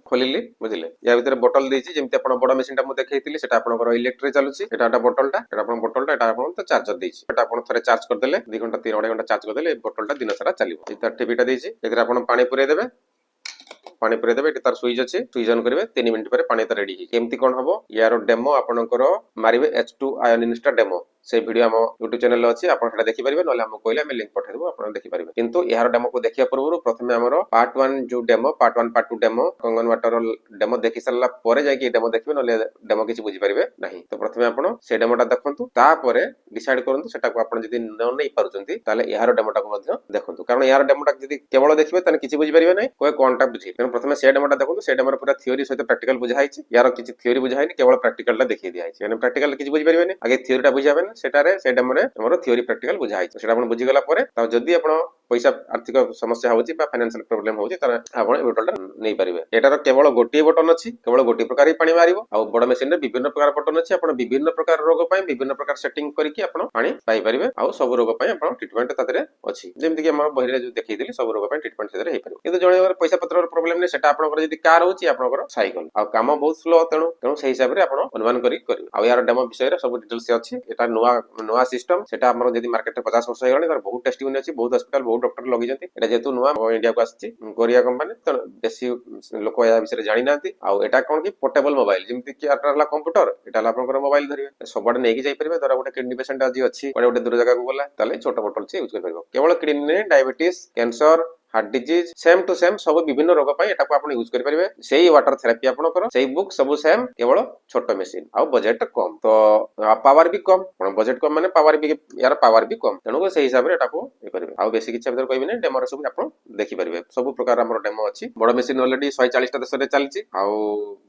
ଖୋଲିଲି, ବୁଝିଲେ। ୟା ଭିତରେ ବୋଟଲ ଦେଇଛି, ଯେମିତି ଆପଣ ବଡ ମେସିନ ଟା ମୁଁ ଦେଖେଇଥିଲି, ସେଟା ଆପଣଙ୍କର ଇଲେକ୍ଟ୍ରିକ ଚାଲୁଛି। ଏଟା ବୋଟଲଟା, ଏଟା ଆପଣ ବୋଟଲଟା, ଏଟା ଆପଣ ଚାର୍ଜର ଦେଇଛି। ଏଟା ଆପଣ ଥରେ ଚାର୍ଜ କରିଦେଲେ, 2 ଘଣ୍ଟା 2.5 ଘଣ୍ଟା ଚାର୍ଜ କରିଦେଲେ, এই ବୋଟଲଟା ଦିନ ସାରା ଚାଲିବ। ଏଟା ଟିଭିଟା ଦେଇଛି, ଏଥିରେ ଆପଣ ପାଣି ପୁରେଇ ଦେବେ, ପାଣି ପୁରେଇ ଦେବେ, ଏଠି ତାର ସୁଇଚ ଅଛି, ସୁଇଚ ଅନ୍ କରିବେ, 3 ମିନିଟ୍ ପରେ ପାଣି ତ ରେଡି ହେଇଛି। କେମିତି କଣ ହବ, ୟାର ଡେମୋ ଆପଣଙ୍କର ମାରିବେ H2 ଆୟନ ଇନଷ୍ଟା ଡେମୋ, সেই ভিডিও ଆମ ୟୁଟ୍ୟୁବ ଚ୍ୟାନେଲ ଅଛି, ଆପଣ ସେଟା ଦେଖିପାରିବେ, ନହେଲେ ଆମକୁ କହିଲେ ଆମେ ଲିଙ୍କ ପଠେଇଦେବୁ, ଆପଣ ଦେଖିପାରିବେ। କିନ୍ତୁ ଏହାର ଡେମୋକୁ ଦେଖିବା ପୂର୍ବରୁ ପ୍ରଥମେ ଆମର ପାର୍ଟ 1 ଯୋଉ ଡେମୋ, ପାର୍ଟ 1 ପାର୍ଟ 2 ଡେମୋ, କଙ୍ଗନ ୱାଟର ଡେମୋ ଦେଖି ସାରିଲା ପରେ ଯାଇକି ଡେମୋ ଦେଖିବେ, ନହେଲେ ଡେମୋ କିଛି ବୁଝିପାରିବେ ନାହିଁ। ତ ପ୍ରଥମେ ଆପଣ ସେ ଡେମୋଟା ଦେଖନ୍ତୁ, ତାପରେ ଡିସାଇଡ କରନ୍ତୁ ସେଟାକୁ ଆପଣ ଯଦି ନ ନେଇ ପାରୁଛନ୍ତି, ତାହେଲେ ଏହାର ଡେମୋଟାକୁ ମଧ୍ୟ ଦେଖନ୍ତୁ। କାରଣ ଏହାର ଡେମୋଟା ଯଦି କେବଳ ଦେଖିବେ ତାହେଲେ କିଛି ବୁଝିପାରିବେ ନାହିଁ, କୋଏ କଣଟା ବୁଝିବେ। ତେଣୁ ପ୍ରଥମେ ସେ ଡେମୋଟା ଦେଖନ୍ତୁ, ସେ ଡେମୋରେ ପୁରା থিওরি ସହିତ ପ୍ରାକ୍ଟିକାଲ ବୁଝା ହେଇଛି। ୟାର କିଛି থিওরি ବୁଝା ହେଇନି, କେବଳ ପ୍ରାକ୍ଟିକାଲଟା ଦେଖେଇ ଦିଆ ହେଇଛି। ମାନେ ପ୍ରାକ୍ଟିକାଲ କିଛି ବୁଝିପାରିବେନି, ଆଗେ থিওরিটা ବୁଝିବେ ନା, ସେଟାରେ ସେ ଡେମୋରେ ଆମର থিওরি ପ୍ରାକ୍ଟିକାଲ ବୁଝା ହେଇଛି। ସେଟା ଆପଣ ବୁଝିଗଲା ପରେ, ତ ଯଦି ଆପଣ ପଇସା ଆର୍ଥିକ ସମସ୍ୟା ହଉଛି ବା ଫାଇନାନ୍ସିଆଲ ପ୍ରୋବ୍ଲେମ ହଉଛି, ତାହେଲେ ଆପଣ ଏ ବୋଟଲଟା ନେଇପାରିବେ। ଏଟାର କେବଳ ଗୋଟିଏ ବଟନ ଅଛି, କେବଳ ଗୋଟିଏ ପ୍ରକାର ହିଁ ପାଣି ବାହାରିବ। ଆଉ ବଡ ମେସିନରେ ବିଭିନ୍ନ ପ୍ରକାର ବଟନ ଅଛି, ଆପଣ ବିଭିନ୍ନ ପ୍ରକାର ରୋଗ ପାଇଁ ବିଭିନ୍ନ ପ୍ରକାର ସେଟିଂ କରିକି ଆପଣ ପାଣି ପାଇପାରିବେ। ଆଉ ସବୁ ରୋଗ ପାଇଁ ଆପଣ ଟ୍ରିଟମେଣ୍ଟ ତା ଦେହରେ ଅଛି, ଯେମିତି କି ଆମ ବହିରେ ଯୋଉ ଦେଖେଇଥିଲି, ସବୁ ରୋଗ ପାଇଁ ଟ୍ରିଟମେଣ୍ଟ ସେଥିରେ ହେଇପାରିବ। କିନ୍ତୁ ଜଣେଙ୍କର ପଇସା ପତ୍ରର ପ୍ରୋବ୍ଲେମ ନାହିଁ, ସେଟା ଆପଣଙ୍କର ଯଦି କାର ହଉଛି, ଆପଣଙ୍କର ସାଇକେଲ, ଆଉ କାମ ବହୁତ ସ୍ଲୋ, ତେଣୁ ସେଇ ହିସାବରେ ଆପଣ ଅନୁମାନ କରି କରିବେ। ଆଉ ୟାର ଡେମୋ ବିଷୟରେ ସବୁ ଡିଟେଲ୍ସ ଅଛି। ଏଟା ନୂଆ ସିଷ୍ଟମ, ସେଟା ଆମର ଯଦି ମାର୍କେଟରେ 50 ବର୍ଷ ହେଇଗଲାଣି, ତାର ବହୁତ ଟେଷ୍ଟିମୋନି ଅଛି, ବହୁତ ହସ୍ପିଟାଲ ବହୁତ ଡକ୍ଟର ଲଗେଇଛନ୍ତି। ଏଟା ଯେହେତୁ ନୂଆ ଇଣ୍ଡିଆକୁ ଆସିଛି, କୋରିଆ କମ୍ପାନୀ, ତେଣୁ ବେଶୀ ଲୋକ ଏହା ବିଷୟରେ ଜାଣିନାହାନ୍ତି। ଆଉ ଏଟା କଣ କି ପୋର୍ଟେବଲ ମୋବାଇଲ, ଯେମିତି କି ଏଟା ହେଲା କମ୍ପ୍ୟୁଟର, ଏଟା ହେଲା ଆପଣଙ୍କର ମୋବାଇଲ ଧରିବେ, ସବୁଆଡେ ନେଇକି ଯାଇପାରିବେ। ଧର ଗୋଟେ କିଡନୀ ପେସେଣ୍ଟ ଆଜି ଅଛି, ଗୋଟେ ଦୂର ଜାଗାକୁ ଗଲା, ତାହେଲେ ଛୋଟ ବୋଟଲ ସେ ୟୁଜ କରିପାରିବ। କେବଳ kidney, diabetes, cancer, heart disease same to same सब विभिन्न रोग पाई एटाको आपण यूज करि परिबे। सेही वाटर थेरेपी आपण करो, सेही बुक सब सेम, केवल छोट मशीन आ बजट कम, तो पावर भी कम। पण बजट कम माने पावर भी, यार पावर भी कम, तेणु सेही हिसाब रे एटाको ए परिबे। आ बेसी किछ भीतर कहबी नै, डेमो रे सब आपण देखि परिबे। सब प्रकार हमर डेमो अछि। बड़ मशीन ऑलरेडी 140 टा देश रे चलछि, आ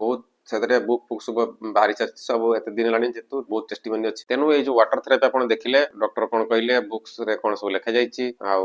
बहुत सेतरे बुक फुक सब बाहरी चलछि, सब एते दिन लानी जेतु बहुत टेस्टिमोनी अछि। तेनु ए जो वाटर थेरेपी आपण देखिले, डॉक्टर कोन कहले, बुक्स रे कोन सब लिखा जाइछि, आ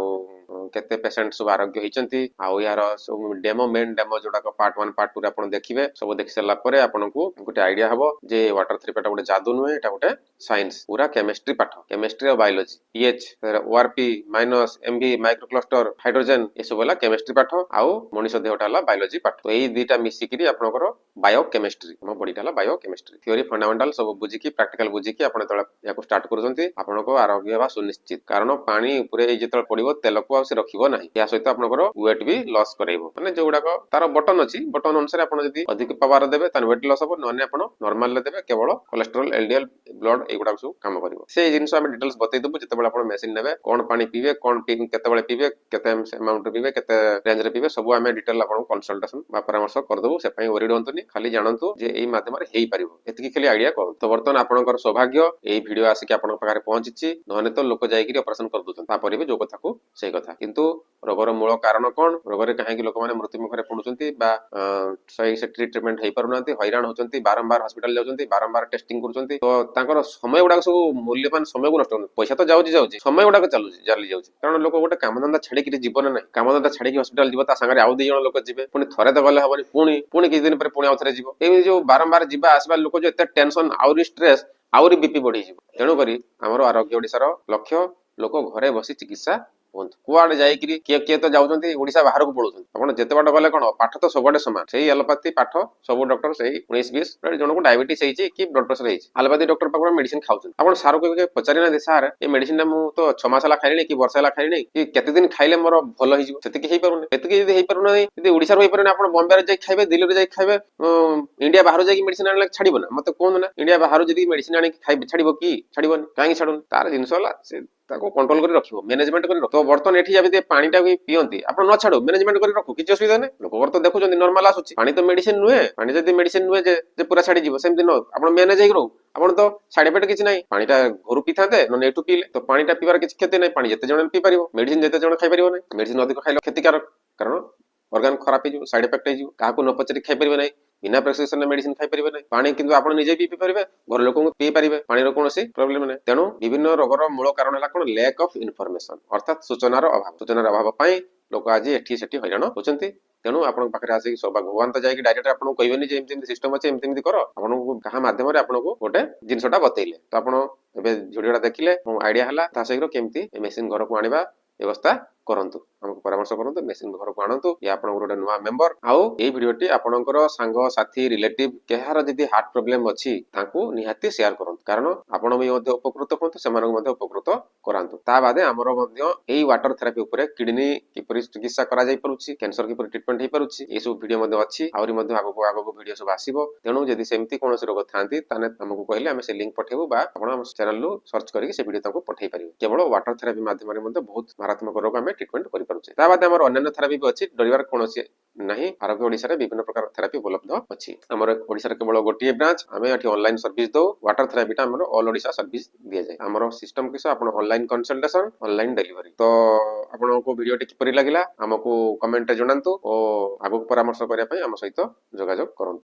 केते पेशेंट सब आरोग्य होइचंती, आ यार सब डेमो मेन डेमो जोडा को पार्ट 1 पार्ट 2 रे आपण देखिबे। सब देखि सला परे आपनकु गोटे आईडिया हबो जे वाटर थेरेपी टा गोटे जादू नुहे, एटा गोटे साइंस, पूरा केमिस्ट्री पाठ, केमिस्ट्री और biology, pH, ORP minus, mV, microcluster, hydrogen, ए सब होला केमिस्ट्री पाठ, आ मनुष्य देहटा होला बायोलॉजी पाठ। तो एई दुईटा मिसिकिरी आपनकर बायो केमिस्ट्री केमिस्ट्री हम बॉडीटा हला बायो केमिस्ट्री थ्योरी फंडामेंटल सब बुझिकी प्रैक्टिकल बुझिकी आपण तळे याको स्टार्ट करूछंती आपनको आरोग्य हेबा सुनिश्चित कारण पानी ऊपरे जेतल पडिबो तेल को से रखिबो नाही या सहित आपनकर वेट भी लॉस करैबो माने जोगुडा को तार बटन अछि बटन अनुसार आपण जदी अधिक पावर देबे तन वेट लॉस हो नने आपण नॉर्मल ले देबे केवल कोलेस्ट्रॉल एलडीएल ब्लड एगुडा सब काम करिवो से जिंस हम डिटेल्स बतै देबो जते आपण मेशिन नेबे कोन पानी पीबे कोन केते बेले पीबे केते अमाउंट पीबे केते रेंज रे पीबे सब हम डिटेल आपण कंसल्टेशन बा परामर्श कर देबो से पई वरी डंतुनी खाली जानंतु जे एई माध्यम रे हेई परिबो एतकी खाली आईडिया कर तो वर्तमान आपनकर सौभाग्य एई वीडियो आसी के आपण पाखरे पहुंचिछि नने तो लोक जाई कि ऑपरेशन कर दोछन ता परिबे जो कथा को सेही कथा किंतु रोगर मूल कारण कोन रोगर काहे कि लोक माने मृत्यु मुखरे पडुचंती बा सही से ट्रीटमेंट हेई परउनांती हैरान होचंती बारंबार हॉस्पिटल जाउचंती बारंबार टेस्टिंग करूचंती तो तांकर समय गुडा सब मूल्यवान समय को नष्ट पैसा तो जाउची समय गुडा चालू जाली जाउची कारण लोक गोटे कामधंदा छाड़ी कि जीवन ना कामधंदा छाड़ी कि हॉस्पिटल जीव ता संगे आउ 2 जण लोक जिवे पुनी थरे तो गले हबनी पुनी किछ दिन पर पुनी आउथरे जीव ए जो बारंबार जीवा आसबा लोक जो एते टेंशन आउरी स्ट्रेस आउरी बीपी बढ़ी जीव तेणु करी हमर आरोग्य ओडिसार लक्ष्य लोक घरे बसी चिकित्सा कुआडे जाइकरी किए तो जाउचंती ओडिसा बाहर को पळुचंती आपण जेते बाट गले कोन पाठ तो सबडे समान सेही एलोपैथी पाठ सब डॉक्टर सेही 19-20 जण को डायबिटीज हेची कि ब्लड प्रेशर हेची एलोपैथी डॉक्टर पाखर मेडिसिन खाउचंती आपण सार को पचारि ना दे सार ए मेडिसिन मु तो 6 मास ला खाइले कि वर्ष ला खाइले कि केते दिन खाइले मोर भलो हि जिवो सेति कि हेई परुने एतकी जदी हेई परुने जदी ओडिसा रो हेई परुने आपण बॉम्बे रे जाई खाइबे दिल्ली रे जाई खाइबे इंडिया बाहर जाई मेडिसिन आनले छाडिबो ना मते कोन ना इंडिया बाहर जदी मेडिसिन आनी खाइबे छाडिबो कि छाडिबोनी काहे छाडुन तार जिंसला से ताको कंट्रोल करी रखिबो मैनेजमेंट करी रखो बर्तन एठी जाबे पानी टा पियंती आपण न छाडो मैनेजमेंट करी रखो किछ असुविधा नै लोक तो देखुचंती नॉर्मल आसुची पानी तो मेडिसिन नुहे पानी जदी मेडिसिन नुहे जे पूरा छाडी जीवो सेमति न आपण मैनेज हेइ रहो आपण तो साइड इफेक्ट किछ नै पानी टा घरु पिथाते न एठु पीले तो पानी टा पीबार किछ क्षति नै पानी जते जण पी परिबो मेडिसिन जते जण खाइ परिबो नै मेडिसिन अधिक खाइलो क्षतिकारक कारण ऑर्गन खराब हे साइड इफेक्ट हे काहाको न पचरी खाइ परिबो नै बिना प्रेस्क्रिप्शन मेडिसिन खाइ परिबे नै पानी किंतु आपण निजे पी परिबे घर लोक को पी परिबे पानी रो कोनोसी प्रॉब्लम नै तेनु विभिन्न रोगर मूल कारण हला कोन लैक ऑफ इन्फॉर्मेशन अर्थात सूचनार अभाव पई लोक आज एठी सेठी हैरान होचंती तेनु आपण पाखरे आसी सोबा भगवान तो जाई कि डायरेक्ट आपण कहबेनी जे एमति सिस्टम अछि एमति करो आपण को कहा माध्यम रे आपण को गोटे जिंसटा बतैले तो आपण एबे वीडियोटा देखिले आईडिया हला ता सहिरो केमति ए मशीन घर को आनिबा व्यवस्था करंतु हमको परामर्श करंतु मशीन घर को आनंतु या आपण गोटे नुवा मेंबर आउ ए वीडियोटी आपणकर सांग साथी रिलेटिव केहार जदी हार्ट प्रॉब्लम अछि तांको निहाती शेयर करंतु कारण आपण भी मध्ये उपकृत होंतु सेमानक मध्ये उपकृत करांतु ता बादे हमरो मध्ये एई वाटर थेरेपी ऊपर किडनी किपरि चिकित्सा करा जाई परुछि कैंसर किपरि ट्रीटमेंट हे परुछि ए सब वीडियो मध्ये अछि आउरी मध्ये आगो वीडियो सब आसीबो तेनु जदी सेमति कोनोसी रोग थांती ताने हमको कहले हम से लिंक पठेबो बा आपण हम चैनल लो सर्च करिक से वीडियो ताको पठेई परिबो केवल वाटर थेरेपी माध्यम रे मध्ये बहुत मारात्मक रोग हम ट्रीटमेंट करि परुछि ता बाद हमर अन्य थेरेपी भी अछि डरिवार कोनोसी नहीं आरोग्य ओडिसा रे विभिन्न प्रकार थेरेपी उपलब्ध अछि हमर ओडिसा रे केवल गोटिए ब्रांच हमें एठी ऑनलाइन सर्विस दो वाटर थेरेपी ता हमर ऑल ओडिसा सर्विस दिया जाय हमर सिस्टम किस आपण ऑनलाइन कंसल्टेशन ऑनलाइन डिलीवरी तो आपण को वीडियो टी किपरि लागिला हमको कमेंट रे जणांतु ओ आगो परामर्श करिया पई हम सहित जोगाजोग करंतु।